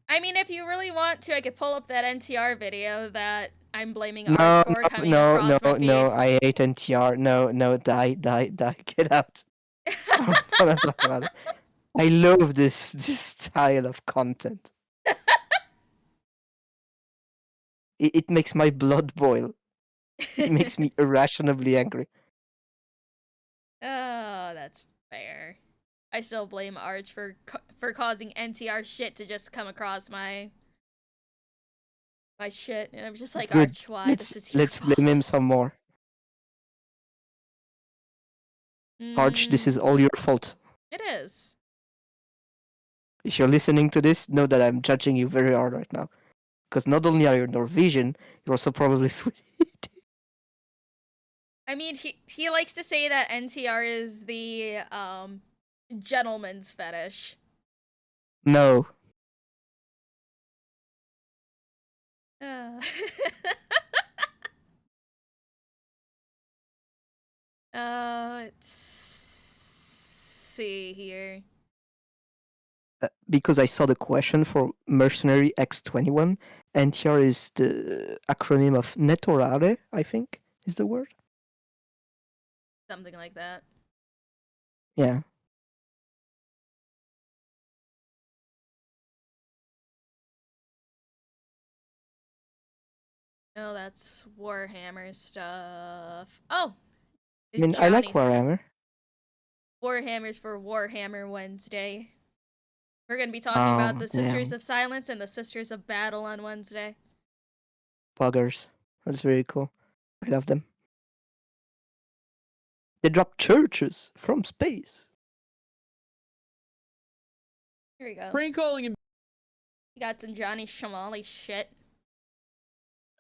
[SPEAKER 1] I mean, if you really want to, I could pull up that NTR video that I'm blaming Arch for coming across my feed.
[SPEAKER 2] No, I hate NTR. No, die, get out. I don't wanna talk about it. I love this style of content. It makes my blood boil. It makes me irrationally angry.
[SPEAKER 1] Oh, that's fair. I still blame Arch for causing NTR shit to just come across my shit, and I'm just like,
[SPEAKER 2] Good.
[SPEAKER 1] Arch, why? This is your
[SPEAKER 2] Let's
[SPEAKER 1] fault.
[SPEAKER 2] blame him some more. Arch, this is all your fault.
[SPEAKER 1] It is.
[SPEAKER 2] If you're listening to this, know that I'm judging you very hard right now. Because not only are you Norwegian, you're also probably Swedish.
[SPEAKER 1] I mean, he likes to say that NTR is the gentleman's fetish.
[SPEAKER 2] No.
[SPEAKER 1] Let's see here.
[SPEAKER 2] Because I saw the question for Mercenary X21, and here is the acronym of Netorare, I think, is the word.
[SPEAKER 1] Something like that.
[SPEAKER 2] Yeah.
[SPEAKER 1] Oh, that's Warhammer stuff. Oh!
[SPEAKER 2] I mean, I like Warhammer.
[SPEAKER 1] Warhammer's for Warhammer Wednesday. We're going to be talking about the Sisters
[SPEAKER 2] Damn.
[SPEAKER 1] of Silence and the Sisters of Battle on Wednesday.
[SPEAKER 2] Buggers. That's very cool. I love them. They drop churches from space.
[SPEAKER 1] Here we go.
[SPEAKER 4] Prank calling him.
[SPEAKER 1] You got some Johnny Shamali shit.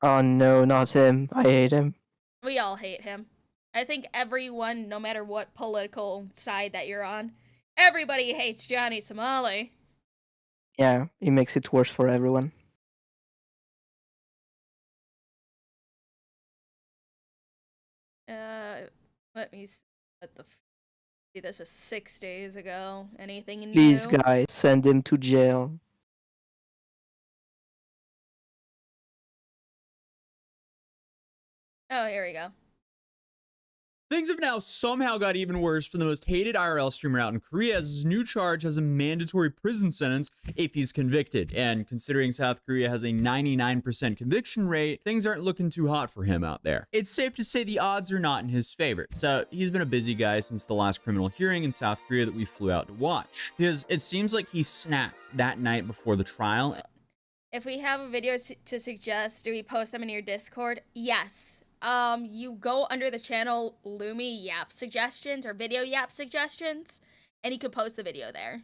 [SPEAKER 2] Oh no, not him. I hate him.
[SPEAKER 1] We all hate him. I think everyone, no matter what political side that you're on, everybody hates Johnny Somali.
[SPEAKER 2] Yeah, he makes it worse for everyone.
[SPEAKER 1] Let me see what the. See, this is 6 days ago. Anything new?
[SPEAKER 2] Please, guys, send him to jail.
[SPEAKER 1] Oh, here we go.
[SPEAKER 4] Things have now somehow got even worse for the most hated IRL streamer out in Korea, as his new charge has a mandatory prison sentence if he's convicted. And considering South Korea has a 99% conviction rate, things aren't looking too hot for him out there. It's safe to say the odds are not in his favor. So he's been a busy guy since the last criminal hearing in South Korea that we flew out to watch, because it seems like he snapped that night before the trial.
[SPEAKER 1] If we have a video to suggest, do we post them in your Discord? Yes. You go under the channel Lumi Yap Suggestions or Video Yap Suggestions, and you can post the video there.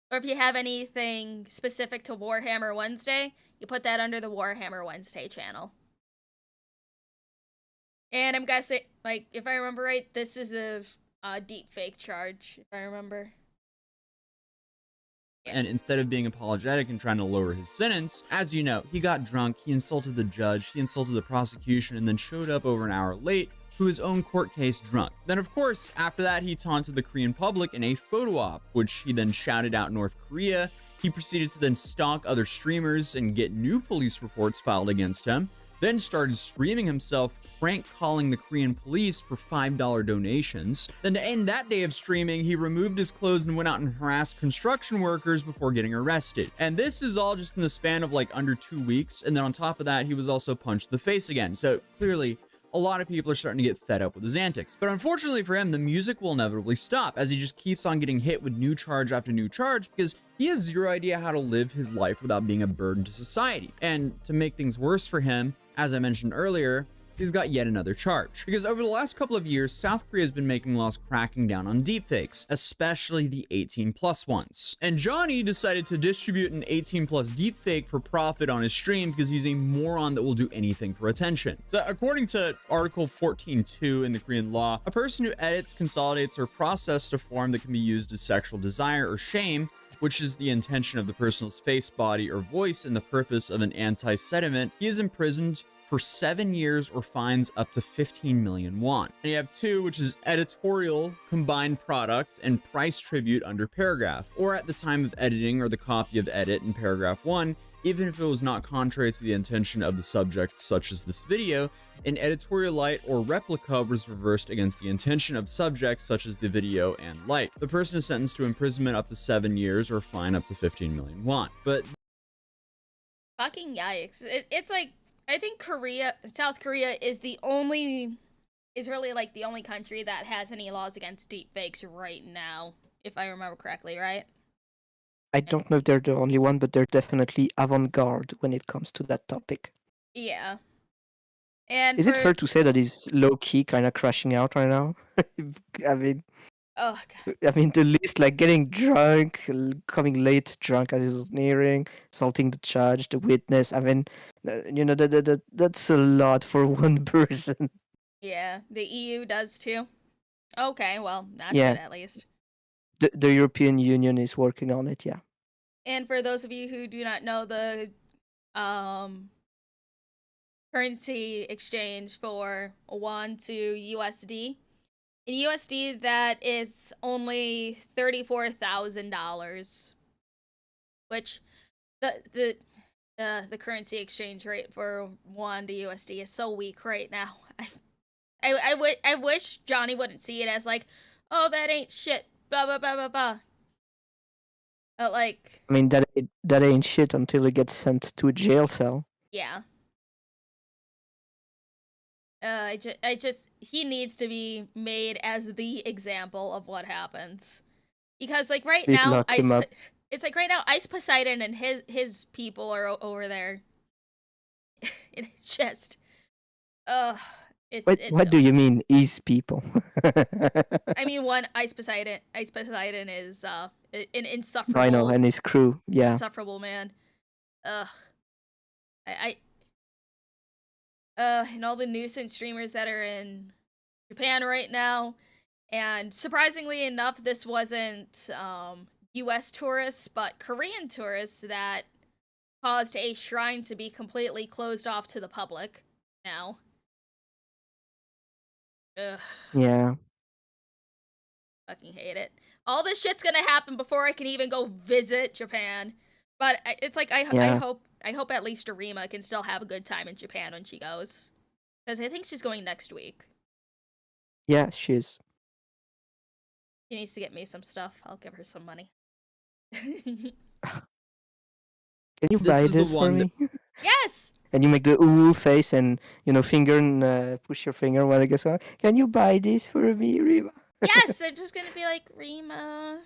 [SPEAKER 1] Or if you have anything specific to Warhammer Wednesday, you put that under the Warhammer Wednesday channel. And I'm guessing, like, if I remember right, this is a deep fake charge, if I remember.
[SPEAKER 4] And instead of being apologetic and trying to lower his sentence, as you know, he got drunk, he insulted the judge, he insulted the prosecution, and then showed up over an hour late to his own court case drunk. Then, of course, after that, he taunted the Korean public in a photo op, which he then shouted out North Korea. He proceeded to then stalk other streamers and get new police reports filed against him, then started streaming himself prank calling the Korean police for $5 donations. Then to end that day of streaming, he removed his clothes and went out and harassed construction workers before getting arrested. And this is all just in the span of like under 2 weeks. And then on top of that, he was also punched in the face again. So clearly, a lot of people are starting to get fed up with his antics. But unfortunately for him, the music will inevitably stop as he just keeps on getting hit with new charge after new charge because he has zero idea how to live his life without being a burden to society. And to make things worse for him, as I mentioned earlier, he's got yet another charge. Because over the last couple of years, South Korea has been making laws cracking down on deepfakes, especially the 18+ ones. And Johnny decided to distribute an 18+ deepfake for profit on his stream because he's a moron that will do anything for attention. So according to Article 14.2 in the Korean law, a person who edits, consolidates, or processes a form that can be used as sexual desire or shame, which is the intention of the person's face, body, or voice and the purpose of an anti-sentiment, he is imprisoned for 7 years or fines up to 15 million won. And you have 2, which is editorial, combined product, and price tribute under paragraph, or at the time of editing or the copy of edit in paragraph 1, even if it was not contrary to the intention of the subject, such as this video, an editorial light or replica was reversed against the intention of subjects such as the video and light. The person is sentenced to imprisonment up to 7 years or fine up to 15 million won. But
[SPEAKER 1] fucking yikes. It's like, I think South Korea is really like the only country that has any laws against deepfakes right now, if I remember correctly, right?
[SPEAKER 2] I don't know if they're the only one, but they're definitely avant-garde when it comes to that topic.
[SPEAKER 1] Yeah. And
[SPEAKER 2] Is it fair to say that he's low-key kind of crashing out right now? I mean,
[SPEAKER 1] oh god.
[SPEAKER 2] the list, like getting drunk, coming late drunk at his hearing, assaulting the judge, the witness. That's a lot for one person.
[SPEAKER 1] Yeah, the EU does too. Okay, well, that's
[SPEAKER 2] Yeah.
[SPEAKER 1] good at least.
[SPEAKER 2] The European Union is working on it, yeah.
[SPEAKER 1] And for those of you who do not know, the currency exchange for won to USD, in USD that is only $34,000, which the currency exchange rate for won to USD is so weak right now. I wish Johnny wouldn't see it as like, oh, that ain't shit, blah blah blah blah blah. But like,
[SPEAKER 2] that ain't shit until it gets sent to a jail cell.
[SPEAKER 1] yeah. He needs to be made as the example of what happens, because like right
[SPEAKER 2] Please
[SPEAKER 1] now,
[SPEAKER 2] lock him up.
[SPEAKER 1] it's like right now, Ice Poseidon and his people are over there. It's just,
[SPEAKER 2] What do you mean, his people?
[SPEAKER 1] I mean, one Ice Poseidon is an insufferable.
[SPEAKER 2] I know, and his crew, yeah.
[SPEAKER 1] Insufferable man. Ugh. And all the nuisance streamers that are in Japan right now. And surprisingly enough, this wasn't US tourists, but Korean tourists that caused a shrine to be completely closed off to the public now. Ugh.
[SPEAKER 2] Yeah.
[SPEAKER 1] Fucking hate it. All this shit's gonna happen before I can even go visit Japan. But it's like, I hope at least Arima can still have a good time in Japan when she goes. Because I think she's going next week.
[SPEAKER 2] Yeah, she is.
[SPEAKER 1] She needs to get me some stuff. I'll give her some money.
[SPEAKER 2] Can you buy this for me?
[SPEAKER 1] Yes!
[SPEAKER 2] And you make the ooh face and, finger and push your finger while it gets on. Can you buy this for me, Rima?
[SPEAKER 1] Yes, I'm just gonna be like, Rima,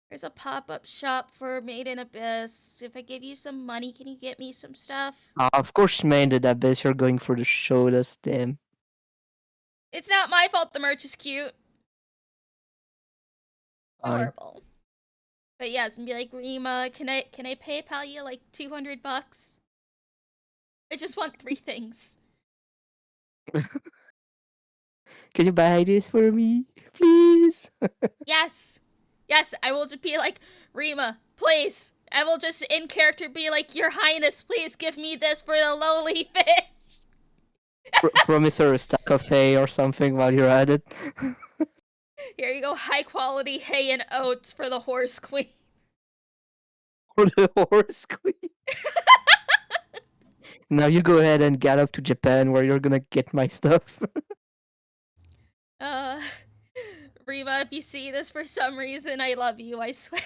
[SPEAKER 1] there's a pop-up shop for Made in Abyss. If I give you some money, can you get me some stuff?
[SPEAKER 2] Of course, Made in Abyss, you're going for the show, that's them.
[SPEAKER 1] It's not my fault the merch is cute. Adorable. But yes, and be like, Rima, can I PayPal you like $200? I just want 3 things.
[SPEAKER 2] Can you buy this for me, please?
[SPEAKER 1] Yes. Yes, I will just be like, Rima, please. I will just in character be like, Your Highness, please give me this for the lowly fish.
[SPEAKER 2] Promise her a stack of hay or something while you're at it.
[SPEAKER 1] Here you go, high quality hay and oats for the horse queen.
[SPEAKER 2] For the horse queen. Now you go ahead and get up to Japan where you're gonna get my stuff.
[SPEAKER 1] Rima, if you see this for some reason, I love you, I swear.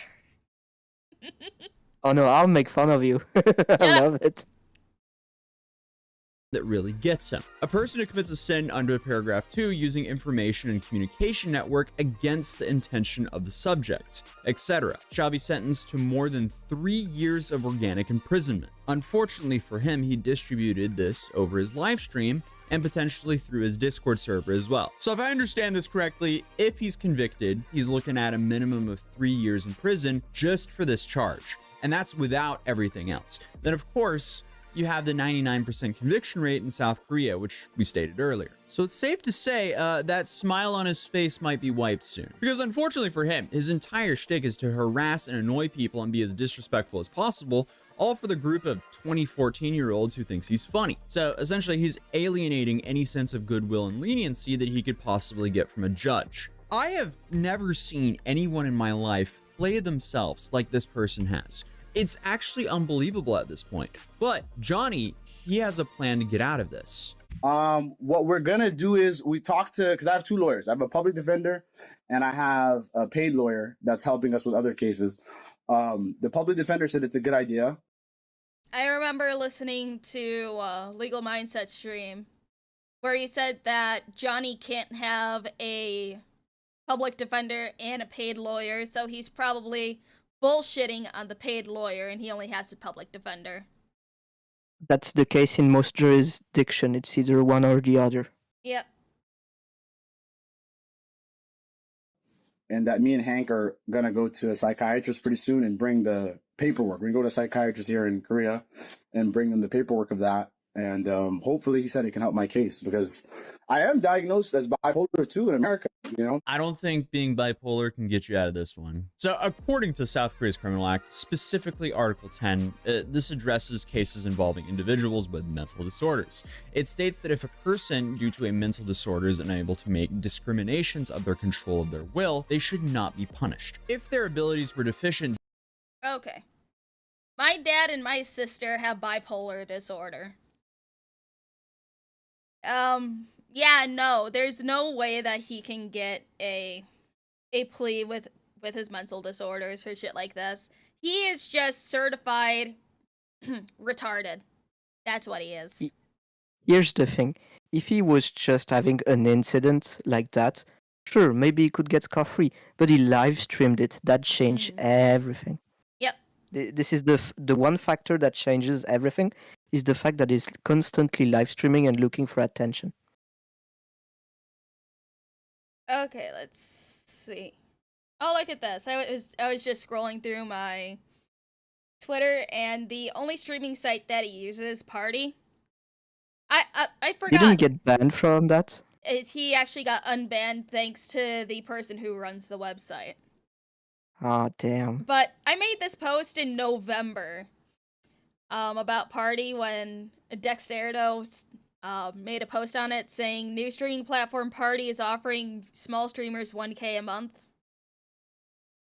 [SPEAKER 2] Oh no, I'll make fun of you. I love it.
[SPEAKER 4] That really gets him. A person who commits a sin under paragraph 2 using information and communication network against the intention of the subject, etc., shall be sentenced to more than 3 years of organic imprisonment. Unfortunately for him, he distributed this over his live stream and potentially through his Discord server as well. So if I understand this correctly, if he's convicted, he's looking at a minimum of 3 years in prison just for this charge. And that's without everything else. Then of course, you have the 99% conviction rate in South Korea, which we stated earlier. So it's safe to say that smile on his face might be wiped soon. Because unfortunately for him, his entire shtick is to harass and annoy people and be as disrespectful as possible, all for the group of 14-year-olds who thinks he's funny. So essentially, he's alienating any sense of goodwill and leniency that he could possibly get from a judge. I have never seen anyone in my life play themselves like this person has. It's actually unbelievable at this point. But Johnny, he has a plan to get out of this.
[SPEAKER 5] What we're gonna do is we talk to, because I have 2 lawyers. I have a public defender and I have a paid lawyer that's helping us with other cases. The public defender said it's a good idea.
[SPEAKER 1] I remember listening to Legal Mindset stream where he said that Johnny can't have a public defender and a paid lawyer, so he's probably bullshitting on the paid lawyer and he only has a public defender.
[SPEAKER 2] That's the case in most jurisdiction. It's either one or the other.
[SPEAKER 1] Yep.
[SPEAKER 5] And that me and Hank are gonna go to a psychiatrist pretty soon and bring the paperwork. We can go to a psychiatrist here in Korea and bring them the paperwork of that. And hopefully, he said it can help my case because I am diagnosed as bipolar 2 in America. You know,
[SPEAKER 4] I don't think being bipolar can get you out of this one. So, according to South Korea's Criminal Act, specifically Article 10, this addresses cases involving individuals with mental disorders. It states that if a person, due to a mental disorder, is unable to make discriminations of their control of their will, they should not be punished. If their abilities were deficient.
[SPEAKER 1] Okay. My dad and my sister have bipolar disorder. Yeah, no, there's no way that he can get a plea with his mental disorders for shit like this. He is just certified retarded. That's what he is.
[SPEAKER 2] Here's the thing. If he was just having an incident like that, sure, maybe he could get scot-free. But he live streamed it. That changed everything.
[SPEAKER 1] Yep.
[SPEAKER 2] This is the one factor that changes everything is the fact that he's constantly live streaming and looking for attention.
[SPEAKER 1] Okay, let's see. Oh, look at this. I was just scrolling through my Twitter, and the only streaming site that he uses is Party. I forgot.
[SPEAKER 2] You didn't get banned from that?
[SPEAKER 1] He actually got unbanned thanks to the person who runs the website.
[SPEAKER 2] Ah, damn.
[SPEAKER 1] But I made this post in November about Party when Dexerto made a post on it saying new streaming platform Party is offering small streamers 1K a month.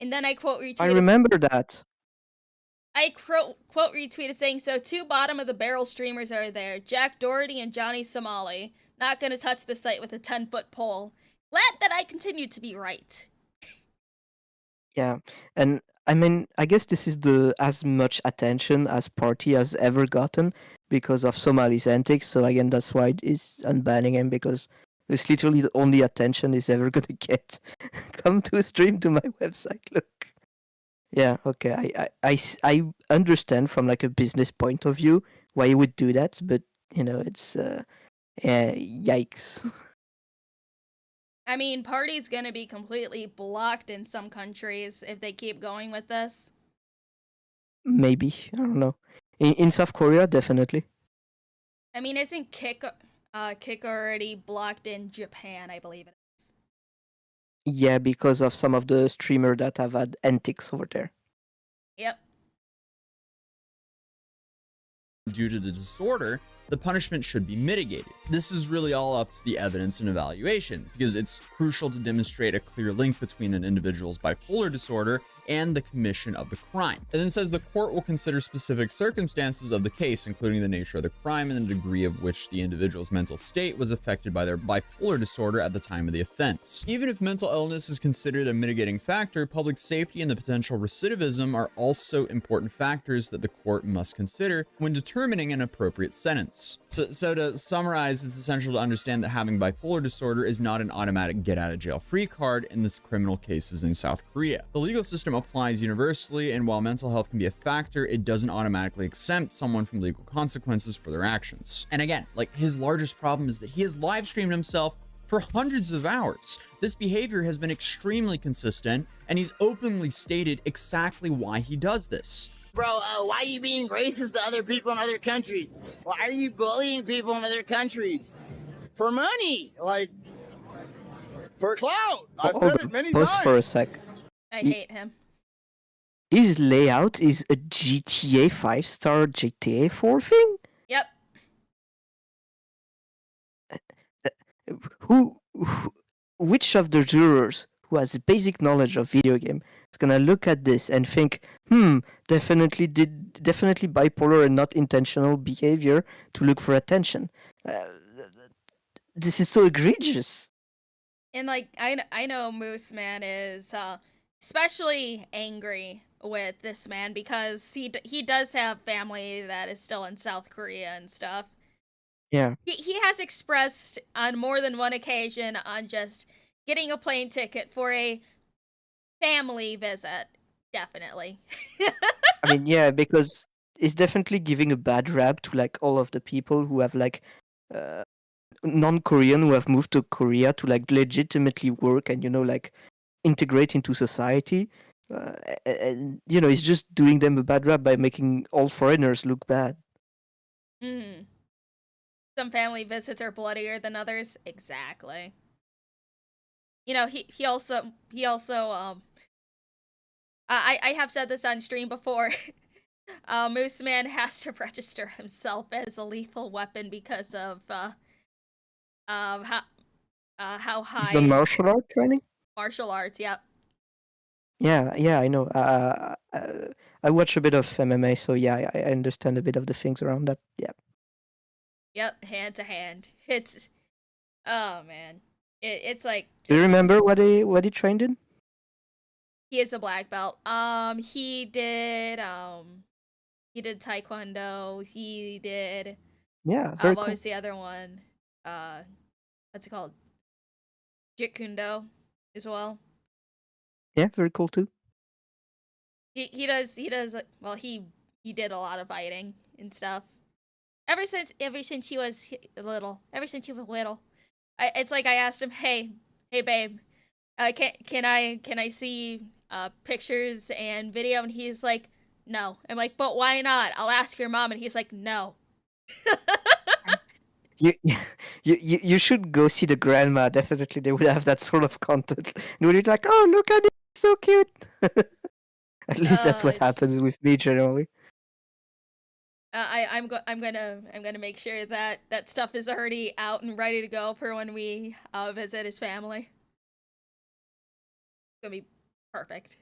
[SPEAKER 1] And then I quote retweeted.
[SPEAKER 2] I remember that.
[SPEAKER 1] I quote retweeted saying, so 2 bottom of the barrel streamers are there, Jack Doherty and Johnny Somali. Not gonna touch the site with a 10-foot pole. Glad that I continue to be right.
[SPEAKER 2] Yeah, and I mean, I guess this is the as much attention as Party has ever gotten because of Somali's antics. So again, that's why it's unbanning him, because it's literally the only attention he's ever gonna get. Come to stream to my website. Look. Yeah. Okay. I understand from like a business point of view why he would do that, but you know, it's yikes.
[SPEAKER 1] I mean, Party's gonna be completely blocked in some countries if they keep going with this.
[SPEAKER 2] Maybe, I don't know. In South Korea, definitely.
[SPEAKER 1] I mean, isn't Kick already blocked in Japan? I believe it is.
[SPEAKER 2] Yeah, because of some of the streamers that have had antics over there.
[SPEAKER 1] Yep.
[SPEAKER 4] Due to the disorder, the punishment should be mitigated. This is really all up to the evidence and evaluation, because it's crucial to demonstrate a clear link between an individual's bipolar disorder and the commission of the crime. It then says the court will consider specific circumstances of the case, including the nature of the crime and the degree of which the individual's mental state was affected by their bipolar disorder at the time of the offense. Even if mental illness is considered a mitigating factor, public safety and the potential recidivism are also important factors that the court must consider when determining an appropriate sentence. So to summarize, it's essential to understand that having bipolar disorder is not an automatic get-out-of-jail-free card in this criminal cases in South Korea. The legal system applies universally, and while mental health can be a factor, it doesn't automatically exempt someone from legal consequences for their actions. And again, like, his largest problem is that he has live streamed himself for hundreds of hours. This behavior has been extremely consistent, and he's openly stated exactly why he does this.
[SPEAKER 6] Bro, why are you being racist to other people in other countries? Why are you bullying people in other countries? For money, like, for clout. I've said it many
[SPEAKER 2] Pause
[SPEAKER 6] times.
[SPEAKER 2] for a sec.
[SPEAKER 1] I hate him.
[SPEAKER 2] His layout is a GTA 5-star GTA 4 thing?
[SPEAKER 1] Yep.
[SPEAKER 2] Which of the jurors who has basic knowledge of video game is gonna look at this and think, definitely bipolar and not intentional behavior to look for attention. This is so egregious.
[SPEAKER 1] And like I know Moose Man is especially angry with this man because he does have family that is still in South Korea and stuff.
[SPEAKER 2] Yeah.
[SPEAKER 1] He has expressed on more than one occasion on just getting a plane ticket for a family visit. Definitely.
[SPEAKER 2] I mean, yeah, because it's definitely giving a bad rap to like all of the people who have like uh, non-Korean who have moved to Korea to like legitimately work and like integrate into society. And it's just doing them a bad rap by making all foreigners look bad.
[SPEAKER 1] Mm. Some family visits are bloodier than others. Exactly. He also I have said this on stream before. Moose Man has to register himself as a lethal weapon because of how high
[SPEAKER 2] He's done martial art training.
[SPEAKER 1] martial arts. Yep.
[SPEAKER 2] Yeah, I know. I watch a bit of MMA, so yeah, I understand a bit of the things around that. Yeah.
[SPEAKER 1] Yep. Hand to hand. It's oh man. It's like.
[SPEAKER 2] Do you
[SPEAKER 1] just-
[SPEAKER 2] remember what he trained in?
[SPEAKER 1] He is a black belt. He did taekwondo. He did.
[SPEAKER 2] Yeah, very
[SPEAKER 1] What
[SPEAKER 2] cool.
[SPEAKER 1] was the other one? What's it called? Jeet Kune Do as well.
[SPEAKER 2] Yeah, very cool too.
[SPEAKER 1] He does well. He did a lot of fighting and stuff. Ever since he was little. Ever since he was little. It's like I asked him, hey babe, can I see pictures and video? And he's like, no. I'm like, but why not? I'll ask your mom. And he's like, no.
[SPEAKER 2] You should go see the grandma. Definitely, they would have that sort of content. And would be like, oh, look at it, so cute. At least that's what happens with me generally.
[SPEAKER 1] I'm gonna make sure that stuff is already out and ready to go for when we visit his family. It's gonna be perfect.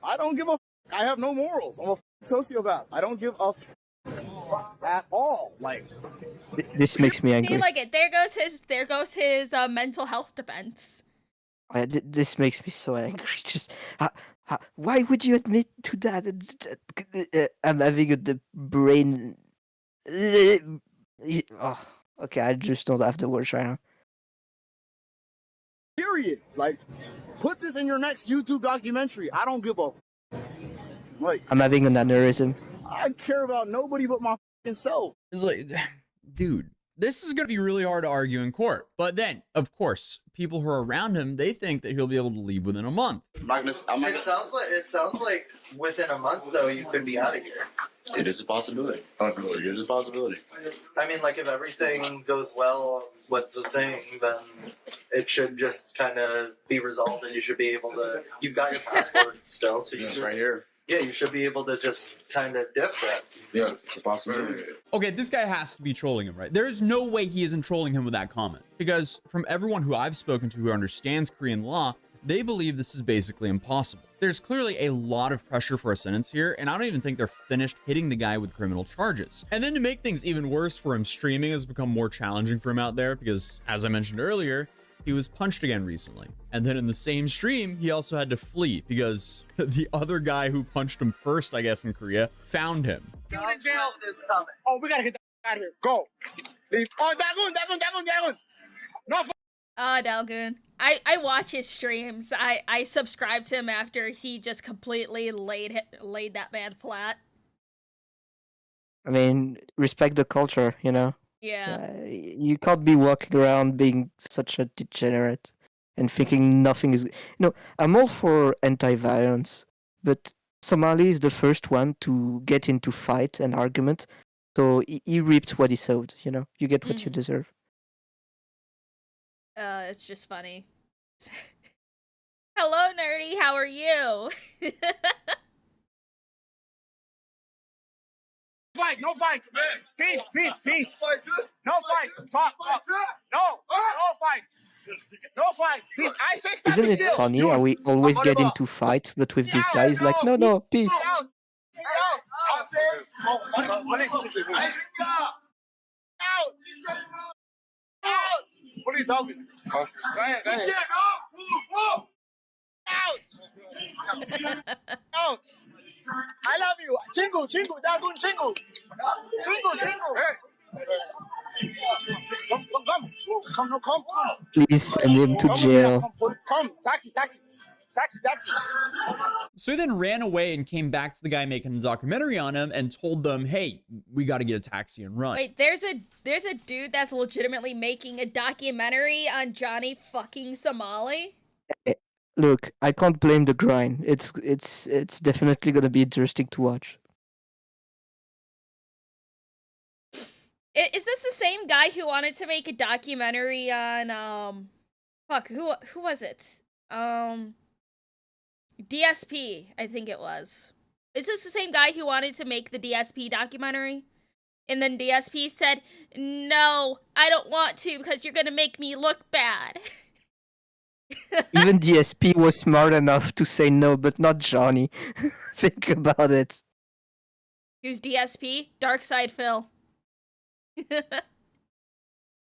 [SPEAKER 6] I don't give a. I have no morals. I'm a sociopath. I don't give a at all. Like
[SPEAKER 2] This makes me
[SPEAKER 1] See,
[SPEAKER 2] angry.
[SPEAKER 1] like it. There goes his mental health defense.
[SPEAKER 2] This makes me so angry. Just why would you admit to that? I'm having the brain. Oh, okay, I just don't have the words right now.
[SPEAKER 6] period. Like put this in your next YouTube documentary. I don't give a. Like
[SPEAKER 2] I'm having an aneurysm.
[SPEAKER 6] I care about nobody but my fucking self.
[SPEAKER 4] It's like, dude, this is going to be really hard to argue in court. But then, of course, people who are around him, they think that he'll be able to leave within a month.
[SPEAKER 7] It sounds like within a month though you could be out of here.
[SPEAKER 8] It is a possibility. It is a possibility.
[SPEAKER 7] I mean, like if everything goes well with the thing, then it should just kind of be resolved, and you should be able to. You've got your passport still, so you
[SPEAKER 8] It's
[SPEAKER 7] should,
[SPEAKER 8] right here.
[SPEAKER 7] yeah, you should be able to just kind of dip that.
[SPEAKER 8] Yeah, it's a possibility.
[SPEAKER 4] Okay, this guy has to be trolling him, right? There's no way he isn't trolling him with that comment. Because from everyone who I've spoken to who understands Korean law, they believe this is basically impossible. There's clearly a lot of pressure for a sentence here, and I don't even think they're finished hitting the guy with criminal charges. And then to make things even worse for him, streaming has become more challenging for him out there because, as I mentioned earlier, he was punched again recently. And then in the same stream, he also had to flee because the other guy who punched him first, I guess, in Korea, found him.
[SPEAKER 6] In jail is coming. Oh, we gotta get the out of here. Go. Leave. Oh, Dagon. No.
[SPEAKER 1] Dalgoon. I watch his streams. I subscribe to him after he just completely laid that man flat.
[SPEAKER 2] I mean, respect the culture, you know?
[SPEAKER 1] Yeah.
[SPEAKER 2] You can't be walking around being such a degenerate and thinking nothing is... I'm all for anti-violence, but Somali is the first one to get into fight and argument, so he reaped what he sowed, You get what you deserve.
[SPEAKER 1] It's just funny. Hello, Nerdy. How are you?
[SPEAKER 6] No fight. Peace. No fight. Talk. No fight. No fight. Peace. I say stop.
[SPEAKER 2] Isn't it funny how we always get into fight, but with this guy, he's like, no, peace.
[SPEAKER 6] Out. Please help me. Go ahead. Out. I love you. Chingu. Dagun chingu. Chingu. Hey. Come.
[SPEAKER 2] Please send him to
[SPEAKER 6] Come with me now.
[SPEAKER 2] jail.
[SPEAKER 6] Come. Taxi.
[SPEAKER 4] So he then ran away and came back to the guy making a documentary on him and told them, hey, we got to get a taxi and run.
[SPEAKER 1] Wait, there's a dude that's legitimately making a documentary on Johnny fucking Somali?
[SPEAKER 2] Look, I can't blame the grind. It's definitely gonna be interesting to watch.
[SPEAKER 1] Is this the same guy who wanted to make a documentary on who was it? DSP, I think it was. Is this the same guy who wanted to make the DSP documentary? And then DSP said, "No, I don't want to because you're gonna make me look bad."
[SPEAKER 2] Even DSP was smart enough to say no, but not Johnny. Think about it.
[SPEAKER 1] Who's DSP? Darkside Phil.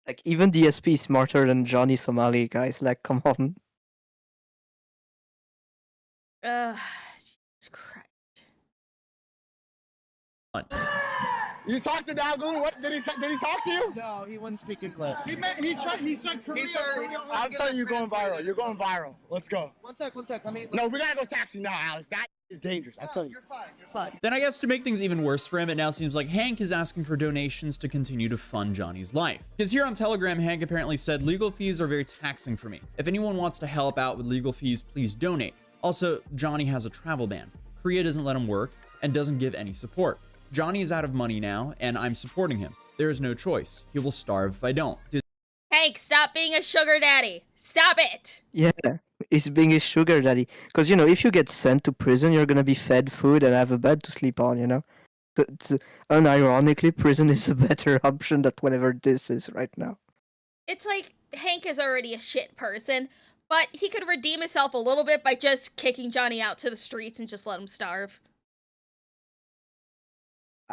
[SPEAKER 2] Like, even DSP is smarter than Johnny Somali, guys. Like, come on.
[SPEAKER 1] Jesus Christ.
[SPEAKER 6] You talked to Dagun? What did he talk to you? No, he wasn't speaking English. He said Korean. I'm telling you, you're going viral. You're going viral. Let's go. One sec. No, we gotta go taxi now, Alex. That is dangerous. I'm telling you. You're fine.
[SPEAKER 4] Then I guess to make things even worse for him, it now seems like Hank is asking for donations to continue to fund Johnny's life. Because here on Telegram, Hank apparently said, legal fees are very taxing for me. If anyone wants to help out with legal fees, please donate. Also, Johnny has a travel ban. Korea doesn't let him work and doesn't give any support. Johnny is out of money now, and I'm supporting him. There is no choice. He will starve if I don't. Dude,
[SPEAKER 1] Hank, stop being a sugar daddy. Stop it.
[SPEAKER 2] Yeah, he's being a sugar daddy. Because, if you get sent to prison, you're gonna be fed food and have a bed to sleep on, So, unironically, prison is a better option than whatever this is right now.
[SPEAKER 1] It's like Hank is already a shit person, but he could redeem himself a little bit by just kicking Johnny out to the streets and just let him starve.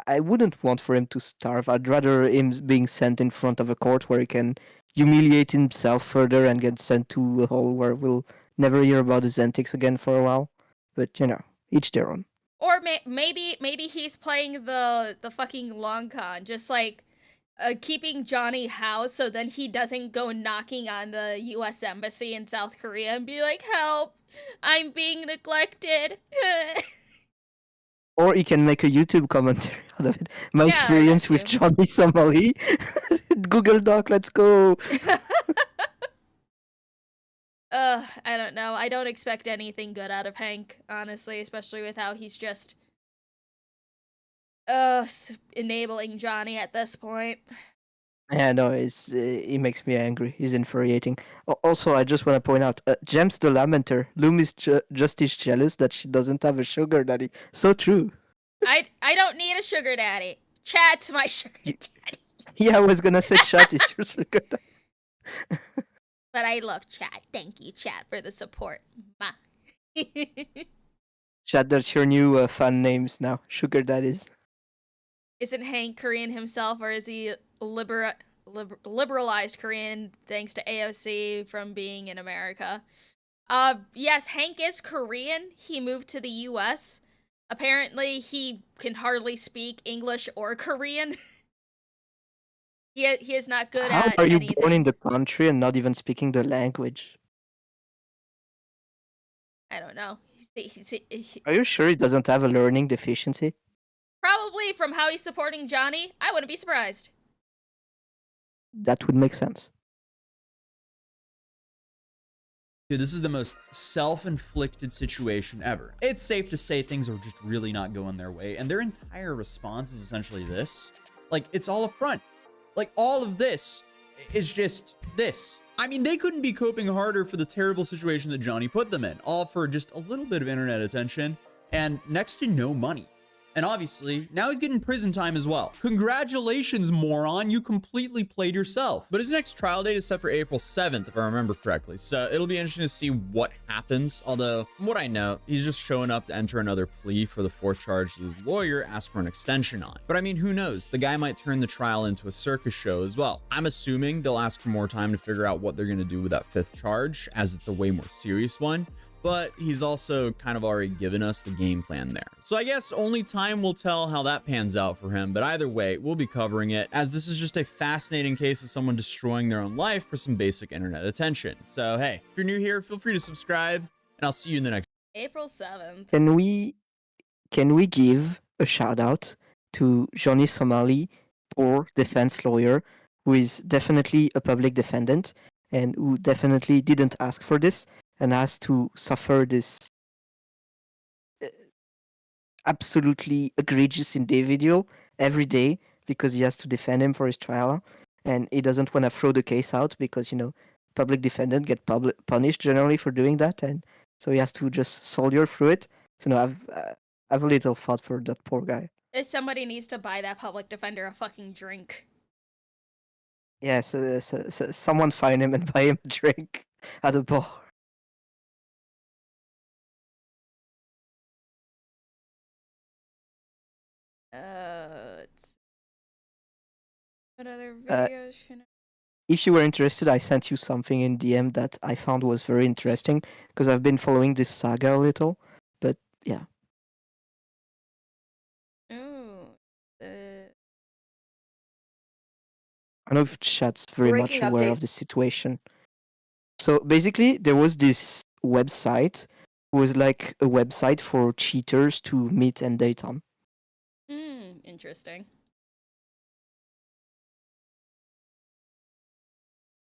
[SPEAKER 2] I wouldn't want for him to starve. I'd rather him being sent in front of a court where he can humiliate himself further and get sent to a hole where we'll never hear about his antics again for a while. But, each their own.
[SPEAKER 1] Or maybe he's playing the fucking long con, just like keeping Johnny housed so then he doesn't go knocking on the U.S. Embassy in South Korea and be like, help, I'm being neglected.
[SPEAKER 2] Or he can make a YouTube commentary out of it. My experience with Johnny Somali. Google Doc, let's go.
[SPEAKER 1] I don't know. I don't expect anything good out of Hank, honestly, especially with how he's just enabling Johnny at this point.
[SPEAKER 2] Yeah, no, he makes me angry. He's infuriating. Also, I just want to point out, Gems the Lamenter. Lumi is just as jealous that she doesn't have a sugar daddy. So true.
[SPEAKER 1] I don't need a sugar daddy. Chat's my sugar daddy.
[SPEAKER 2] Yeah, I was gonna say Chat is your sugar daddy.
[SPEAKER 1] But I love Chat. Thank you, Chat, for the support.
[SPEAKER 2] Chat, that's your new fan names now. Sugar daddies.
[SPEAKER 1] Isn't Hank Korean himself, or is he liberalized Korean thanks to AOC from being in America? Yes, Hank is Korean. He moved to the US. Apparently, he can hardly speak English or Korean. He is not good
[SPEAKER 2] How
[SPEAKER 1] at
[SPEAKER 2] are you
[SPEAKER 1] anything.
[SPEAKER 2] born in the country and not even speaking the language?
[SPEAKER 1] I don't know.
[SPEAKER 2] Are you sure he doesn't have a learning deficiency?
[SPEAKER 1] Probably from how he's supporting Johnny. I wouldn't be surprised.
[SPEAKER 2] That would make sense.
[SPEAKER 4] Dude, this is the most self-inflicted situation ever. It's safe to say things are just really not going their way, and their entire response is essentially this. Like, it's all a front. Like, all of this is just this. I mean, they couldn't be coping harder for the terrible situation that Johnny put them in, all for just a little bit of internet attention and next to no money. And obviously, now he's getting prison time as well. Congratulations, moron, you completely played yourself. But his next trial date is set for April 7th, if I remember correctly. So it'll be interesting to see what happens. Although, from what I know, he's just showing up to enter another plea for the 4th charge his lawyer asked for an extension on. But I mean, who knows? The guy might turn the trial into a circus show as well. I'm assuming they'll ask for more time to figure out what they're going to do with that 5th charge, as it's a way more serious one. But he's also kind of already given us the game plan there. So I guess only time will tell how that pans out for him, but either way, we'll be covering it, as this is just a fascinating case of someone destroying their own life for some basic internet attention. So hey, if you're new here, feel free to subscribe, and I'll see you in the next.
[SPEAKER 1] April 7th.
[SPEAKER 2] Can we give a shout out to Johnny Somali, or defense lawyer, who is definitely a public defendant and who definitely didn't ask for this and has to suffer this absolutely egregious individual every day because he has to defend him for his trial, and he doesn't want to throw the case out because, you know, public defendant get punished generally for doing that, and so he has to just soldier through it. So no, I've a little thought for that poor guy.
[SPEAKER 1] If somebody needs to buy that public defender a fucking drink.
[SPEAKER 2] Yes, so someone find him and buy him a drink at a bar.
[SPEAKER 1] What other videos can I...
[SPEAKER 2] If you were interested, I sent you something in DM that I found was very interesting because I've been following this saga a little, but yeah.
[SPEAKER 1] Ooh.
[SPEAKER 2] I don't know if chat's very much
[SPEAKER 9] Breaking
[SPEAKER 2] aware
[SPEAKER 9] update.
[SPEAKER 2] of the situation. So basically, there was this website, was like a website for cheaters to meet and date on.
[SPEAKER 1] Interesting.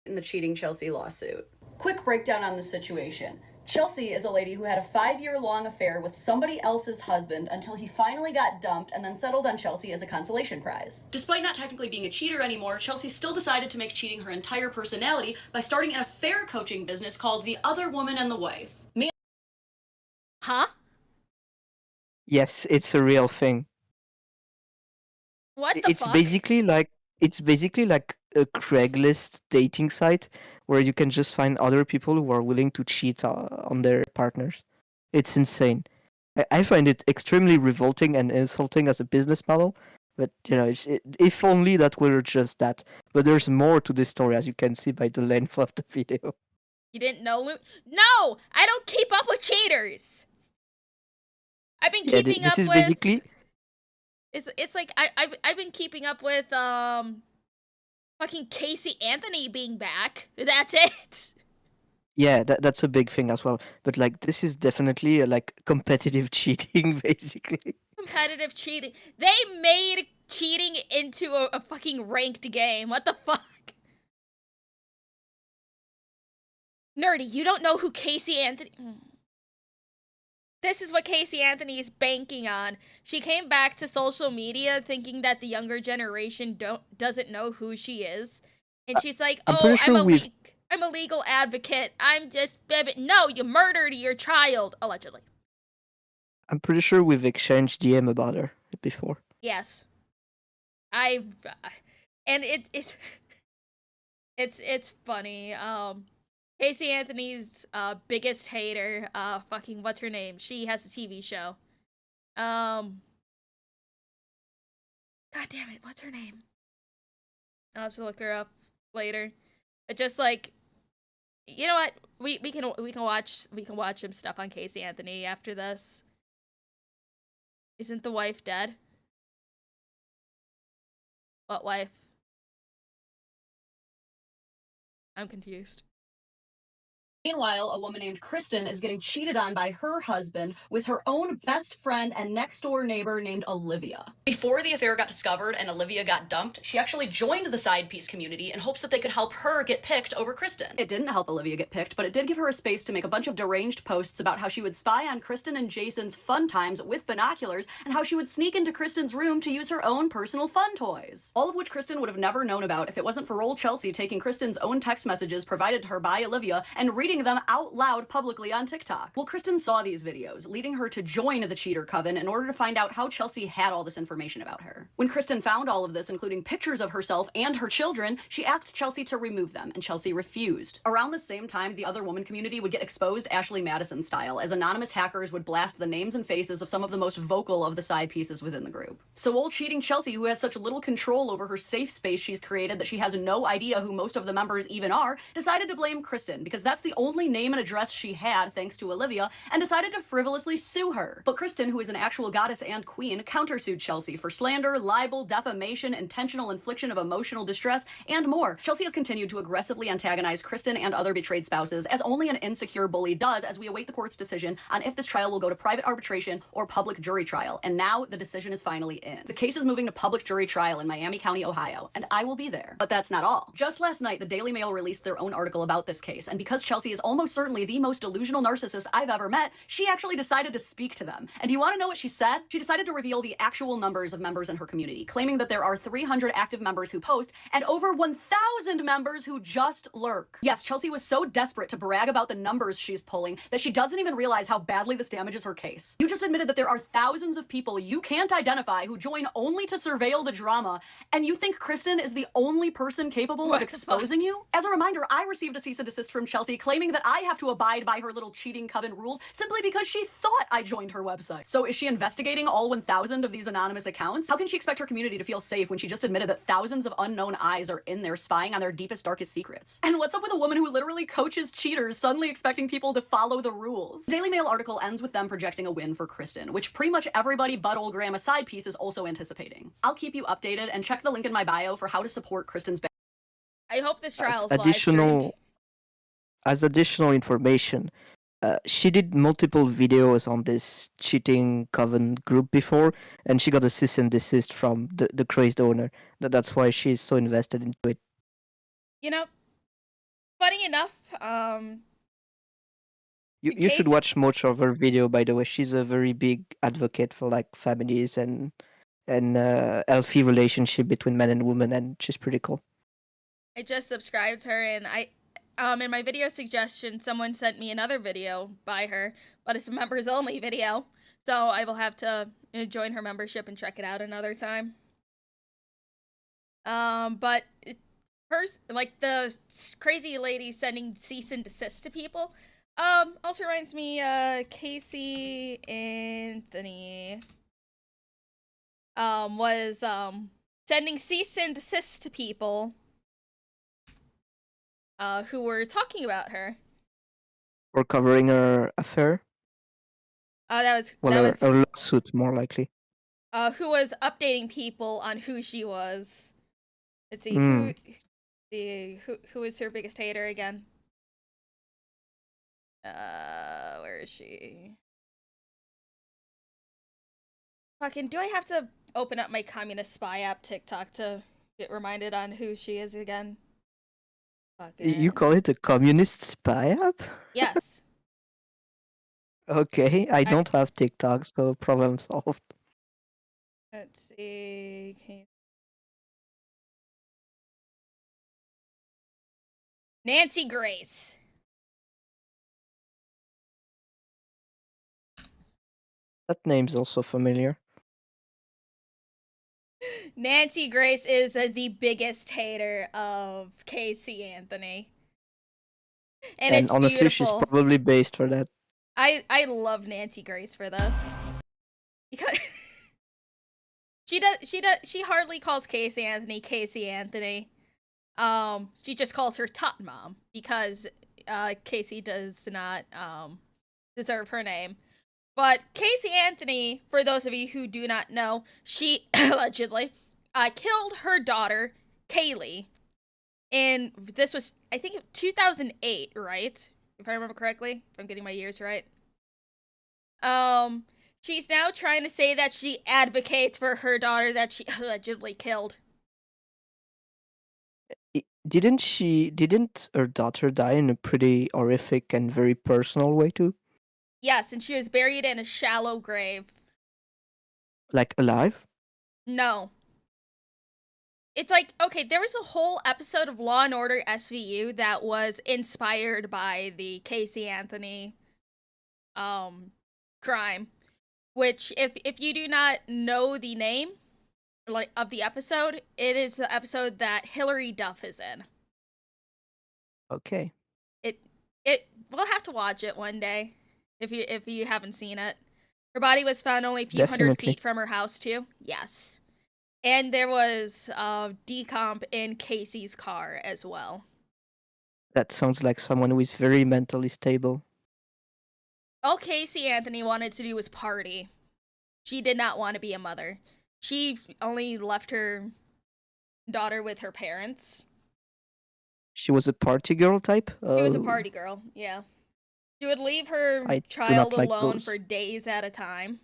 [SPEAKER 9] In the cheating Chelsea lawsuit. Quick breakdown on the situation. Chelsea is a lady who had a 5-year-long affair with somebody else's husband until he finally got dumped and then settled on Chelsea as a consolation prize. Despite not technically being a cheater anymore, Chelsea still decided to make cheating her entire personality by starting an affair coaching business called The Other Woman and the Wife.
[SPEAKER 1] Huh?
[SPEAKER 2] Yes, it's a real thing.
[SPEAKER 1] What the
[SPEAKER 2] It's
[SPEAKER 1] fuck?
[SPEAKER 2] basically like a Craigslist dating site where you can just find other people who are willing to cheat on their partners. It's insane. I find it extremely revolting and insulting as a business model. But you know, if only that were just that. But there's more to this story, as you can see by the length of the video.
[SPEAKER 1] You didn't know No! I don't keep up with cheaters! I've been
[SPEAKER 2] Yeah,
[SPEAKER 1] keeping
[SPEAKER 2] this
[SPEAKER 1] up
[SPEAKER 2] is
[SPEAKER 1] with...
[SPEAKER 2] basically.
[SPEAKER 1] It's like I've been keeping up with fucking Casey Anthony being back. That's it.
[SPEAKER 2] Yeah, that's a big thing as well. But like, this is definitely like competitive cheating, basically.
[SPEAKER 1] Competitive cheating. They made cheating into a fucking ranked game. What the fuck? Nerdy, you don't know who Casey Anthony... This is what Casey Anthony is banking on. She came back to social media thinking that the younger generation doesn't know who she is. And she's like, I'm a legal advocate. I'm just... No, you murdered your child, allegedly.
[SPEAKER 2] I'm pretty sure we've exchanged DM about her before.
[SPEAKER 1] Yes. And it's funny. Casey Anthony's biggest hater, fucking what's her name? She has a TV show. God damn it, what's her name? I'll have to look her up later. But just like, you know what? We can watch some stuff on Casey Anthony after this. Isn't the wife dead? What wife? I'm confused.
[SPEAKER 9] Meanwhile, a woman named Kristen is getting cheated on by her husband with her own best friend and next-door neighbor named Olivia. Before the affair got discovered and Olivia got dumped, she actually joined the side piece community in hopes that they could help her get picked over Kristen. It didn't help Olivia get picked, but it did give her a space to make a bunch of deranged posts about how she would spy on Kristen and Jason's fun times with binoculars and how she would sneak into Kristen's room to use her own personal fun toys. All of which Kristen would have never known about if it wasn't for old Chelsea taking Kristen's own text messages provided to her by Olivia and reading reading them out loud publicly on TikTok. Well, Kristen saw these videos, leading her to join the cheater coven in order to find out how Chelsea had all this information about her. When Kristen found all of this, including pictures of herself and her children, she asked Chelsea to remove them, and Chelsea refused. Around the same time, the other woman community would get exposed Ashley Madison style, as anonymous hackers would blast the names and faces of some of the most vocal of the side pieces within the group. So old cheating Chelsea, who has such little control over her safe space she's created that she has no idea who most of the members even are, decided to blame Kristen, because that's the only name and address she had thanks to Olivia, and decided to frivolously sue her. But Kristen, who is an actual goddess and queen, countersued Chelsea for slander, libel, defamation, intentional infliction of emotional distress, and more. Chelsea has continued to aggressively antagonize Kristen and other betrayed spouses, as only an insecure bully does, as we await the court's decision on if this trial will go to private arbitration or public jury trial. And now the decision is finally in. The case is moving to public jury trial in Miami County, Ohio, and I will be there. But that's not all. Just last night, the Daily Mail released their own article about this case, and because Chelsea is almost certainly the most delusional narcissist I've ever met, she actually decided to speak to them. And do you want to know what she said? She decided to reveal the actual numbers of members in her community, claiming that there are 300 active members who post and over 1,000 members who just lurk. Yes, Chelsea was so desperate to brag about the numbers she's pulling that she doesn't even realize how badly this damages her case. You just admitted that there are thousands of people you can't identify who join only to surveil the drama, and you think Kristen is the only person capable of exposing you? As a reminder, I received a cease and desist from Chelsea claiming that I have to abide by her little cheating coven rules simply because she thought I joined her website. So is she investigating all 1,000 of these anonymous accounts? How can she expect her community to feel safe when she just admitted that thousands of unknown eyes are in there spying on their deepest, darkest secrets? And what's up with a woman who literally coaches cheaters suddenly expecting people to follow the rules? The Daily Mail article ends with them projecting a win for Kristen, which pretty much everybody but old Grandma side piece is also anticipating. I'll keep you updated, and check the link in my bio for how to support Kristen's
[SPEAKER 1] I hope this trial is
[SPEAKER 2] As additional information, she did multiple videos on this cheating coven group before, and she got a cease and desist from the crazed owner. That's why she's so invested into it.
[SPEAKER 1] You know, funny enough,
[SPEAKER 2] you should watch much of her video, by the way. She's a very big advocate for like families and healthy relationship between men and women, and she's pretty cool.
[SPEAKER 1] I just subscribed to her, and in my video suggestion, someone sent me another video by her, but it's a members only video, so I will have to join her membership and check it out another time. But first, like the crazy lady sending cease and desist to people, also reminds me, Casey Anthony, was, sending cease and desist to people who were talking about her.
[SPEAKER 2] Or covering her affair?
[SPEAKER 1] That
[SPEAKER 2] Well,
[SPEAKER 1] was
[SPEAKER 2] a lawsuit, more likely.
[SPEAKER 1] who was updating people on who she was. Let's see, who is her biggest hater again? Where is she? Fucking, do I have to open up my communist spy app TikTok to get reminded on who she is again? Fucking.
[SPEAKER 2] You call it a communist spy app?
[SPEAKER 1] Yes.
[SPEAKER 2] Okay, I don't have TikTok, so problem solved.
[SPEAKER 1] Let's see. Nancy Grace.
[SPEAKER 2] That name's also familiar.
[SPEAKER 1] Nancy Grace is the biggest hater of Casey Anthony. And it's
[SPEAKER 2] honestly,
[SPEAKER 1] beautiful.
[SPEAKER 2] She's probably based for that.
[SPEAKER 1] I love Nancy Grace for this. Because she hardly calls Casey Anthony Casey Anthony. She just calls her Tot Mom because Casey does not deserve her name. But Casey Anthony, for those of you who do not know, she allegedly killed her daughter, Kaylee. And this was, I think, 2008, right? If I remember correctly, if I'm getting my years right. She's now trying to say that she advocates for her daughter that she allegedly killed.
[SPEAKER 2] Didn't her daughter die in a pretty horrific and very personal way too?
[SPEAKER 1] Yes, and she was buried in a shallow grave.
[SPEAKER 2] Like alive?
[SPEAKER 1] No. it's like, okay, there was a whole episode of Law and Order SVU that was inspired by the Casey Anthony crime, which if you do not know the name like of the episode, it is the episode that Hilary Duff is in.
[SPEAKER 2] Okay.
[SPEAKER 1] It we'll have to watch it one day if you haven't seen it. Her body was found only a few hundred
[SPEAKER 2] Definitely.
[SPEAKER 1] feet from her house too. Yes. And there was decomp in Casey's car as well.
[SPEAKER 2] That sounds like someone who is very mentally stable.
[SPEAKER 1] All Casey Anthony wanted to do was party. She did not want to be a mother. She only left her daughter with her parents.
[SPEAKER 2] She was a party girl type?
[SPEAKER 1] She was a party girl, yeah. She would leave her
[SPEAKER 2] I do
[SPEAKER 1] child
[SPEAKER 2] not like
[SPEAKER 1] alone
[SPEAKER 2] those.
[SPEAKER 1] for days at a time.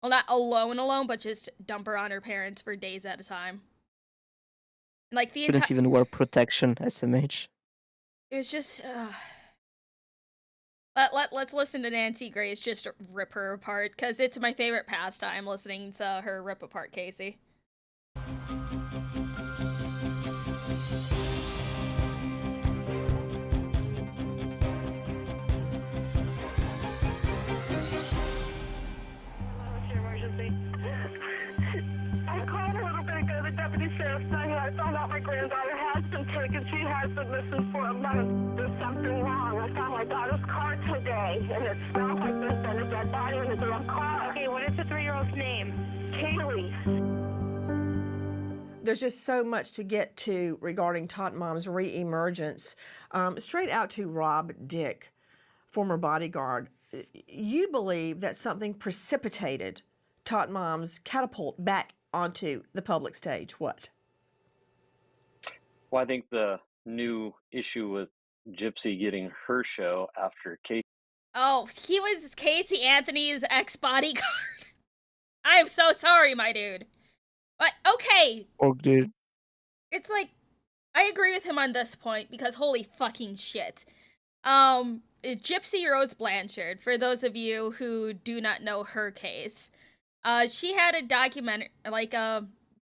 [SPEAKER 1] Well, not alone, but just dump her on her parents for days at a time. And, like, the
[SPEAKER 2] Couldn't even wear protection, SMH.
[SPEAKER 1] It was just, Let's listen to Nancy Grace just rip her apart, because it's my favorite pastime, listening to her rip apart Casey.
[SPEAKER 10] I called a little bit ago, the deputy sheriff saying I found out my granddaughter has been taken. She has been missing for a month. There's something wrong. I found my daughter's car today, and it smells like there's been a dead body in the girl's car. Okay, what is the 3-year-old's name? Kaylee.
[SPEAKER 11] There's just so much to get to regarding Tot Mom's re-emergence. Straight out to Rob Dick, former bodyguard. You believe that something precipitated Tot Mom's catapult back onto the public stage. What?
[SPEAKER 12] Well, I think the new issue with Gypsy getting her show after Casey.
[SPEAKER 1] Oh, he was Casey Anthony's ex-bodyguard. I am so sorry, my dude. But, okay.
[SPEAKER 2] Oh, dude.
[SPEAKER 1] It's like, I agree with him on this point, because holy fucking shit. Gypsy Rose Blanchard, for those of you who do not know her case, she had a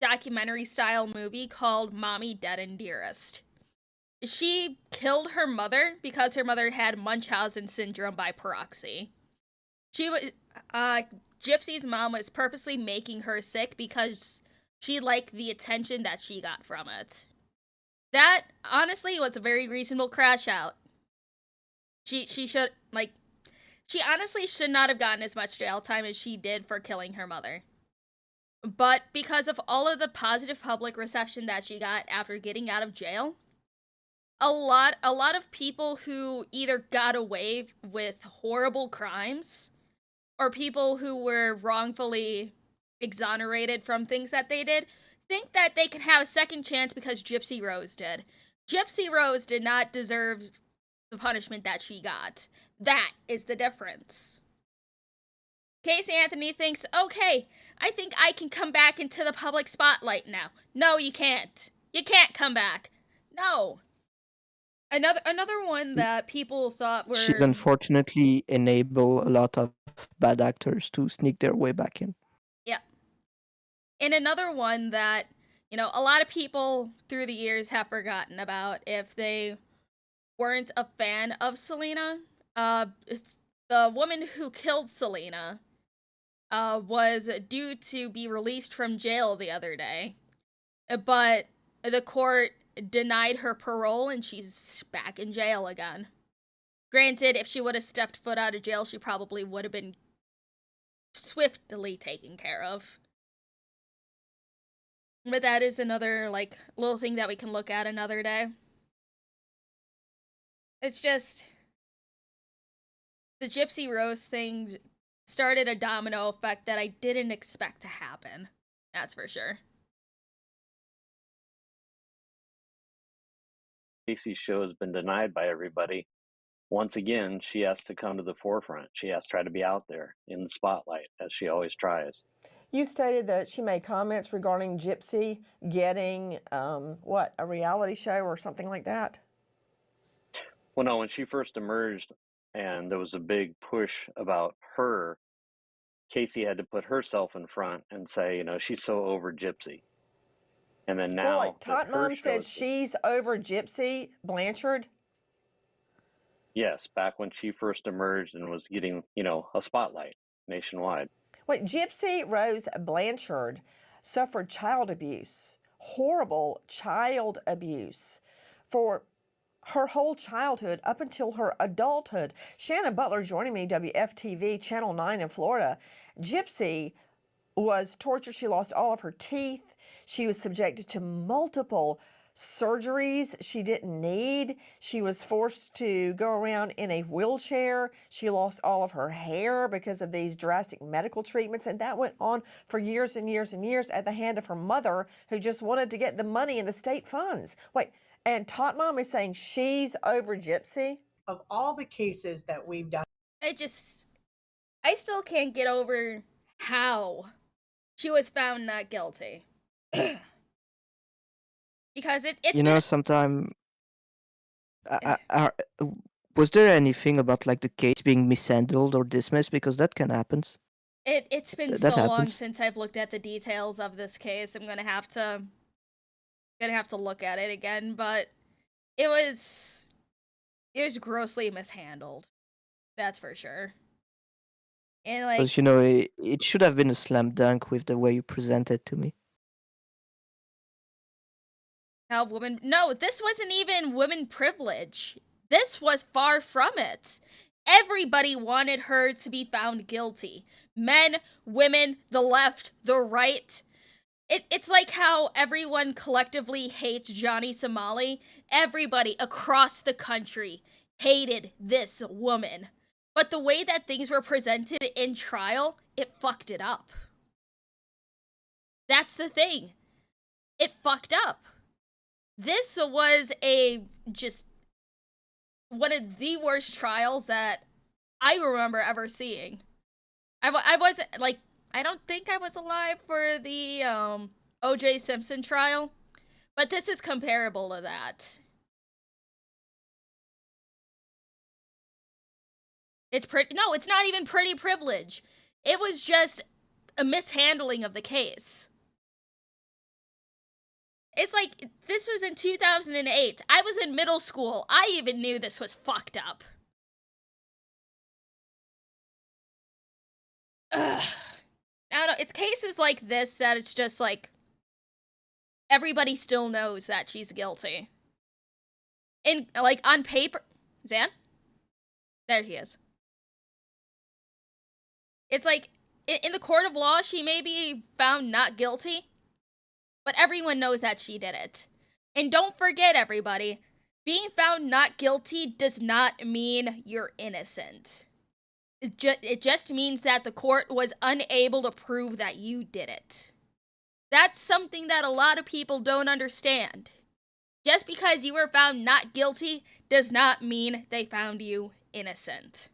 [SPEAKER 1] documentary style movie called Mommy Dead and Dearest. She killed her mother because her mother had Munchausen syndrome by proxy. Gypsy's mom was purposely making her sick because she liked the attention that she got from it. That, honestly, was a very reasonable crash out. She honestly should not have gotten as much jail time as she did for killing her mother. But because of all of the positive public reception that she got after getting out of jail, a lot of people who either got away with horrible crimes or people who were wrongfully exonerated from things that they did think that they can have a second chance because Gypsy Rose did. Gypsy Rose did not deserve the punishment that she got. That is the difference. Casey Anthony thinks, okay, I think I can come back into the public spotlight now. No, you can't. You can't come back. No. Another one that people thought were...
[SPEAKER 2] She's unfortunately enabled a lot of bad actors to sneak their way back in.
[SPEAKER 1] Yeah. And another one that, a lot of people through the years have forgotten about if they weren't a fan of Selena. It's the woman who killed Selena was due to be released from jail the other day. But the court denied her parole and she's back in jail again. Granted, if she would have stepped foot out of jail, she probably would have been swiftly taken care of. But that is another, little thing that we can look at another day. It's just... the Gypsy Rose thing started a domino effect that I didn't expect to happen. That's for sure.
[SPEAKER 12] Casey's show has been denied by everybody. Once again, she has to come to the forefront. She has to try to be out there in the spotlight, as she always tries.
[SPEAKER 11] You stated that she made comments regarding Gypsy getting, a reality show or something like that?
[SPEAKER 12] Well, no, when she first emerged and there was a big push about her, Casey had to put herself in front and say, she's so over Gypsy. And then
[SPEAKER 11] Boy,
[SPEAKER 12] now that
[SPEAKER 11] Tot
[SPEAKER 12] her
[SPEAKER 11] Mom
[SPEAKER 12] show
[SPEAKER 11] said
[SPEAKER 12] is,
[SPEAKER 11] she's over Gypsy Blanchard.
[SPEAKER 12] yes, back when she first emerged and was getting, a spotlight nationwide.
[SPEAKER 11] Wait, Gypsy Rose Blanchard suffered child abuse, horrible child abuse, for her whole childhood up until her adulthood. Shannon Butler joining me, WFTV, Channel 9 in Florida. Gypsy was tortured. She lost all of her teeth. She was subjected to multiple surgeries she didn't need. She was forced to go around in a wheelchair. She lost all of her hair because of these drastic medical treatments, and that went on for years and years and years at the hand of her mother, who just wanted to get the money in the state funds. Wait, and Tot Mom is saying she's over Gypsy?
[SPEAKER 13] Of all the cases that we've done,
[SPEAKER 1] I still can't get over how she was found not guilty. Because it's
[SPEAKER 2] sometime was there anything about like the case being mishandled or dismissed? Because that can happen.
[SPEAKER 1] it's been
[SPEAKER 2] That
[SPEAKER 1] so long
[SPEAKER 2] happens.
[SPEAKER 1] since I've looked at the details of this case. I'm gonna have to look at it again, but it was grossly mishandled. That's for sure. And like,
[SPEAKER 2] Because it should have been a slam dunk with the way you present it to me.
[SPEAKER 1] how women... No, this wasn't even women privilege. This was far from it. Everybody wanted her to be found guilty. Men, women, the left, the right. It's like how everyone collectively hates Johnny Somali. Everybody across the country hated this woman. But the way that things were presented in trial, it fucked it up. That's the thing. It fucked up. This was just one of the worst trials that I remember ever seeing. I wasn't, like, I don't think I was alive for the O.J. Simpson trial, but this is comparable to that. No, it's not even pretty privilege. It was just a mishandling of the case. It's like, this was in 2008. I was in middle school. I even knew this was fucked up. Ugh. I don't know, it's cases like this that it's just like, everybody still knows that she's guilty. And, like, on paper... Zan? There he is. It's like, in the court of law, she may be found not guilty, but everyone knows that she did it. And don't forget, everybody, being found not guilty does not mean you're innocent. It just means that the court was unable to prove that you did it. That's something that a lot of people don't understand. Just because you were found not guilty does not mean they found you innocent.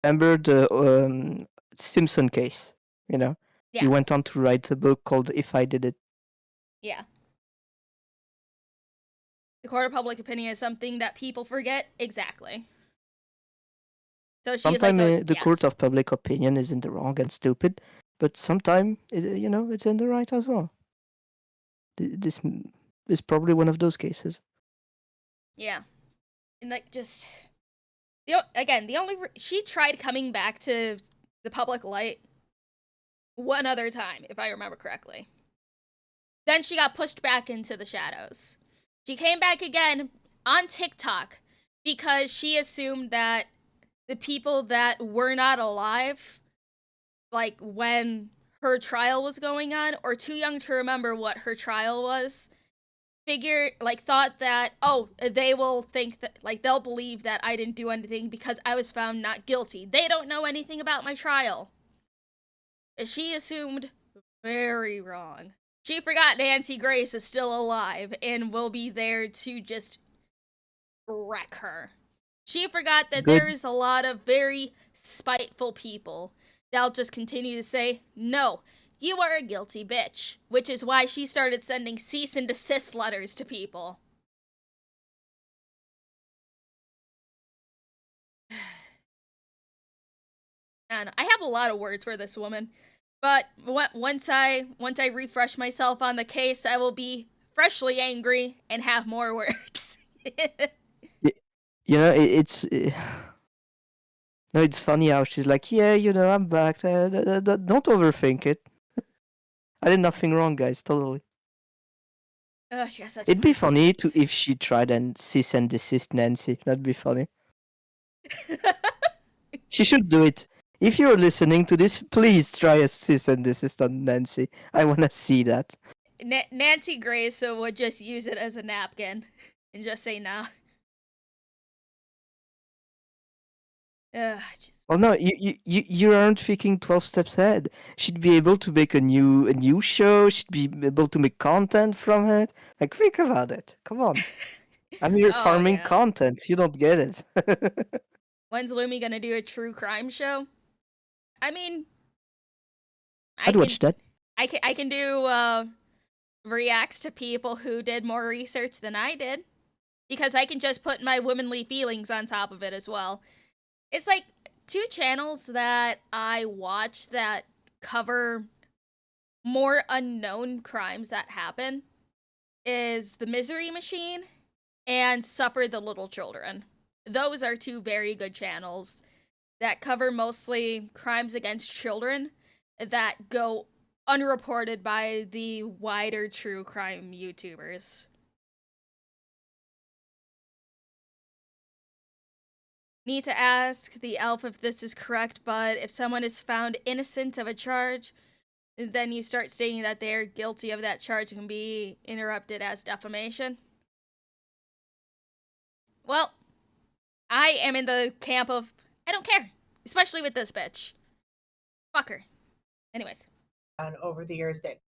[SPEAKER 2] Remember the Simpson case?
[SPEAKER 1] Yeah.
[SPEAKER 2] He went on to write a book called If I Did It.
[SPEAKER 1] Yeah. The court of public opinion is something that people forget. Exactly. So
[SPEAKER 2] Sometimes the court of public opinion is in the wrong and stupid, but sometimes it's in the right as well. This is probably one of those cases.
[SPEAKER 1] Yeah, and like just she tried coming back to the public light one other time, if I remember correctly. Then she got pushed back into the shadows. She came back again on TikTok because she assumed that the people that were not alive, like when her trial was going on, or too young to remember what her trial was, thought that, oh, they will think that, like, they'll believe that I didn't do anything because I was found not guilty. They don't know anything about my trial. She assumed very wrong. She forgot Nancy Grace is still alive and will be there to just wreck her. She forgot that there is a lot of very spiteful people that'll just continue to say, no, you are a guilty bitch, which is why she started sending cease and desist letters to people. I don't know. I have a lot of words for this woman, But once I refresh myself on the case, I will be freshly angry and have more words.
[SPEAKER 2] You know, it's no, it's funny how she's like, yeah, I'm back. Don't overthink it. I did nothing wrong, guys. Totally.
[SPEAKER 1] She has such
[SPEAKER 2] It'd be
[SPEAKER 1] pretty
[SPEAKER 2] funny
[SPEAKER 1] face.
[SPEAKER 2] if she tried and cease and desist Nancy. That'd be funny. She should do it. If you're listening to this, please try a cease and desist on Nancy. I want to see that.
[SPEAKER 1] Nancy Grace would just use it as a napkin and just say nah.
[SPEAKER 2] Well, no, you aren't thinking 12 steps ahead. She'd be able to make a new show. She'd be able to make content from it. Like, think about it. Come on. I'm here farming content. You don't get it.
[SPEAKER 1] When's Lumi gonna do a true crime show? I mean,
[SPEAKER 2] I'd watch that.
[SPEAKER 1] I can do reacts to people who did more research than I did, because I can just put my womanly feelings on top of it as well. It's like 2 channels that I watch that cover more unknown crimes that happen is The Misery Machine and Suffer the Little Children. Those are 2 very good channels that cover mostly crimes against children that go unreported by the wider true crime YouTubers. Need to ask the elf if this is correct, but if someone is found innocent of a charge, then you start stating that they're guilty of that charge can be interrupted as defamation. Well, I am in the camp of, I don't care. Especially with this bitch. Fuck her. Anyways.
[SPEAKER 13] Over the years that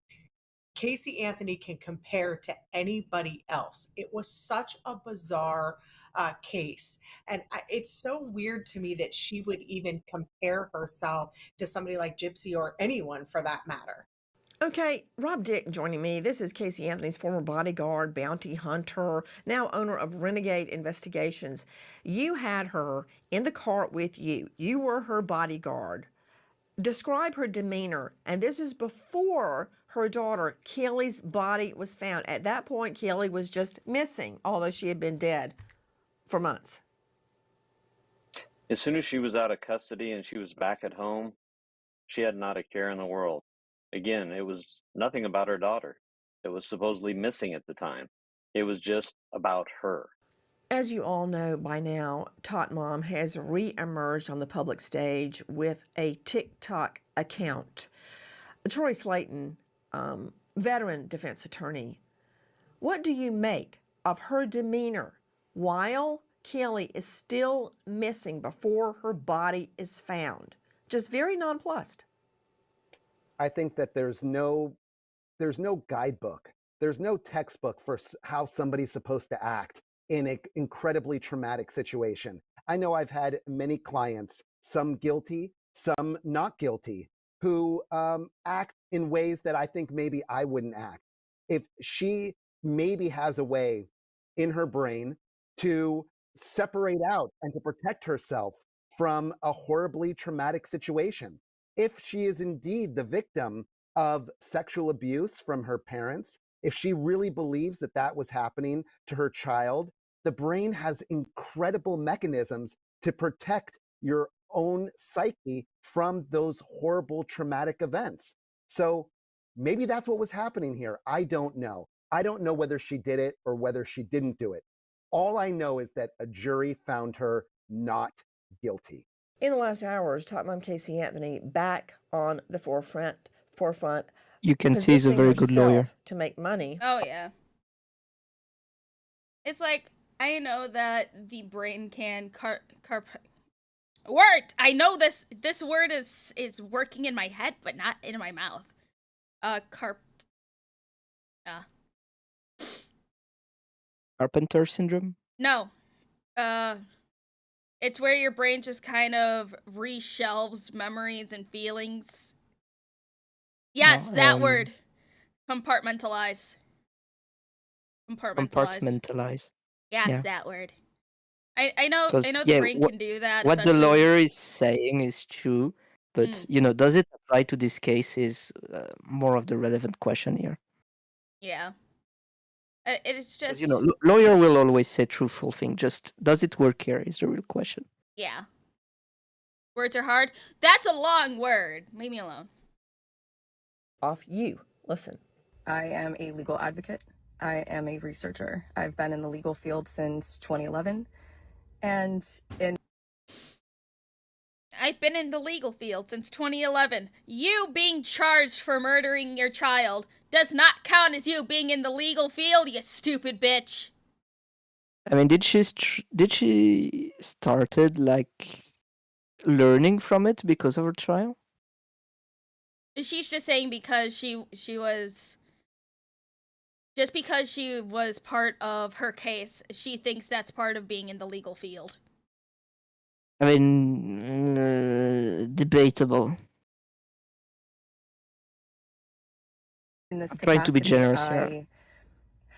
[SPEAKER 13] Casey Anthony can compare to anybody else. It was such a bizarre case. And it's so weird to me that she would even compare herself to somebody like Gypsy or anyone for that matter.
[SPEAKER 11] Okay, Rob Dick joining me. This is Casey Anthony's former bodyguard, bounty hunter, now owner of Renegade Investigations. You had her in the cart with you. You were her bodyguard. Describe her demeanor. And this is before her daughter, Kelly's body was found. At that point, Kelly was just missing, although she had been dead for months.
[SPEAKER 12] As soon as she was out of custody and she was back at home, she had not a care in the world. Again, it was nothing about her daughter that was supposedly missing at the time. It was just about her.
[SPEAKER 11] As you all know by now, Tot Mom has re-emerged on the public stage with a TikTok account. Troy Slayton, veteran defense attorney, what do you make of her demeanor while Kelly is still missing before her body is found? Just very nonplussed.
[SPEAKER 14] I think that there's no guidebook. There's no textbook for how somebody's supposed to act in an incredibly traumatic situation. I know I've had many clients, some guilty, some not guilty, who act in ways that I think maybe I wouldn't act. If she maybe has a way in her brain to separate out and to protect herself from a horribly traumatic situation. If she is indeed the victim of sexual abuse from her parents, if she really believes that that was happening to her child, the brain has incredible mechanisms to protect your own psyche from those horrible traumatic events. So maybe that's what was happening here. I don't know. I don't know whether she did it or whether she didn't do it. All I know is that a jury found her not guilty.
[SPEAKER 11] In the last hours, Top Mom Casey Anthony back on the forefront.
[SPEAKER 2] You can see he's a very good lawyer.
[SPEAKER 11] To make money.
[SPEAKER 1] Oh, yeah. It's like, I know that the brain can word! I know this word is working in my head, but not in my mouth.
[SPEAKER 2] Carpenter syndrome?
[SPEAKER 1] No. It's where your brain just kind of reshelves memories and feelings. Yes, that word. Compartmentalize.
[SPEAKER 2] Compartmentalize.
[SPEAKER 1] Yes,
[SPEAKER 2] yeah.
[SPEAKER 1] that word. I know the brain can do that.
[SPEAKER 2] What the lawyer is saying is true. But does it apply to this case is more of the relevant question here.
[SPEAKER 1] Yeah. It's just...
[SPEAKER 2] Lawyer will always say truthful thing. Just does it work here is the real question.
[SPEAKER 1] Yeah. Words are hard. That's a long word. Leave me alone.
[SPEAKER 11] Off you. Listen.
[SPEAKER 15] I am a legal advocate. I am a researcher. I've been in the legal field since 2011.
[SPEAKER 1] I've been in the legal field since 2011. You being charged for murdering your child does not count as you being in the legal field, you stupid bitch.
[SPEAKER 2] I mean, did she started like learning from it because of her trial?
[SPEAKER 1] She's just saying because she was... Just because she was part of her case, she thinks that's part of being in the legal field.
[SPEAKER 2] I mean, debatable.
[SPEAKER 15] In this
[SPEAKER 2] I'm trying to be generous here.
[SPEAKER 15] I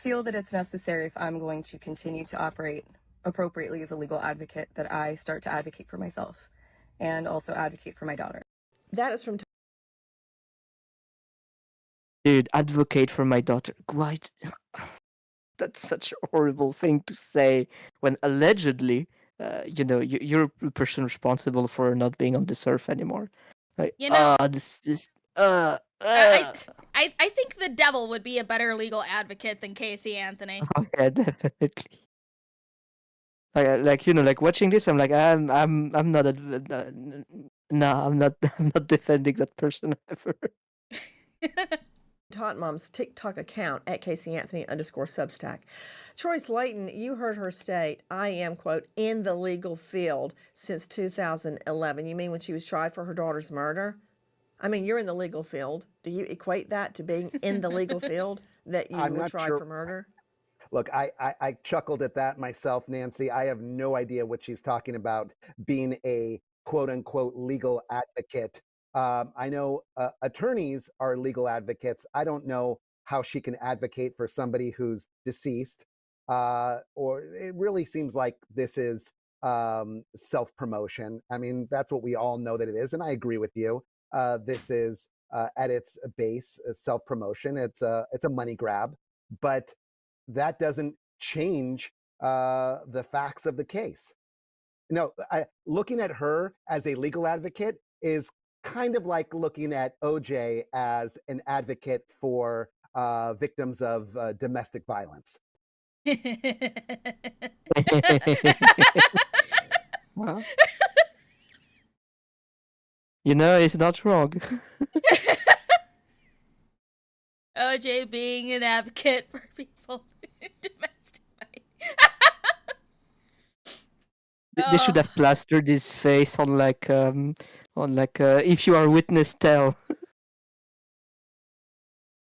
[SPEAKER 15] feel that it's necessary, if I'm going to continue to operate appropriately as a legal advocate, that I start to advocate for myself and also advocate for my daughter.
[SPEAKER 11] That is from...
[SPEAKER 2] Dude, advocate for my daughter. Quite. That's such a horrible thing to say when allegedly, you're the person responsible for not being on this earth anymore. Like,
[SPEAKER 1] I think the devil would be a better legal advocate than Casey Anthony.
[SPEAKER 2] Oh, yeah, definitely. Like watching this, I'm like, I'm not I'm not defending that person ever.
[SPEAKER 11] Tot Mom's TikTok account at @CaseyAnthony_Substack. Troy Slayton, you heard her state, I am, quote, in the legal field since 2011. You mean when she was tried for her daughter's murder? I mean, you're in the legal field. Do you equate that to being in the legal field, that you were tried for murder?
[SPEAKER 14] Look, I chuckled at that myself, Nancy. I have no idea what she's talking about, being a quote-unquote legal advocate. I know attorneys are legal advocates. I don't know how she can advocate for somebody who's deceased, or it really seems like this is self-promotion. I mean, that's what we all know that it is, and I agree with you. This is at its base self-promotion. It's a money grab, but that doesn't change the facts of the case. No, looking at her as a legal advocate is kind of like looking at OJ as an advocate for victims of domestic violence.
[SPEAKER 2] Well, it's not wrong.
[SPEAKER 1] OJ being an advocate for people domestic
[SPEAKER 2] They should have plastered his face on like if you are witness, tell.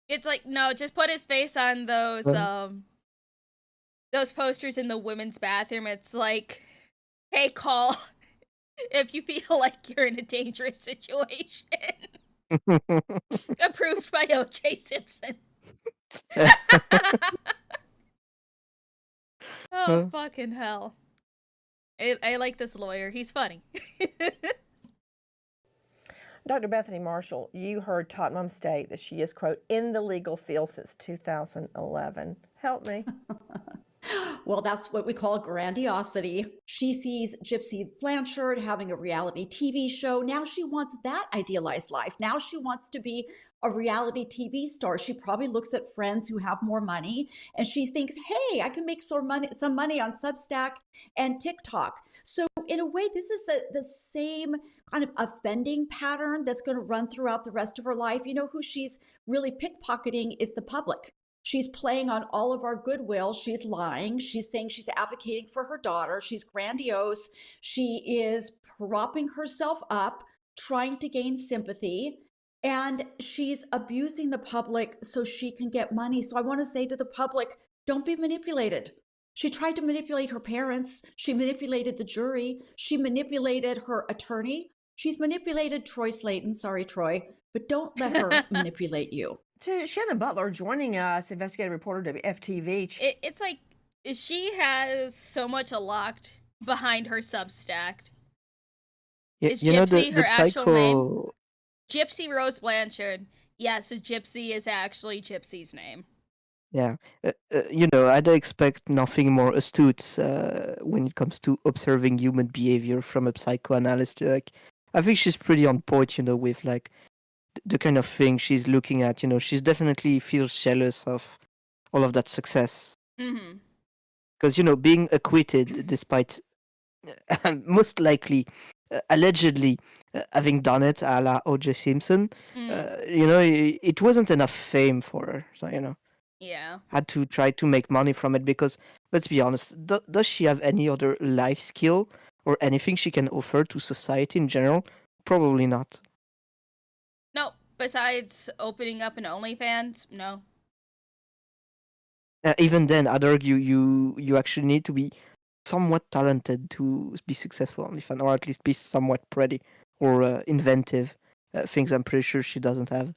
[SPEAKER 1] It's like, no, just put his face on those posters in the women's bathroom. It's like, hey, call if you feel like you're in a dangerous situation. Approved by O.J. Simpson. Oh, fucking hell. I like this lawyer. He's funny.
[SPEAKER 11] Dr. Bethany Marshall, you heard Tot Mom state that she is, quote, in the legal field since 2011. Help me.
[SPEAKER 16] Well, that's what we call grandiosity. She sees Gypsy Blanchard having a reality TV show. Now she wants that idealized life. Now she wants to be a reality TV star. She probably looks at friends who have more money and she thinks, hey, I can make some money on Substack and TikTok. So in a way, this is the same kind of offending pattern that's going to run throughout the rest of her life. You know who she's really pickpocketing is the public. She's playing on all of our goodwill. She's lying. She's saying she's advocating for her daughter. She's grandiose. She is propping herself up, trying to gain sympathy, and she's abusing the public so she can get money. So I want to say to the public, don't be manipulated. She tried to manipulate her parents. She manipulated the jury. She manipulated her attorney. She's manipulated Troy Slayton. Sorry, Troy, but don't let her manipulate you.
[SPEAKER 11] To Shannon Butler joining us, investigative reporter WFTV.
[SPEAKER 1] It's like she has so much locked behind her Substack. Is
[SPEAKER 2] You know
[SPEAKER 1] Gypsy
[SPEAKER 2] the
[SPEAKER 1] her actual name?
[SPEAKER 2] psycho.
[SPEAKER 1] Gypsy Rose Blanchard. Yes, Gypsy is actually Gypsy's name.
[SPEAKER 2] Yeah, I'd expect nothing more astute when it comes to observing human behavior from a psychoanalyst. Like, I think she's pretty on point, with like the kind of thing she's looking at. She's definitely feels jealous of all of that success
[SPEAKER 1] Mm-hmm.
[SPEAKER 2] because being acquitted despite most likely allegedly having done it a la O.J. Simpson, it wasn't enough fame for her. So
[SPEAKER 1] Yeah.
[SPEAKER 2] had to try to make money from it because let's be honest, does she have any other life skill or anything she can offer to society in general? Probably not.
[SPEAKER 1] No, besides opening up an OnlyFans, no.
[SPEAKER 2] Even then, I'd argue you actually need to be somewhat talented to be successful on OnlyFans, or at least be somewhat pretty or inventive. Things I'm pretty sure she doesn't have.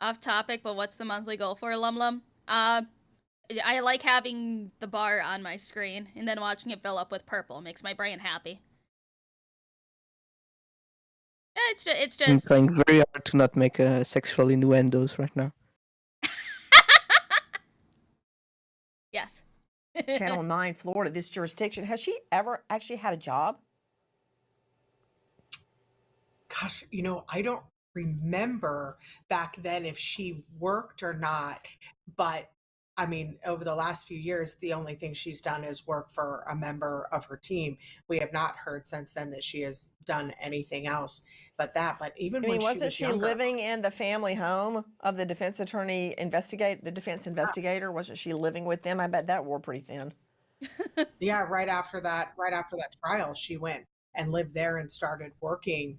[SPEAKER 1] Off topic, but what's the monthly goal for LumLum? I like having the bar on my screen and then watching it fill up with purple. Makes my brain happy. It's
[SPEAKER 2] I'm
[SPEAKER 1] just.
[SPEAKER 2] trying very hard to not make sexual innuendos right now.
[SPEAKER 1] Yes.
[SPEAKER 11] Channel 9, Florida, this jurisdiction. Has she ever actually had a job?
[SPEAKER 13] Gosh, I don't remember back then if she worked or not, but I mean, over the last few years, the only thing she's done is work for a member of her team. We have not heard since then that she has done anything else but that. But even when she
[SPEAKER 11] wasn't
[SPEAKER 13] was
[SPEAKER 11] she
[SPEAKER 13] younger,
[SPEAKER 11] living in the family home of the defense attorney the defense investigator? Wasn't she living with them? I bet that wore pretty thin.
[SPEAKER 13] yeah, right after that trial, she went and lived there and started working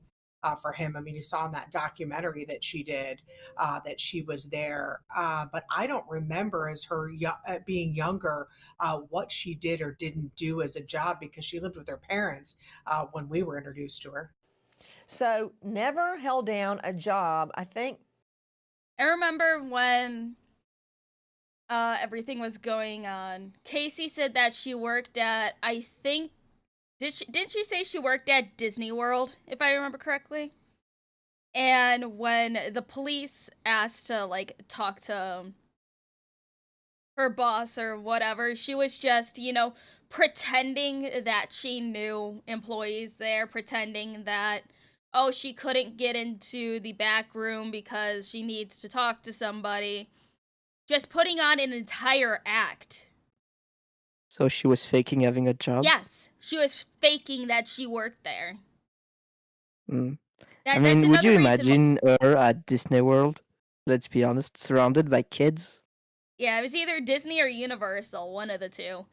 [SPEAKER 13] for him. I mean, you saw in that documentary that she did that she was there, but I don't remember as her being younger what she did or didn't do as a job because she lived with her parents when we were introduced to her.
[SPEAKER 11] So never held down a job. I think
[SPEAKER 1] I remember when everything was going on. Casey said that she worked at, I think, didn't she say she worked at Disney World, if I remember correctly? And when the police asked to like talk to her boss or whatever, she was just, pretending that she knew employees there, pretending that, oh, she couldn't get into the back room because she needs to talk to somebody. Just putting on an entire act.
[SPEAKER 2] So she was faking having a job?
[SPEAKER 1] Yes, she was faking that she worked there.
[SPEAKER 2] I mean, would you imagine her at Disney World? Let's be honest, surrounded by kids?
[SPEAKER 1] Yeah, it was either Disney or Universal, one of the two.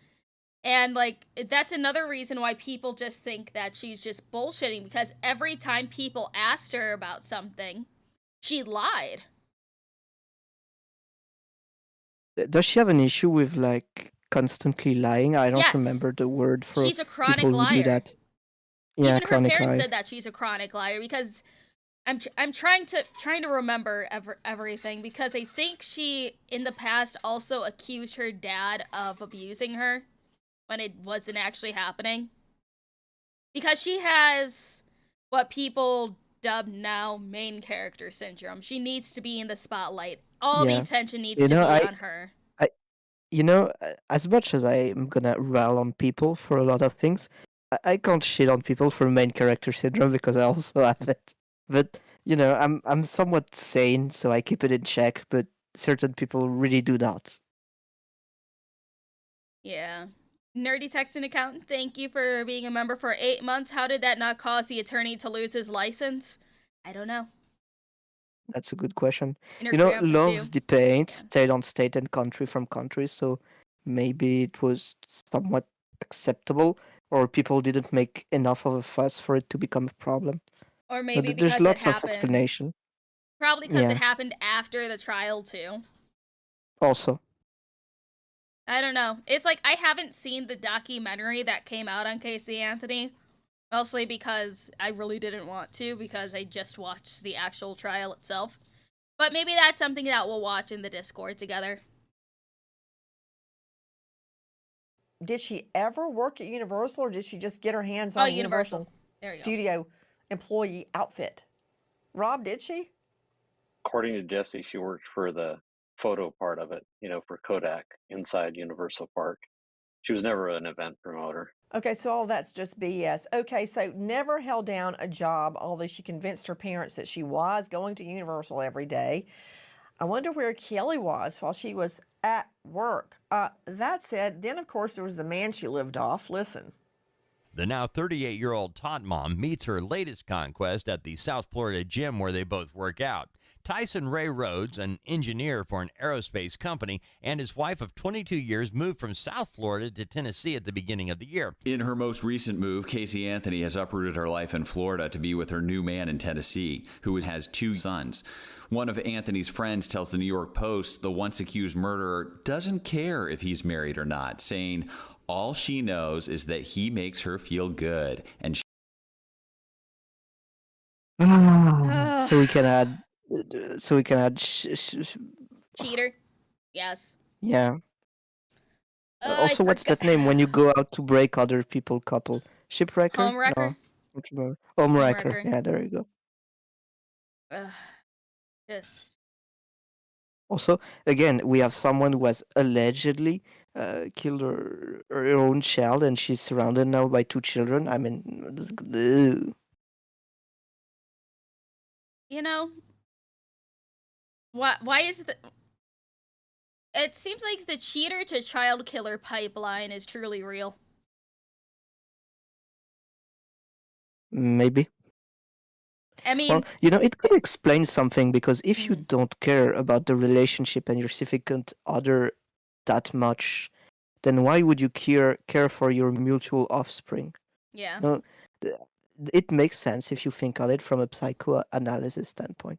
[SPEAKER 1] And, like, that's another reason why people just think that she's just bullshitting, because every time people asked her about something, she lied.
[SPEAKER 2] Does she have an issue with, like, constantly lying? I don't remember the word for
[SPEAKER 1] She's a chronic
[SPEAKER 2] people who do
[SPEAKER 1] liar.
[SPEAKER 2] that. Yeah,
[SPEAKER 1] Even her
[SPEAKER 2] chronic
[SPEAKER 1] parents
[SPEAKER 2] liar.
[SPEAKER 1] said that she's a chronic liar, because I'm trying to remember everything, because I think she in the past also accused her dad of abusing her when it wasn't actually happening, because she has what people dub now main character syndrome. She needs to be in the spotlight. All the attention needs to be on her.
[SPEAKER 2] As much as I'm gonna rail on people for a lot of things, I can't shit on people for main character syndrome because I also have it. But I'm somewhat sane, so I keep it in check. But certain people really do not.
[SPEAKER 1] Yeah. Nerdy Texan Accountant, thank you for being a member for 8 months. How did that not cause the attorney to lose his license? I don't know.
[SPEAKER 2] That's a good question.
[SPEAKER 1] Grandpa
[SPEAKER 2] Laws
[SPEAKER 1] too.
[SPEAKER 2] depend state on state and country from country, so maybe it was somewhat acceptable, or people didn't make enough of a fuss for it to become a problem.
[SPEAKER 1] Or maybe
[SPEAKER 2] But there's
[SPEAKER 1] because it
[SPEAKER 2] lots of
[SPEAKER 1] happened.
[SPEAKER 2] explanation.
[SPEAKER 1] Probably because it
[SPEAKER 2] Yeah.
[SPEAKER 1] happened after the trial too.
[SPEAKER 2] Also,
[SPEAKER 1] I don't know. It's like I haven't seen the documentary that came out on Casey Anthony. Mostly because I really didn't want to, because I just watched the actual trial itself. But maybe that's something that we'll watch in the Discord together.
[SPEAKER 11] Did she ever work at Universal, or did she just get her hands on Universal? studio employee outfit. Rob, did she?
[SPEAKER 12] According to Jesse, she worked for the photo part of it, for Kodak inside Universal Park. She was never an event promoter.
[SPEAKER 11] Okay, so all that's just BS. Okay, so never held down a job, although she convinced her parents that she was going to Universal every day. I wonder where Kelly was while she was at work. That said, then of course there was the man she lived off. Listen.
[SPEAKER 17] The now 38-year-old Tot Mom meets her latest conquest at the South Florida gym where they both work out. Tyson Ray Rhodes, an engineer for an aerospace company, and his wife of 22 years moved from South Florida to Tennessee at the beginning of the year.
[SPEAKER 18] In her most recent move, Casey Anthony has uprooted her life in Florida to be with her new man in Tennessee, who has 2 sons. One of Anthony's friends tells the New York Post the once accused murderer doesn't care if he's married or not, saying all she knows is that he makes her feel good. And
[SPEAKER 2] so we can add
[SPEAKER 1] Cheater. Yes.
[SPEAKER 2] yeah.
[SPEAKER 1] I
[SPEAKER 2] Also, what's that name when you go out to break other people's couple? Shipwrecker?
[SPEAKER 1] Homewrecker?
[SPEAKER 2] No. Don't remember. Homewrecker.
[SPEAKER 1] Homewrecker.
[SPEAKER 2] Yeah, there you go.
[SPEAKER 1] Just.
[SPEAKER 2] Also, again, we have someone who has allegedly killed her own child, and she's surrounded now by 2 children. I mean, ugh.
[SPEAKER 1] Why is the... It seems like the cheater to child killer pipeline is truly real.
[SPEAKER 2] Maybe.
[SPEAKER 1] I mean...
[SPEAKER 2] Well, it could explain something, because if you don't care about the relationship and your significant other that much, then why would you care for your mutual offspring?
[SPEAKER 1] Yeah.
[SPEAKER 2] No, it makes sense if you think on it from a psychoanalysis standpoint.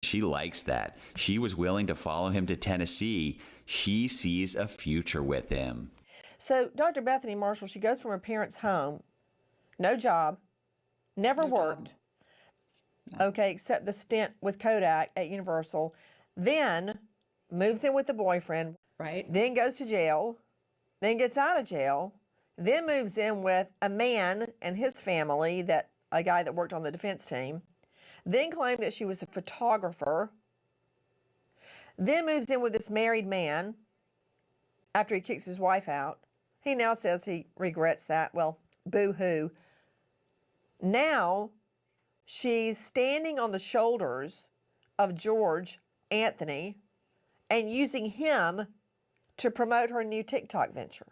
[SPEAKER 18] she likes that. She was willing to follow him to Tennessee. She sees a future with him.
[SPEAKER 11] So Dr. Bethany Marshall, she goes from her parents' home, no job, never worked, okay, except the stint with Kodak at Universal, then moves in with the boyfriend,
[SPEAKER 16] right?
[SPEAKER 11] Then goes to jail, then gets out of jail, then moves in with a man and his family, a guy that worked on the defense team, then claimed that she was a photographer, then moves in with this married man after he kicks his wife out. He now says he regrets that. Well, boo-hoo. Now she's standing on the shoulders of George Anthony and using him to promote her new TikTok venture.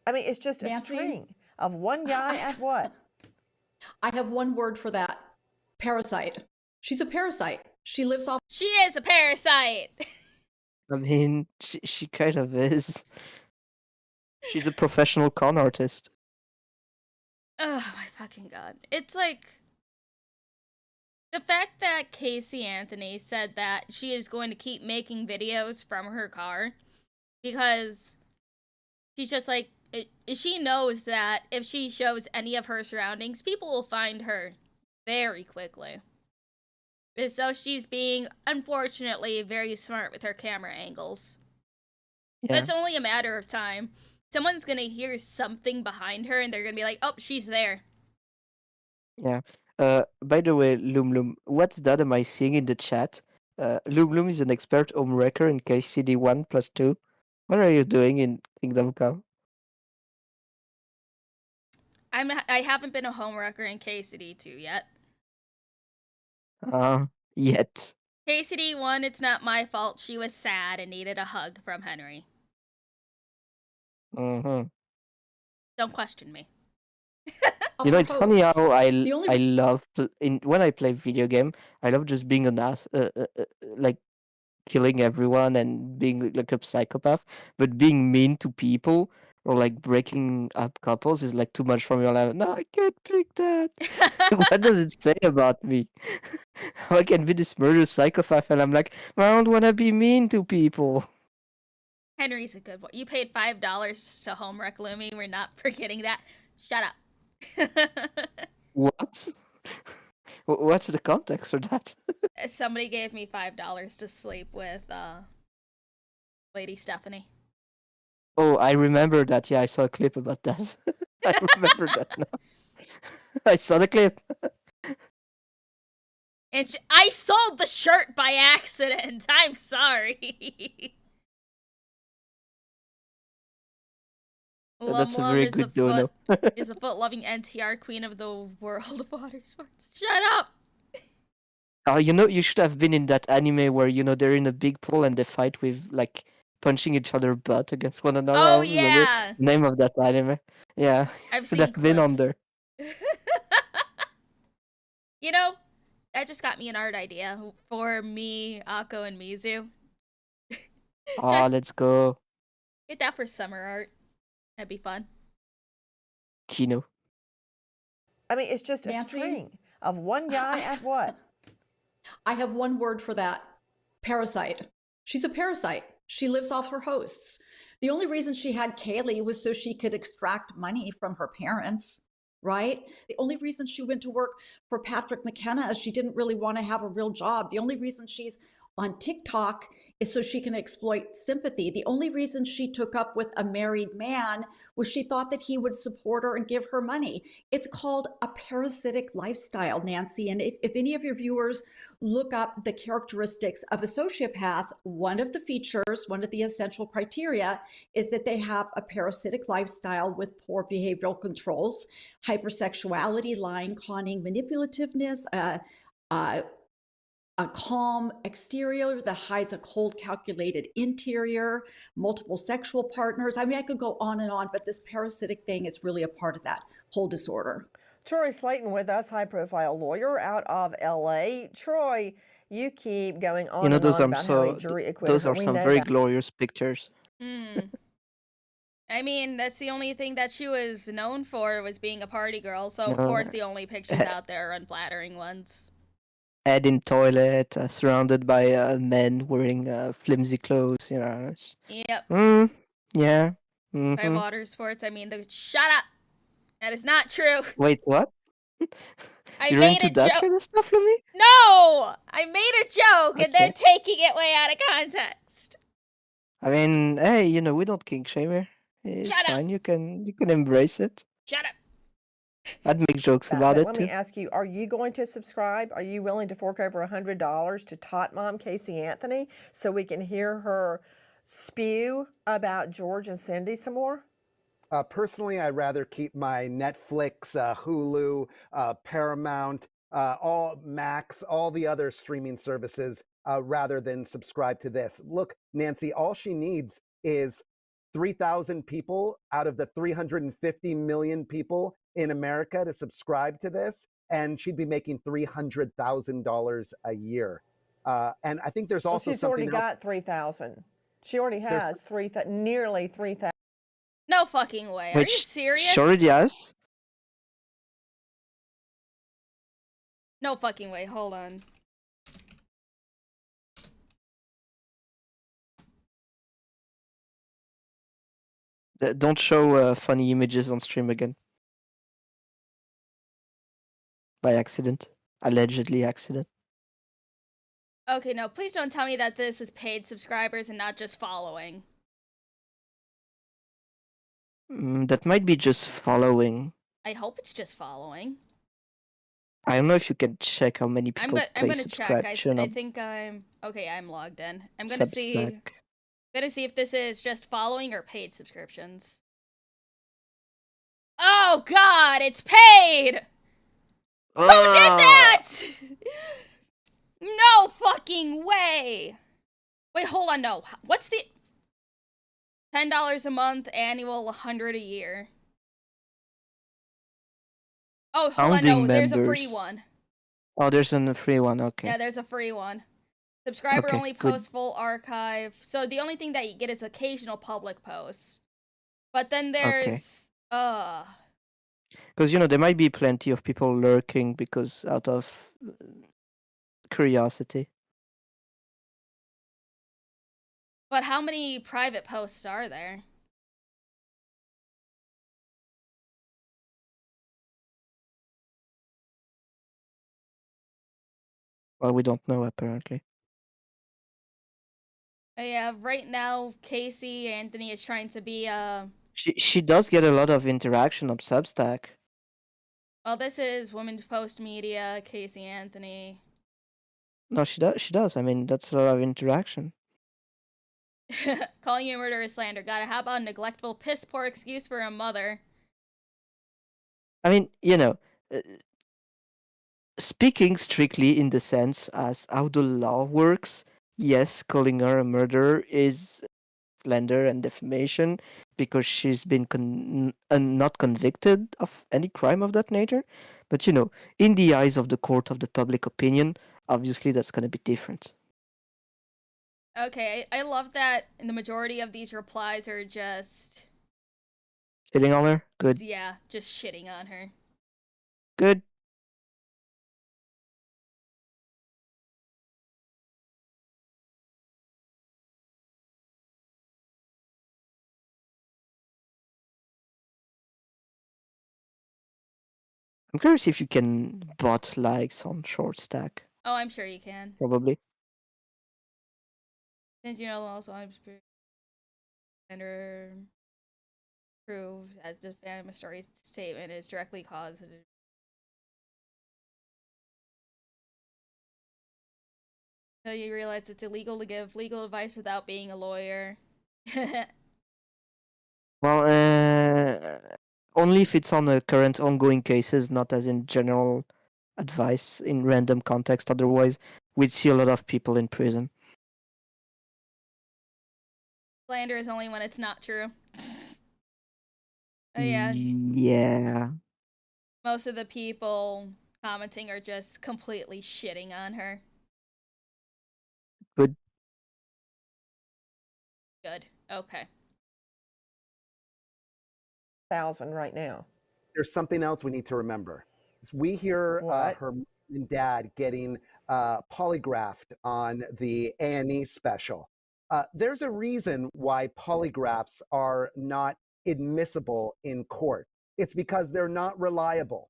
[SPEAKER 11] I mean, it's just
[SPEAKER 16] Nancy,
[SPEAKER 11] a string of one guy at what?
[SPEAKER 16] I have one word for that. Parasite. She's a parasite. She lives off.
[SPEAKER 1] She is a parasite.
[SPEAKER 2] I mean, she kind of is. She's a professional con artist.
[SPEAKER 1] Oh my fucking god. It's like the fact that Casey Anthony said that she is going to keep making videos from her car because she's just like, she knows that if she shows any of her surroundings, people will find her very quickly. So she's being, unfortunately, very smart with her camera angles.
[SPEAKER 2] Yeah.
[SPEAKER 1] It's only a matter of time. Someone's gonna hear something behind her and they're gonna be like, oh, she's there.
[SPEAKER 2] Yeah. By the way, LumLum, what's that am I seeing in the chat? LumLum is an expert home wrecker in KCD 1+2. What are you doing in Kingdom Come?
[SPEAKER 1] I haven't been a home wrecker in KCD 2 yet.
[SPEAKER 2] Yet.
[SPEAKER 1] KCD 1, it's not my fault. She was sad and needed a hug from Henry.
[SPEAKER 2] Mm-hmm.
[SPEAKER 1] Don't question me.
[SPEAKER 2] You know, it's funny how I love when I play video game. I love just being an ass, like killing everyone and being like a psychopath. But being mean to people or like breaking up couples is like too much for me. I'm like, no, I can't pick that. What does it say about me? How I can be this murderous psychopath and I'm like, I don't want to be mean to people.
[SPEAKER 1] Henry's a good boy. You paid $5 to home wreck Lumi. We're not forgetting that. Shut up.
[SPEAKER 2] What? What's the context for that?
[SPEAKER 1] Somebody gave me $5 to sleep with Lady Stephanie.
[SPEAKER 2] Oh, I remember that. Yeah, I saw a clip about that. I remember that now. I saw the clip.
[SPEAKER 1] And I sold the shirt by accident. I'm sorry.
[SPEAKER 2] That's a
[SPEAKER 1] LumLum
[SPEAKER 2] very
[SPEAKER 1] is the
[SPEAKER 2] good dono.
[SPEAKER 1] is a foot-loving NTR queen of the world of water sports. Shut up.
[SPEAKER 2] Oh, you should have been in that anime where they're in a big pool and they fight with like punching each other butt against one another. I
[SPEAKER 1] Oh
[SPEAKER 2] don't remember
[SPEAKER 1] yeah.
[SPEAKER 2] the name of that anime. Yeah,
[SPEAKER 1] I've
[SPEAKER 2] should
[SPEAKER 1] seen
[SPEAKER 2] have been on
[SPEAKER 1] clips.
[SPEAKER 2] there.
[SPEAKER 1] That just got me an art idea for me, Akko, and Mizu.
[SPEAKER 2] Oh, let's go,
[SPEAKER 1] Get that for summer art. That'd be fun.
[SPEAKER 2] Kino.
[SPEAKER 11] I mean, it's just a
[SPEAKER 16] Nancy?
[SPEAKER 11] string of one guy at what?
[SPEAKER 16] I have one word for that. Parasite. She's a parasite. She lives off her hosts. The only reason she had Kaylee was so she could extract money from her parents, right? The only reason she went to work for Patrick McKenna is she didn't really want to have a real job. The only reason she's on TikTok is so she can exploit sympathy. The only reason she took up with a married man was she thought that he would support her and give her money. It's called a parasitic lifestyle, Nancy. And if any of your viewers look up the characteristics of a sociopath, one of the features, one of the essential criteria is that they have a parasitic lifestyle with poor behavioral controls, hypersexuality, lying, conning, manipulativeness, a calm exterior that hides a cold, calculated interior, multiple sexual partners. I mean, I could go on and on, but this parasitic thing is really a part of that whole disorder.
[SPEAKER 11] Troy Slayton with us, high-profile lawyer out of L.A. Troy, you keep going on and on about how a jury acquitted
[SPEAKER 2] Those
[SPEAKER 11] her.
[SPEAKER 2] are
[SPEAKER 11] We
[SPEAKER 2] some
[SPEAKER 11] know
[SPEAKER 2] very
[SPEAKER 11] that.
[SPEAKER 2] glorious pictures.
[SPEAKER 1] I mean, that's the only thing that she was known for was being a party girl. So of
[SPEAKER 2] No.
[SPEAKER 1] course the only pictures out there are unflattering ones.
[SPEAKER 2] Head in toilet, surrounded by men wearing flimsy clothes. It's-
[SPEAKER 1] Yep.
[SPEAKER 2] Yeah.
[SPEAKER 1] By
[SPEAKER 2] Mhm.
[SPEAKER 1] water sports, I mean, shut up. That is not true.
[SPEAKER 2] Wait, what?
[SPEAKER 1] I
[SPEAKER 2] You're
[SPEAKER 1] made
[SPEAKER 2] into
[SPEAKER 1] a
[SPEAKER 2] that
[SPEAKER 1] joke.
[SPEAKER 2] kind of stuff, Lumi?
[SPEAKER 1] No, I made a joke and they're
[SPEAKER 2] Okay.
[SPEAKER 1] taking it way out of context.
[SPEAKER 2] I mean, hey, we don't kink shame here. It's
[SPEAKER 1] Shut up.
[SPEAKER 2] fine. You can embrace it.
[SPEAKER 1] Shut up.
[SPEAKER 2] I'd make jokes about
[SPEAKER 11] But
[SPEAKER 2] it
[SPEAKER 11] let
[SPEAKER 2] too.
[SPEAKER 11] me ask you, are you going to subscribe? Are you willing to fork over $100 to Tot Mom Casey Anthony so we can hear her spew about George and Cindy some more?
[SPEAKER 14] Personally, I'd rather keep my Netflix, Hulu, Paramount, all Max, all the other streaming services, rather than subscribe to this. Look, Nancy, all she needs is 3,000 people out of the 350 million people in America to subscribe to this, and she'd be making $300,000 a year. And I think there's also
[SPEAKER 11] she's already
[SPEAKER 14] something else.
[SPEAKER 11] got 3,000. She already has nearly 3,000.
[SPEAKER 1] No fucking way. Are you
[SPEAKER 2] Which
[SPEAKER 1] serious?
[SPEAKER 2] sure yes.
[SPEAKER 1] No fucking way. Hold on.
[SPEAKER 2] Don't show funny images on stream again. By accident. Allegedly accident.
[SPEAKER 1] Okay, no, please don't tell me that this is paid subscribers and not just following.
[SPEAKER 2] That might be just following.
[SPEAKER 1] I hope it's just following.
[SPEAKER 2] I don't know if you can check how many
[SPEAKER 1] I'm
[SPEAKER 2] people
[SPEAKER 1] gonna check.
[SPEAKER 2] subscription
[SPEAKER 1] I
[SPEAKER 2] on
[SPEAKER 1] think I'm okay. I'm logged in. I'm gonna see.
[SPEAKER 2] Substack.
[SPEAKER 1] Gonna see if this is just following or paid subscriptions. Oh God, it's paid. Who did that? No fucking way. Wait, hold on. No, what's the $10 a month, annual, $100 a year? Oh, hold on. No, there's a free one.
[SPEAKER 2] Oh, there's a free one. Okay.
[SPEAKER 1] Yeah, there's a free one. Subscriber
[SPEAKER 2] Okay,
[SPEAKER 1] only
[SPEAKER 2] good.
[SPEAKER 1] posts full archive. So the only thing that you get is occasional public posts. But then there's
[SPEAKER 2] Because there might be plenty of people lurking because out of curiosity.
[SPEAKER 1] But how many private posts are there?
[SPEAKER 2] Well, we don't know apparently.
[SPEAKER 1] Yeah, right now Casey Anthony is trying to be
[SPEAKER 2] She does get a lot of interaction on Substack.
[SPEAKER 1] Well, this is Women's Post Media, Casey Anthony.
[SPEAKER 2] No, she does. She does. I mean, that's a lot of interaction.
[SPEAKER 1] Calling you a murderer is slander. Gotta how about a neglectful, piss poor excuse for a mother?
[SPEAKER 2] I mean, speaking strictly in the sense as how the law works, yes, calling her a murderer is slander and defamation because she's been not convicted of any crime of that nature. But in the eyes of the court of the public opinion, obviously that's going to be different.
[SPEAKER 1] Okay, I love that the majority of these replies are just...
[SPEAKER 2] Shitting on her? Good.
[SPEAKER 1] Yeah, just shitting on her.
[SPEAKER 2] Good. I'm curious if you can bot likes on short stack.
[SPEAKER 1] Oh, I'm sure you can.
[SPEAKER 2] Probably.
[SPEAKER 1] Since also I'm gender prove that the family story statement is directly caused. So you realize it's illegal to give legal advice without being a lawyer.
[SPEAKER 2] Well, only if it's on the current ongoing cases, not as in general advice in random context. Otherwise, we'd see a lot of people in prison.
[SPEAKER 1] Slander is only when it's not true. Oh, yeah.
[SPEAKER 2] Yeah.
[SPEAKER 1] Most of the people commenting are just completely shitting on her.
[SPEAKER 2] Good.
[SPEAKER 1] Good. Okay.
[SPEAKER 11] 1,000 right now.
[SPEAKER 14] There's something else we need to remember. We hear her mom and dad getting polygraphed on the A&E special. There's a reason why polygraphs are not admissible in court. It's because they're not reliable.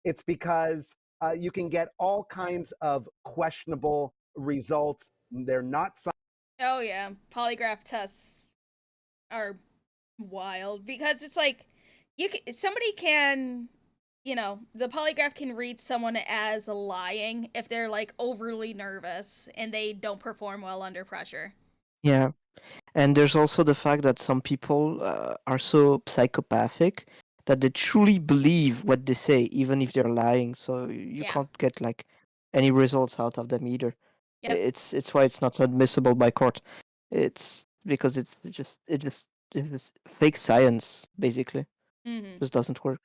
[SPEAKER 14] It's because you can get all kinds of questionable results. They're not.
[SPEAKER 1] Oh yeah, polygraph tests are wild because it's like somebody can, the polygraph can read someone as lying if they're like overly nervous and they don't perform well under pressure.
[SPEAKER 2] Yeah. And there's also the fact that some people are so psychopathic that they truly believe what they say, even if they're lying. So you can't get like any results out of them either.
[SPEAKER 1] Yep.
[SPEAKER 2] It's why it's not admissible by court. It's because it's just fake science basically.
[SPEAKER 1] Mm-hmm.
[SPEAKER 2] Just doesn't work.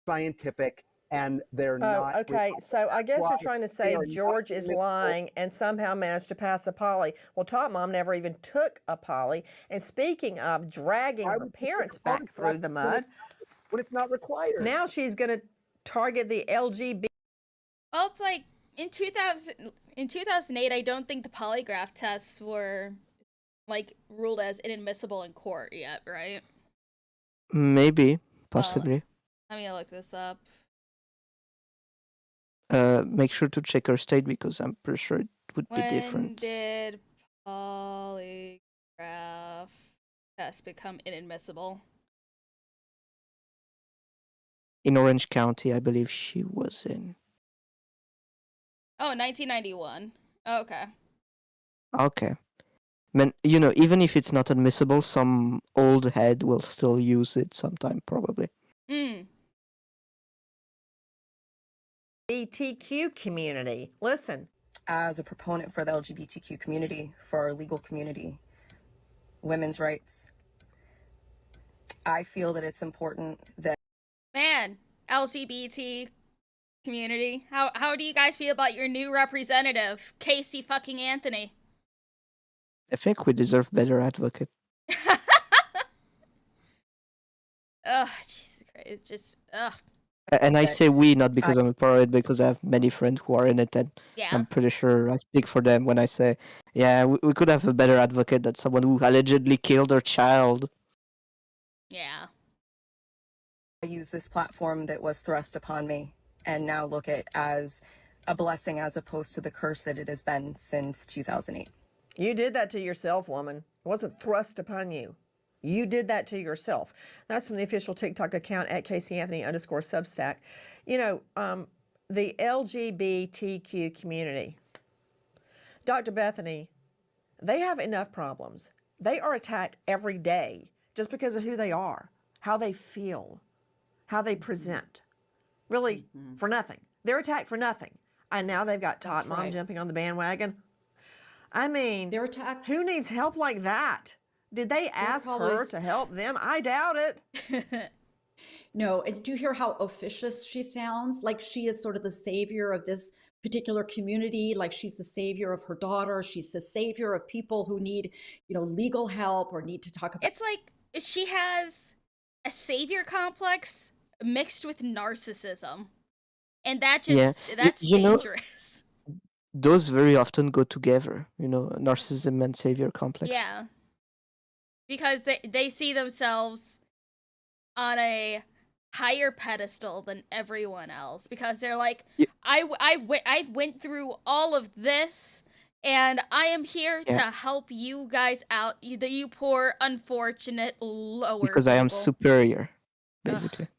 [SPEAKER 14] Scientific, and they're not.
[SPEAKER 11] Okay, so I guess you're trying to say George is lying and somehow managed to pass a poly. Well, Top Mom never even took a poly. And speaking of dragging her parents back through the mud,
[SPEAKER 14] when it's not required,
[SPEAKER 11] now she's going to target the LGBT.
[SPEAKER 1] Well, it's like in 2008, I don't think the polygraph tests were like ruled as inadmissible in court yet, right?
[SPEAKER 2] Maybe, possibly.
[SPEAKER 1] Let me look this up.
[SPEAKER 2] Make sure to check her state because I'm pretty sure it would be different.
[SPEAKER 1] When did polygraph tests become inadmissible?
[SPEAKER 2] In Orange County, I believe she was in.
[SPEAKER 1] Oh, 1991. Oh, okay.
[SPEAKER 2] Okay. Man, even if it's not admissible, some old head will still use it sometime, probably.
[SPEAKER 11] LGBTQ community. Listen.
[SPEAKER 15] As a proponent for the LGBTQ community, for our legal community, women's rights, I feel that it's important that...
[SPEAKER 1] Man, LGBT community, how do you guys feel about your new representative, Casey fucking Anthony?
[SPEAKER 2] I think we deserve better advocate.
[SPEAKER 1] Ugh, Jesus Christ, it's just, ugh.
[SPEAKER 2] And I say we, not because I'm a part of it, because I have many friends who are in it, and I'm pretty sure I speak for them when I say, yeah, we could have a better advocate than someone who allegedly killed their child.
[SPEAKER 1] Yeah.
[SPEAKER 15] I use this platform that was thrust upon me and now look at as a blessing as opposed to the curse that it has been since 2008.
[SPEAKER 11] You did that to yourself, woman. It wasn't thrust upon you. You did that to yourself. That's from the official TikTok account at @CaseyAnthony_Substack. You know, the LGBTQ community, Dr. Bethany, they have enough problems. They are attacked every day just because of who they are, how they feel, how they present. Really, for nothing. They're attacked for nothing. And now they've got Tot Mom
[SPEAKER 16] right.
[SPEAKER 11] jumping on the bandwagon. I mean,
[SPEAKER 16] They're attacked.
[SPEAKER 11] Who needs help like that? Did they ask her to help them? I doubt it.
[SPEAKER 16] No, and do you hear how officious she sounds? Like she is sort of the savior of this particular community, like she's the savior of her daughter. She's the savior of people who need, legal help or need to talk about.
[SPEAKER 1] It's like she has a savior complex mixed with narcissism. And that's dangerous.
[SPEAKER 2] Those very often go together, narcissism and savior complex.
[SPEAKER 1] Yeah. Because they see themselves on a higher pedestal than everyone else, because they're like, I went through all of this and I am here to help you guys out, you poor unfortunate lower
[SPEAKER 2] because
[SPEAKER 1] people.
[SPEAKER 2] I am superior, basically.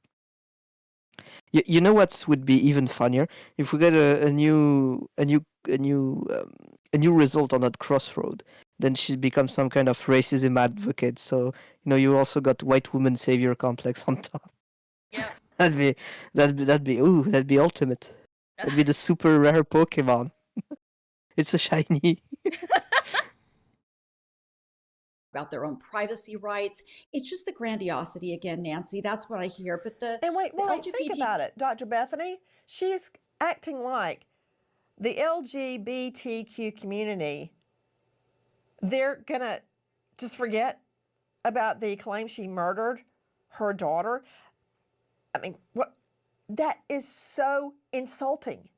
[SPEAKER 2] You know what would be even funnier if we get a new result on that crossroad. Then she becomes some kind of racism advocate. So you also got white woman savior complex on top.
[SPEAKER 1] Yeah.
[SPEAKER 2] that'd be ultimate. That'd be the super rare Pokemon. It's a shiny.
[SPEAKER 16] About their own privacy rights. It's just the grandiosity again, Nancy. That's what I hear. But
[SPEAKER 11] wait, think about it, Dr. Bethany. She's acting like the LGBTQ community, they're gonna just forget about the claim she murdered her daughter. I mean, what? That is so insulting.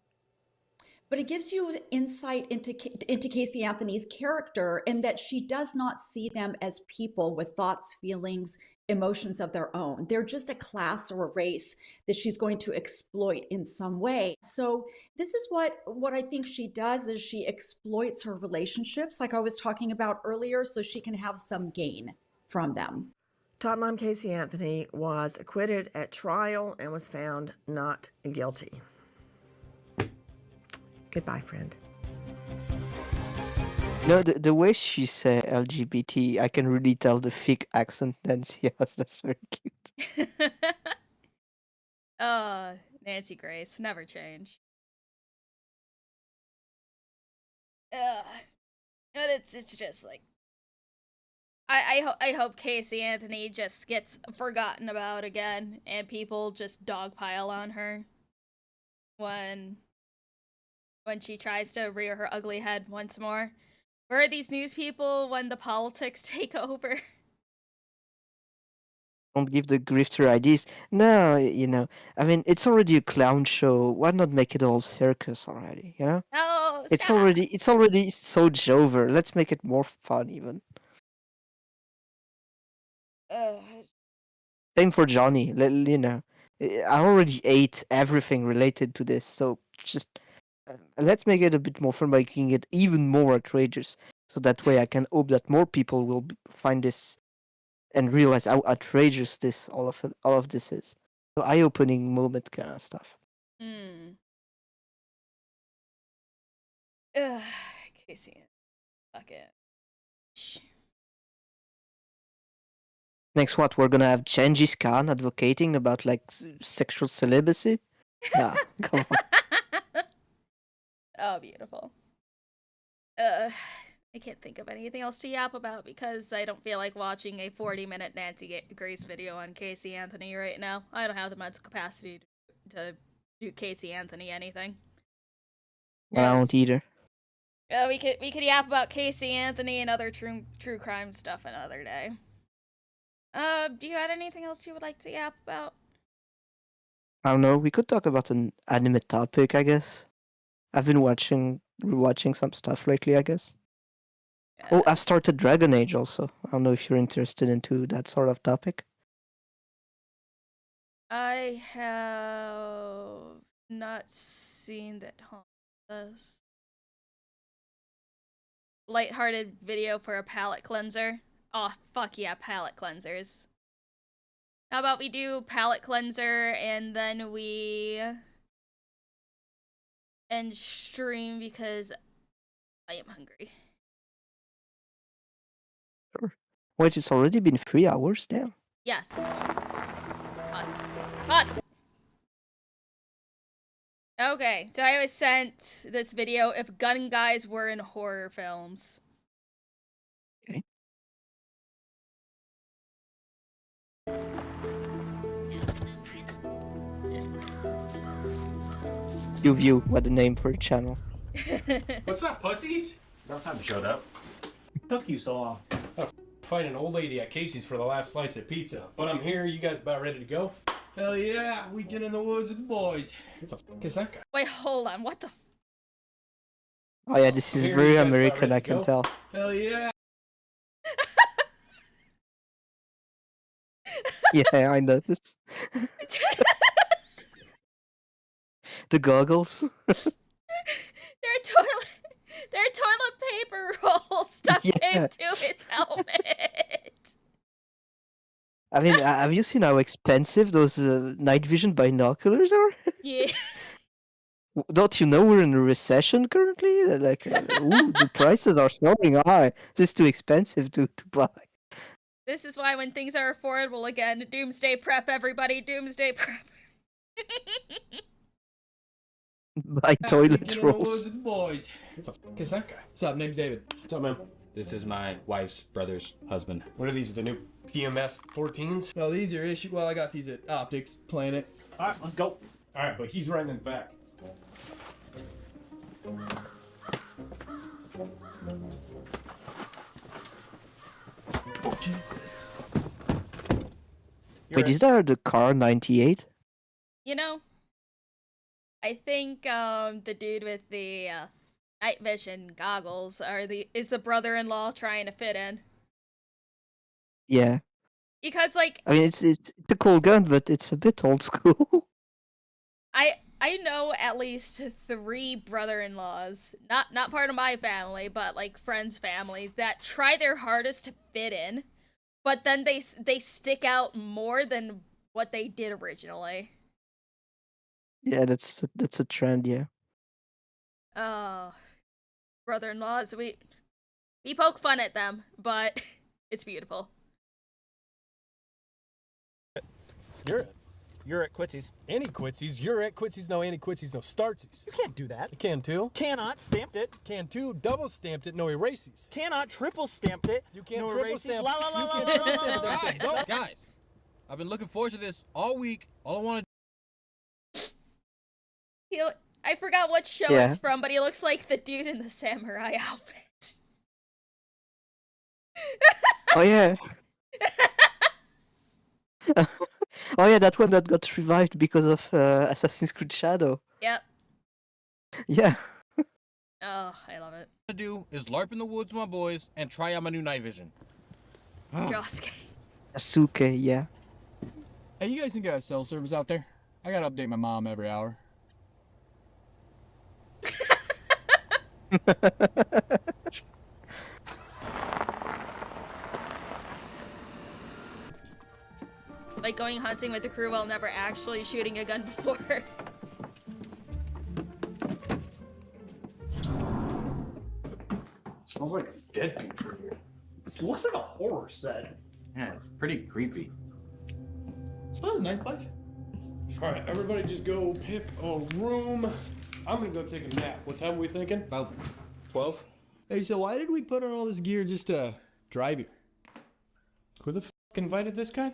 [SPEAKER 16] But it gives you insight into Casey Anthony's character, and that she does not see them as people with thoughts, feelings, emotions of their own. They're just a class or a race that she's going to exploit in some way. So this is what I think she does, is she exploits her relationships, like I was talking about earlier, so she can have some gain from them.
[SPEAKER 11] Tot Mom Casey Anthony was acquitted at trial and was found not guilty. Goodbye, friend.
[SPEAKER 2] The way she said LGBT, I can really tell the thick accent Nancy has. That's very cute.
[SPEAKER 1] Nancy Grace, never change. But it's just like, I hope Casey Anthony just gets forgotten about again, and people just dogpile on her when she tries to rear her ugly head once more. Where are these news people when the politics take over?
[SPEAKER 2] Don't give the grifter ideas. No, I mean, it's already a clown show. Why not make it all circus already,
[SPEAKER 1] No,
[SPEAKER 2] It's already so Jover. Let's make it more fun even. Same for Johnny. I already ate everything related to this, so just let's make it a bit more fun by making it even more outrageous. So that way I can hope that more people will find this and realize how outrageous all of this is. So eye-opening moment kind of stuff.
[SPEAKER 1] Casey, fuck it.
[SPEAKER 2] Next, what we're gonna have Genghis Khan advocating about sexual celibacy? Nah, come on.
[SPEAKER 1] Oh, beautiful. I can't think of anything else to yap about because I don't feel like watching a 40-minute Nancy Grace video on Casey Anthony right now. I don't have the mental capacity to do Casey Anthony anything.
[SPEAKER 2] I don't either.
[SPEAKER 1] We could yap about Casey Anthony and other true crime stuff another day. Do you have anything else you would like to yap about?
[SPEAKER 2] I don't know. We could talk about an anime topic, I guess. I've been rewatching some stuff lately, I guess. Oh, I've started Dragon Age also. I don't know if you're interested into that sort of topic.
[SPEAKER 1] I have not seen that lighthearted video for a palate cleanser Oh, fuck yeah, palette cleansers. How about we do palette cleanser and then we end stream because I am hungry.
[SPEAKER 2] Sure. Wait, it's already been 3 hours now.
[SPEAKER 1] Yes. Pause. Okay, so I was sent this video if gun guys were in horror films.
[SPEAKER 2] Okay. You, what a name for a channel.
[SPEAKER 19] What's up, pussies?
[SPEAKER 3] About time you showed up.
[SPEAKER 19] Took you so long. I fight an old lady at Casey's for the last slice of pizza. But I'm here. You guys about ready to go?
[SPEAKER 6] Hell yeah, weekend in the woods with the boys.
[SPEAKER 19] What the f is that guy?
[SPEAKER 1] Wait, hold on. What the?
[SPEAKER 2] Oh yeah, this is
[SPEAKER 19] Here,
[SPEAKER 2] very
[SPEAKER 19] you guys about
[SPEAKER 2] American,
[SPEAKER 19] ready
[SPEAKER 2] I
[SPEAKER 19] to
[SPEAKER 2] can
[SPEAKER 19] go?
[SPEAKER 2] tell.
[SPEAKER 6] Hell yeah.
[SPEAKER 2] Yeah, I noticed. The goggles.
[SPEAKER 1] They're toilet paper rolls duct
[SPEAKER 2] Yeah.
[SPEAKER 1] taped to his helmet.
[SPEAKER 2] I mean, have you seen how expensive those night vision binoculars are?
[SPEAKER 1] Yeah.
[SPEAKER 2] Don't you know we're in a recession currently? Like, ooh, the prices are soaring high. It's just too expensive to buy.
[SPEAKER 1] This is why when things are affordable again, doomsday prep, everybody, doomsday prep.
[SPEAKER 2] Buy toilet
[SPEAKER 6] Weekend in the woods
[SPEAKER 2] rolls.
[SPEAKER 6] with the boys.
[SPEAKER 19] What the f is that guy?
[SPEAKER 6] What's up? Name's David.
[SPEAKER 19] What's up, man? This is my wife's brother's husband. What are these, the new PMS 14s?
[SPEAKER 6] Well, these are issued. Well, I got these at Optics, playing it.
[SPEAKER 19] Alright, let's go. Alright, but he's right in the back.
[SPEAKER 6] Oh, Jesus.
[SPEAKER 2] Wait, is that the car 98?
[SPEAKER 1] You know, I think the dude with the night vision goggles is the brother-in-law trying to fit in.
[SPEAKER 2] Yeah.
[SPEAKER 1] Because like
[SPEAKER 2] I mean, it's a cool gun, but it's a bit old school.
[SPEAKER 1] I know at least 3 brother-in-laws, not part of my family, but like friends' families that try their hardest to fit in, but then they stick out more than what they did originally.
[SPEAKER 2] Yeah, that's a trend. Yeah.
[SPEAKER 1] Oh, brother-in-laws, we poke fun at them, but it's beautiful.
[SPEAKER 19] You're at Quitsy's. Any Quitsy's? You're at Quitsy's, no any Quitsy's, no startsies. You can't do that. You can too.
[SPEAKER 20] Cannot stamped it.
[SPEAKER 19] Can too. Double stamped it, no erases.
[SPEAKER 20] Cannot triple stamped it.
[SPEAKER 19] You can't
[SPEAKER 20] no
[SPEAKER 19] triple
[SPEAKER 20] erases.
[SPEAKER 19] stamp.
[SPEAKER 20] La la la
[SPEAKER 19] You
[SPEAKER 20] la
[SPEAKER 19] can't
[SPEAKER 20] la
[SPEAKER 19] triple
[SPEAKER 20] la
[SPEAKER 19] stamp
[SPEAKER 20] la
[SPEAKER 19] it.
[SPEAKER 20] la.
[SPEAKER 19] That's it. Go.
[SPEAKER 6] Guys, I've been looking forward to this all week. All I want to
[SPEAKER 1] I forgot what show
[SPEAKER 2] Yeah.
[SPEAKER 1] it's from, but he looks like the dude in the samurai outfit.
[SPEAKER 2] Oh yeah. Oh yeah, that one that got revived because of Assassin's Creed Shadow.
[SPEAKER 1] Yep.
[SPEAKER 2] Yeah.
[SPEAKER 1] Oh, I love it.
[SPEAKER 6] do is LARP in the woods with my boys and try out my new night vision.
[SPEAKER 1] Josuke.
[SPEAKER 2] Asuke, yeah.
[SPEAKER 6] Hey, you guys think I have cell service out there? I gotta update my mom every hour.
[SPEAKER 1] Like going hunting with the crew while never actually shooting a gun before.
[SPEAKER 19] Smells like a dead people here. This looks like a horror set.
[SPEAKER 18] Yeah, it's pretty creepy.
[SPEAKER 6] Oh, nice place.
[SPEAKER 19] Alright, everybody just go pick a room. I'm gonna go take a nap. What time are we thinking?
[SPEAKER 6] About 12. Hey, so why did we put on all this gear just to drive here?
[SPEAKER 19] Who the f invited this guy?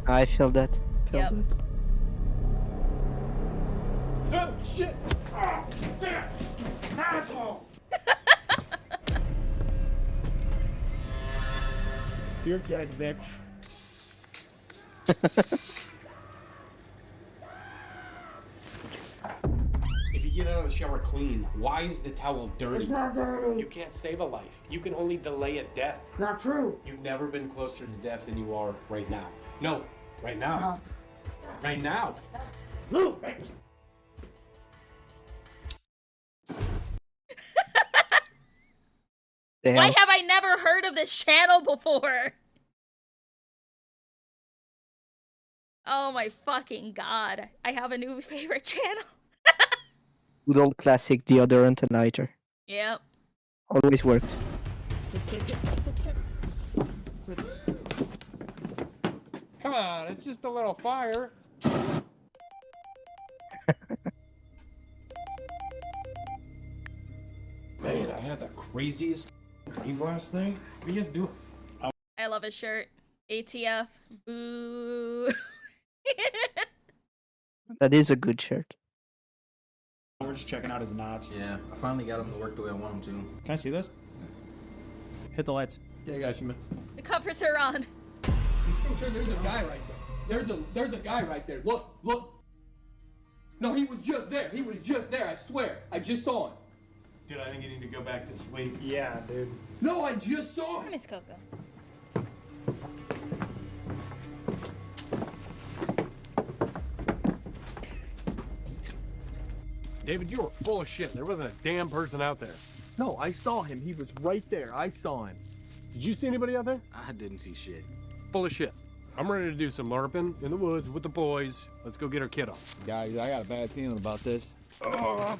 [SPEAKER 2] I feel that.
[SPEAKER 1] Yep.
[SPEAKER 19] Oh, shit! Oh, bitch! Asshole! You're dead, bitch. If you get out of the shower clean, why is the towel dirty?
[SPEAKER 10] It's not dirty.
[SPEAKER 19] You can't save a life. You can only delay a death.
[SPEAKER 10] Not true.
[SPEAKER 19] You've never been closer to death than you are right now. No, right now. Right now.
[SPEAKER 10] Move, bitch.
[SPEAKER 1] Why
[SPEAKER 2] Damn.
[SPEAKER 1] have I never heard of this channel before? Oh my fucking god. I have a new favorite channel.
[SPEAKER 2] Good old classic deodorant and lighter.
[SPEAKER 1] Yep.
[SPEAKER 2] Always works.
[SPEAKER 19] Come on, it's just a little fire. Man, I had the craziest dream last night. What are you guys doing?
[SPEAKER 1] I love his shirt. ATF. Boo.
[SPEAKER 2] That is a good shirt.
[SPEAKER 20] We're just checking out his knots.
[SPEAKER 21] Yeah, I finally got him to work the way I want him to.
[SPEAKER 20] Can I see this? Hit the lights.
[SPEAKER 21] Yeah, I got you, man.
[SPEAKER 1] The covers are on.
[SPEAKER 22] Sure, there's a guy right there. There's a guy right there. Look. No, he was just there. He was just there. I swear. I just saw him.
[SPEAKER 19] Dude, I think you need to go back to sleep. Yeah, dude.
[SPEAKER 22] No, I just saw him.
[SPEAKER 1] Miss Coco.
[SPEAKER 19] David, you were full of shit. There wasn't a damn person out there.
[SPEAKER 22] No, I saw him. He was right there. I saw him.
[SPEAKER 19] Did you see anybody out there?
[SPEAKER 21] I didn't see shit.
[SPEAKER 19] Full of shit. I'm ready to do some LARPing in the woods with the boys. Let's go get our kid off.
[SPEAKER 22] Guys, I got a bad feeling about this.
[SPEAKER 19] Oh,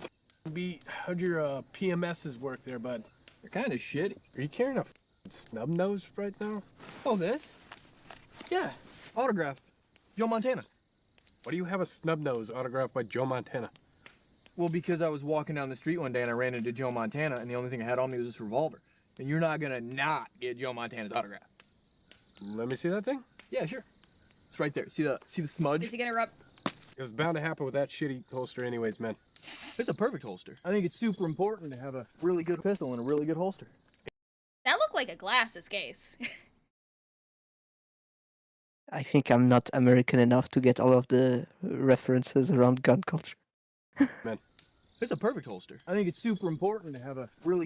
[SPEAKER 19] how'd your PMSs work there, bud?
[SPEAKER 22] They're kind of shitty.
[SPEAKER 19] Are you carrying a snub nose right now?
[SPEAKER 22] Oh, this? Yeah, autograph. Joe Montana.
[SPEAKER 19] Why do you have a snub nose autographed by Joe Montana?
[SPEAKER 22] Well, because I was walking down the street one day and I ran into Joe Montana, and the only thing I had on me was this revolver. And you're not gonna not get Joe Montana's autograph.
[SPEAKER 19] Let me see that thing.
[SPEAKER 22] Yeah, sure. It's right there. See the smudge?
[SPEAKER 1] Is he gonna rub?
[SPEAKER 19] It was bound to happen with that shitty holster anyways, man.
[SPEAKER 22] It's a perfect holster. I think it's super important to have a really good pistol and a really good holster.
[SPEAKER 1] That looked like a glasses case.
[SPEAKER 2] I think I'm not American enough to get all of the references around gun culture.
[SPEAKER 19] Man.
[SPEAKER 22] It's a perfect holster. I think it's super important to have a really...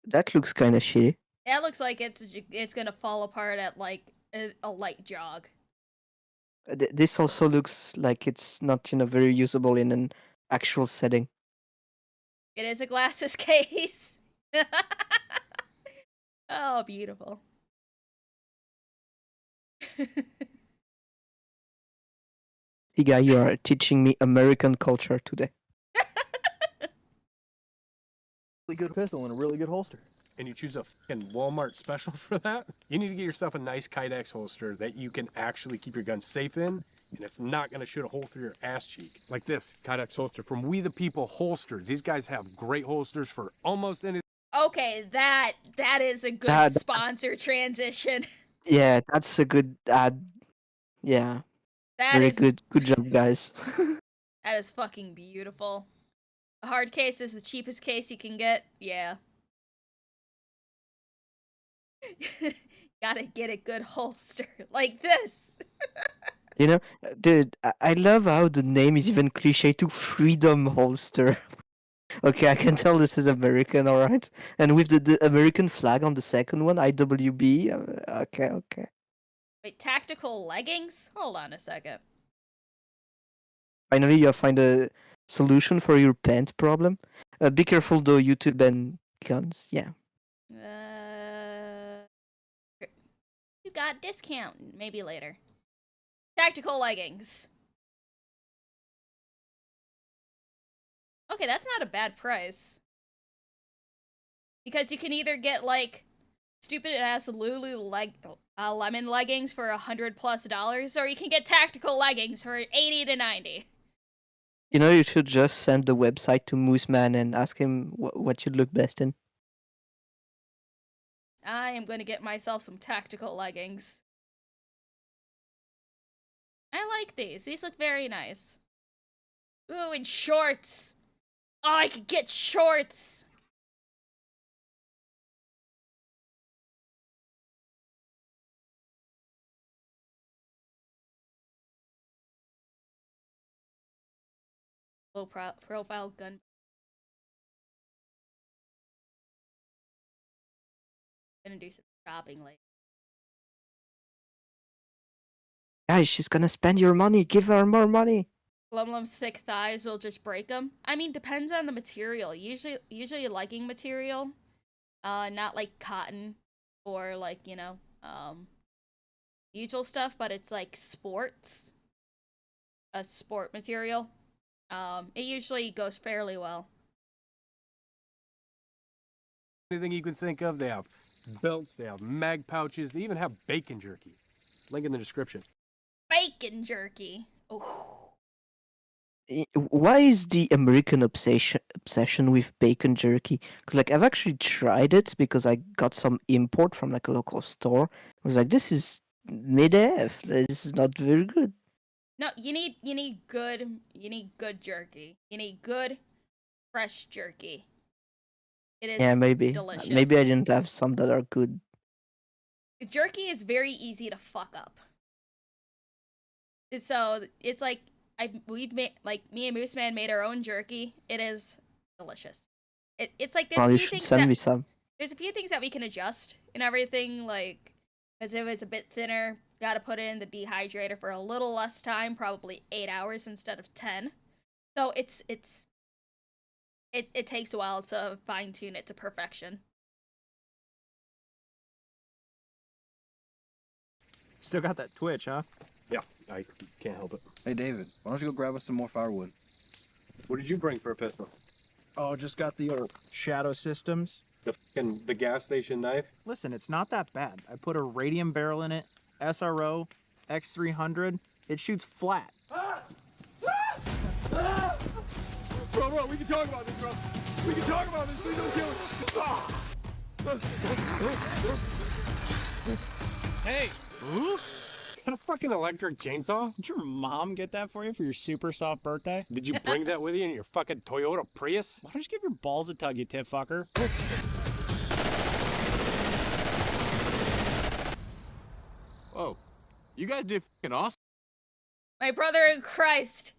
[SPEAKER 2] That looks kind of shitty.
[SPEAKER 1] That looks like it's gonna fall apart at like a light jog.
[SPEAKER 2] This also looks like it's not, very usable in an actual setting.
[SPEAKER 1] It is a glasses case. Oh, beautiful.
[SPEAKER 2] Tiga, you are teaching me American culture today.
[SPEAKER 22] Really good pistol and a really good holster.
[SPEAKER 19] And you choose a fucking Walmart special for that? You need to get yourself a nice Kydex holster that you can actually keep your gun safe in, and it's not gonna shoot a hole through your ass cheek. Like this Kydex holster from We the People Holsters. These guys have great holsters for almost anything.
[SPEAKER 1] Okay, that is a good sponsor transition.
[SPEAKER 2] Yeah, that's a good ad. Yeah.
[SPEAKER 1] That
[SPEAKER 2] Very
[SPEAKER 1] is
[SPEAKER 2] good. Good job, guys.
[SPEAKER 1] That is fucking beautiful. A hard case is the cheapest case you can get. Yeah. Gotta get a good holster like this.
[SPEAKER 2] Dude, I love how the name is even cliche to Freedom Holster. Okay, I can tell this is American, alright? And with the American flag on the second one, IWB. Okay.
[SPEAKER 1] Wait, tactical leggings? Hold on a second.
[SPEAKER 2] Finally, you find a solution for your pant problem. Be careful though, YouTube and guns. Yeah.
[SPEAKER 1] You got discount. Maybe later. Tactical leggings. Okay, that's not a bad price. Because you can either get like stupid ass lemon leggings for $100+, or you can get tactical leggings for 80 to 90.
[SPEAKER 2] You should just send the website to Mooseman and ask him what you'd look best in.
[SPEAKER 1] I am going to get myself some tactical leggings. I like these. These look very nice. Ooh, and shorts. Oh, I could get shorts. Low profile gun. Gonna do some shopping later.
[SPEAKER 2] Guys, she's gonna spend your money. Give her more money.
[SPEAKER 1] LumLum's thick thighs will just break them. I mean, depends on the material. Usually legging material, not like cotton or like, you know, usual stuff, but it's like sports, a sport material. It usually goes fairly well.
[SPEAKER 19] Anything you can think of, they have belts, they have mag pouches, they even have bacon jerky. Link in the description.
[SPEAKER 1] Bacon jerky. Oh.
[SPEAKER 2] Why is the American obsession with bacon jerky? Because like I've actually tried it because I got some import from like a local store. I was like, this is mid-F. This is not very good.
[SPEAKER 1] No, you need good jerky. You need good fresh jerky. It is
[SPEAKER 2] Yeah, maybe.
[SPEAKER 1] delicious.
[SPEAKER 2] Maybe I didn't have some that are good.
[SPEAKER 1] Jerky is very easy to fuck up. So it's like we've made, like, me and Mooseman made our own jerky. It is delicious. It's like there's
[SPEAKER 2] Well,
[SPEAKER 1] a
[SPEAKER 2] you
[SPEAKER 1] few
[SPEAKER 2] should
[SPEAKER 1] things
[SPEAKER 2] send
[SPEAKER 1] that
[SPEAKER 2] me some.
[SPEAKER 1] there's a few things that we can adjust and everything, like, because it was a bit thinner. Got to put it in the dehydrator for a little less time, probably 8 hours instead of 10. So it takes a while to fine tune it to perfection.
[SPEAKER 20] Still got that twitch, huh?
[SPEAKER 19] Yeah, I can't help it.
[SPEAKER 5] Hey, David, why don't you go grab us some more firewood?
[SPEAKER 19] What did you bring for a pistol?
[SPEAKER 20] Oh, just got the shadow systems.
[SPEAKER 19] The gas station knife?
[SPEAKER 20] Listen, it's not that bad. I put a radium barrel in it, SRO, X300. It shoots flat.
[SPEAKER 6] Bro, we can talk about this, bro. We can talk about this. Please don't kill us.
[SPEAKER 20] Hey!
[SPEAKER 19] Is that a fucking electric chainsaw?
[SPEAKER 20] Did your mom get that for you for your super soft birthday?
[SPEAKER 19] Did you bring that with you in your fucking Toyota Prius?
[SPEAKER 20] Why don't you give your balls a tug, you tit fucker?
[SPEAKER 5] Whoa, you guys did fucking awesome.
[SPEAKER 1] My brother in Christ.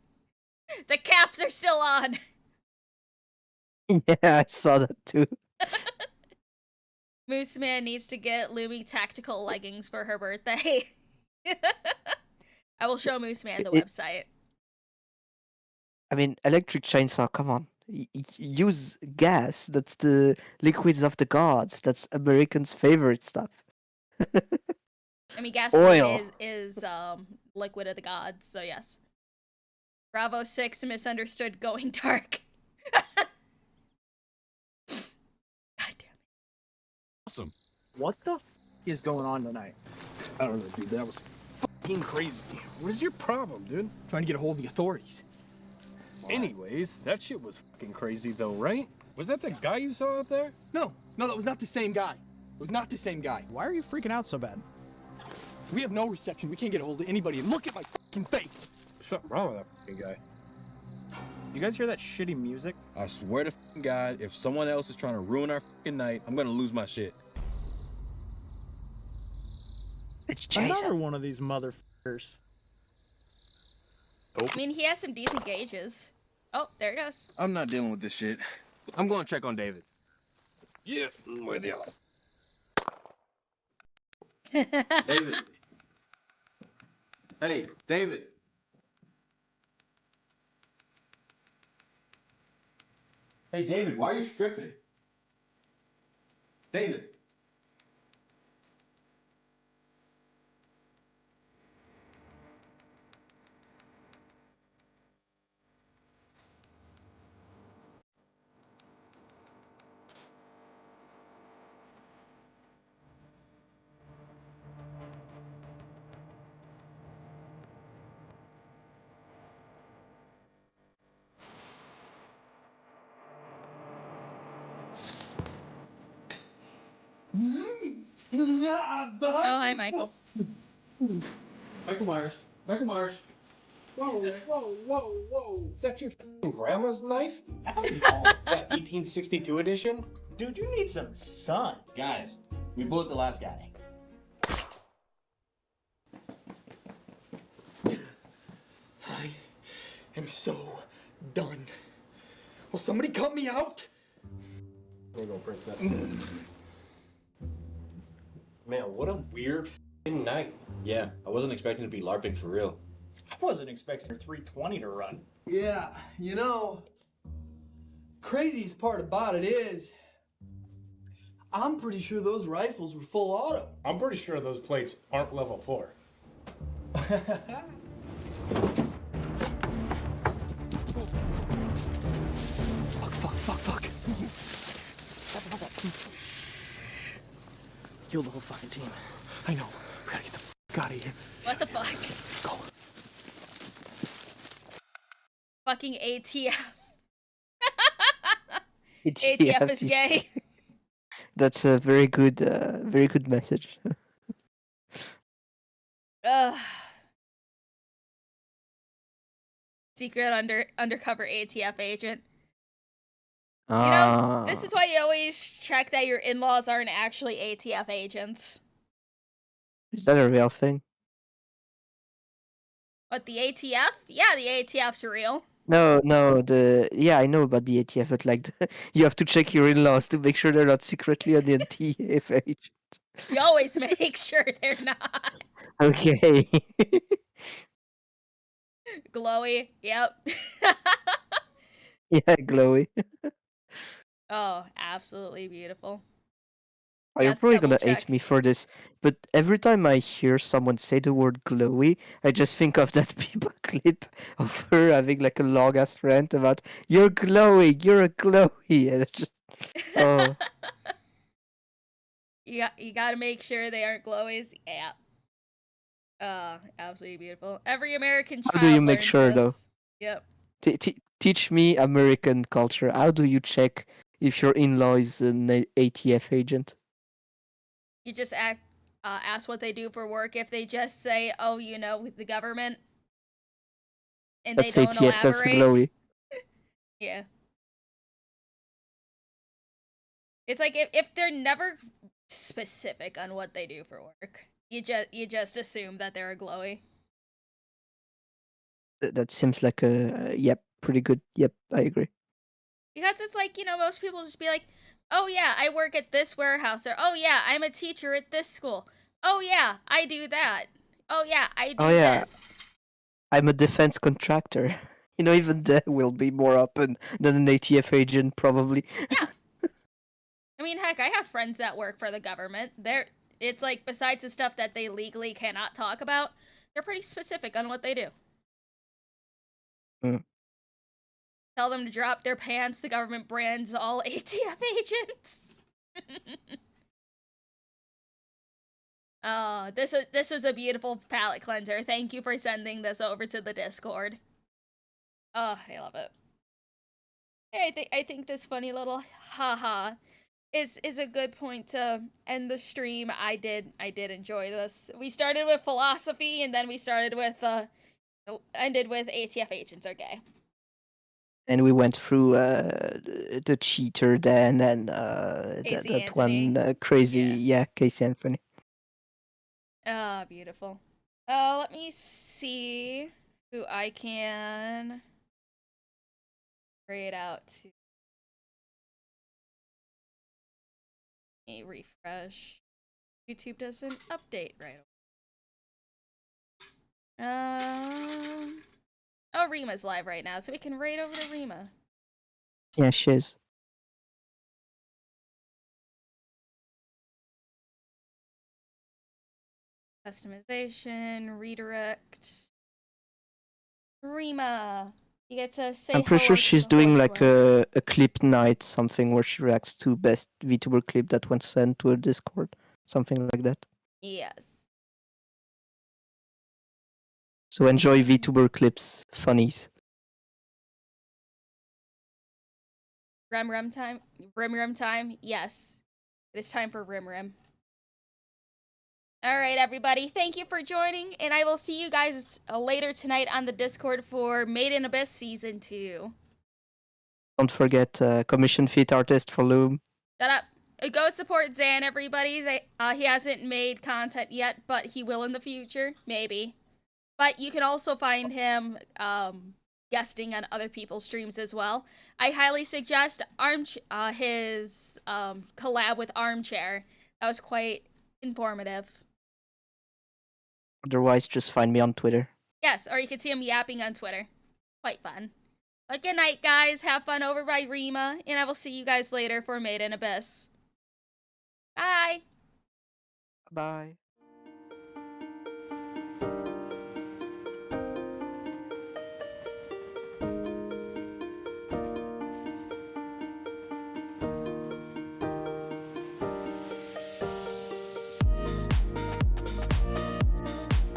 [SPEAKER 1] The caps are still on.
[SPEAKER 2] Yeah, I saw that too.
[SPEAKER 1] Mooseman needs to get Lumi tactical leggings for her birthday. I will show Mooseman the website.
[SPEAKER 2] I mean, electric chainsaw, come on. Use gas. That's the liquids of the gods. That's Americans' favorite stuff.
[SPEAKER 1] I mean,
[SPEAKER 2] Oil.
[SPEAKER 1] gasoline is liquid of the gods, so yes. Bravo 6 misunderstood going dark.
[SPEAKER 5] Awesome.
[SPEAKER 20] What the is going on tonight?
[SPEAKER 19] I don't know, dude. That was fucking crazy. What is your problem, dude?
[SPEAKER 22] Trying to get a hold of the authorities.
[SPEAKER 19] Anyways, that shit was fucking crazy, though, right? Was that the guy you saw out there?
[SPEAKER 22] No, that was not the same guy. It was not the same guy.
[SPEAKER 20] Why are you freaking out so bad?
[SPEAKER 22] We have no reception. We can't get a hold of anybody. And look at my fucking face.
[SPEAKER 19] Something wrong with that fucking guy.
[SPEAKER 20] You guys hear that shitty music?
[SPEAKER 5] I swear to fucking God, if someone else is trying to ruin our fucking night, I'm gonna lose my shit.
[SPEAKER 2] It's Jason.
[SPEAKER 20] Another one of these motherfuckers.
[SPEAKER 1] I mean, he has some decent gauges. Oh, there he goes.
[SPEAKER 5] I'm not dealing with this shit. I'm going to check on David.
[SPEAKER 19] Yeah, I'm with you.
[SPEAKER 5] David. Hey, David. Hey, David, why are you stripping? David.
[SPEAKER 1] Oh, hi, Michael.
[SPEAKER 22] Michael Myers. Michael Myers.
[SPEAKER 19] Whoa, whoa. Is that your grandma's knife? Is that 1862 edition?
[SPEAKER 20] Dude, you need some sun.
[SPEAKER 5] Guys, we bullet the last guy.
[SPEAKER 22] I am so done. Will somebody cut me out?
[SPEAKER 19] There you go, princess. Man, what a weird f***ing night.
[SPEAKER 5] Yeah, I wasn't expecting to be LARPing for real.
[SPEAKER 20] I wasn't expecting her 320 to run.
[SPEAKER 22] Yeah, you know, craziest part about it is, I'm pretty sure those rifles were full auto.
[SPEAKER 19] I'm pretty sure those plates aren't level 4.
[SPEAKER 20] Fuck. Killed the whole fucking team. I know. We gotta get the fuck out of here.
[SPEAKER 1] What the fuck?
[SPEAKER 20] Go.
[SPEAKER 1] Fucking ATF.
[SPEAKER 2] ATF
[SPEAKER 1] ATF is gay.
[SPEAKER 2] That's a very good message.
[SPEAKER 1] Ugh. Secret undercover ATF agent. You know, this is why you always check that your in-laws aren't actually ATF agents.
[SPEAKER 2] Is that a real thing?
[SPEAKER 1] What, the ATF? Yeah, the ATF's real.
[SPEAKER 2] No, yeah, I know about the ATF, but like you have to check your in-laws to make sure they're not secretly an ATF agent.
[SPEAKER 1] You always make sure they're not.
[SPEAKER 2] Okay.
[SPEAKER 1] Glowy, yep.
[SPEAKER 2] Yeah, glowy.
[SPEAKER 1] Oh, absolutely beautiful.
[SPEAKER 2] You're
[SPEAKER 1] Yes,
[SPEAKER 2] probably
[SPEAKER 1] double
[SPEAKER 2] gonna
[SPEAKER 1] check.
[SPEAKER 2] hate me for this, but every time I hear someone say the word glowy, I just think of that people clip of her having like a long ass rant about you're glowing, you're a glowy, and it's just oh.
[SPEAKER 1] You gotta make sure they aren't glowies. Yeah. Absolutely beautiful. Every American child
[SPEAKER 2] How do you make
[SPEAKER 1] learns
[SPEAKER 2] sure
[SPEAKER 1] this.
[SPEAKER 2] though?
[SPEAKER 1] Yep.
[SPEAKER 2] Teach me American culture. How do you check if your in-law is an ATF agent?
[SPEAKER 1] You just ask what they do for work. If they just say, "Oh, you know, the government," and
[SPEAKER 2] That's
[SPEAKER 1] they don't
[SPEAKER 2] ATF. That's
[SPEAKER 1] elaborate.
[SPEAKER 2] glowy.
[SPEAKER 1] Yeah. It's like if they're never specific on what they do for work, you just assume that they're a glowy.
[SPEAKER 2] That seems like a yep, pretty good. Yep, I agree.
[SPEAKER 1] Because it's like, you know, most people just be like, "Oh yeah, I work at this warehouse," or "Oh yeah, I'm a teacher at this school." "Oh yeah, I do that." "Oh yeah, I do
[SPEAKER 2] Oh yeah,
[SPEAKER 1] this."
[SPEAKER 2] I'm a defense contractor. You know, even that will be more open than an ATF agent, probably.
[SPEAKER 1] Yeah. I mean, heck, I have friends that work for the government. It's like, besides the stuff that they legally cannot talk about, they're pretty specific on what they do.
[SPEAKER 2] Mm.
[SPEAKER 1] Tell them to drop their pants, the government brands all ATF agents. Oh, this was a beautiful palette cleanser. Thank you for sending this over to the Discord. Oh, I love it. Hey, I think this funny little haha is a good point to end the stream. I did enjoy this. We started with philosophy, and then we started with ended with ATF agents are gay.
[SPEAKER 2] And we went through the cheater then, and that one crazy, yeah, Casey Anthony.
[SPEAKER 1] Ah, beautiful. Let me see who I can grade out to. Let me refresh. YouTube doesn't update right away. Oh, Rima's live right now, so we can raid over to Rima.
[SPEAKER 2] Yeah, shiz.
[SPEAKER 1] Customization, redirect. Rima, you get to say
[SPEAKER 2] I'm pretty sure
[SPEAKER 1] hello to
[SPEAKER 2] she's
[SPEAKER 1] the
[SPEAKER 2] doing
[SPEAKER 1] host
[SPEAKER 2] like
[SPEAKER 1] world.
[SPEAKER 2] a clip night, something where she reacts to best VTuber clip that was sent to her Discord, something like that.
[SPEAKER 1] Yes.
[SPEAKER 2] So enjoy VTuber clips, funnies.
[SPEAKER 1] Rim time? Rim time? Yes. It is time for Rim. Alright, everybody. Thank you for joining, and I will see you guys later tonight on the Discord for Made in Abyss Season 2.
[SPEAKER 2] Don't forget, commission feat artist for Loom.
[SPEAKER 1] Shut up. Go support Zan, everybody. He hasn't made content yet, but he will in the future. Maybe. But you can also find him guesting on other people's streams as well. I highly suggest his collab with Armchair. That was quite informative.
[SPEAKER 2] Otherwise, just find me on Twitter.
[SPEAKER 1] Yes, or you can see him yapping on Twitter. Quite fun. But good night, guys. Have fun over by Rima, and I will see you guys later for Made in Abyss. Bye.
[SPEAKER 2] Bye.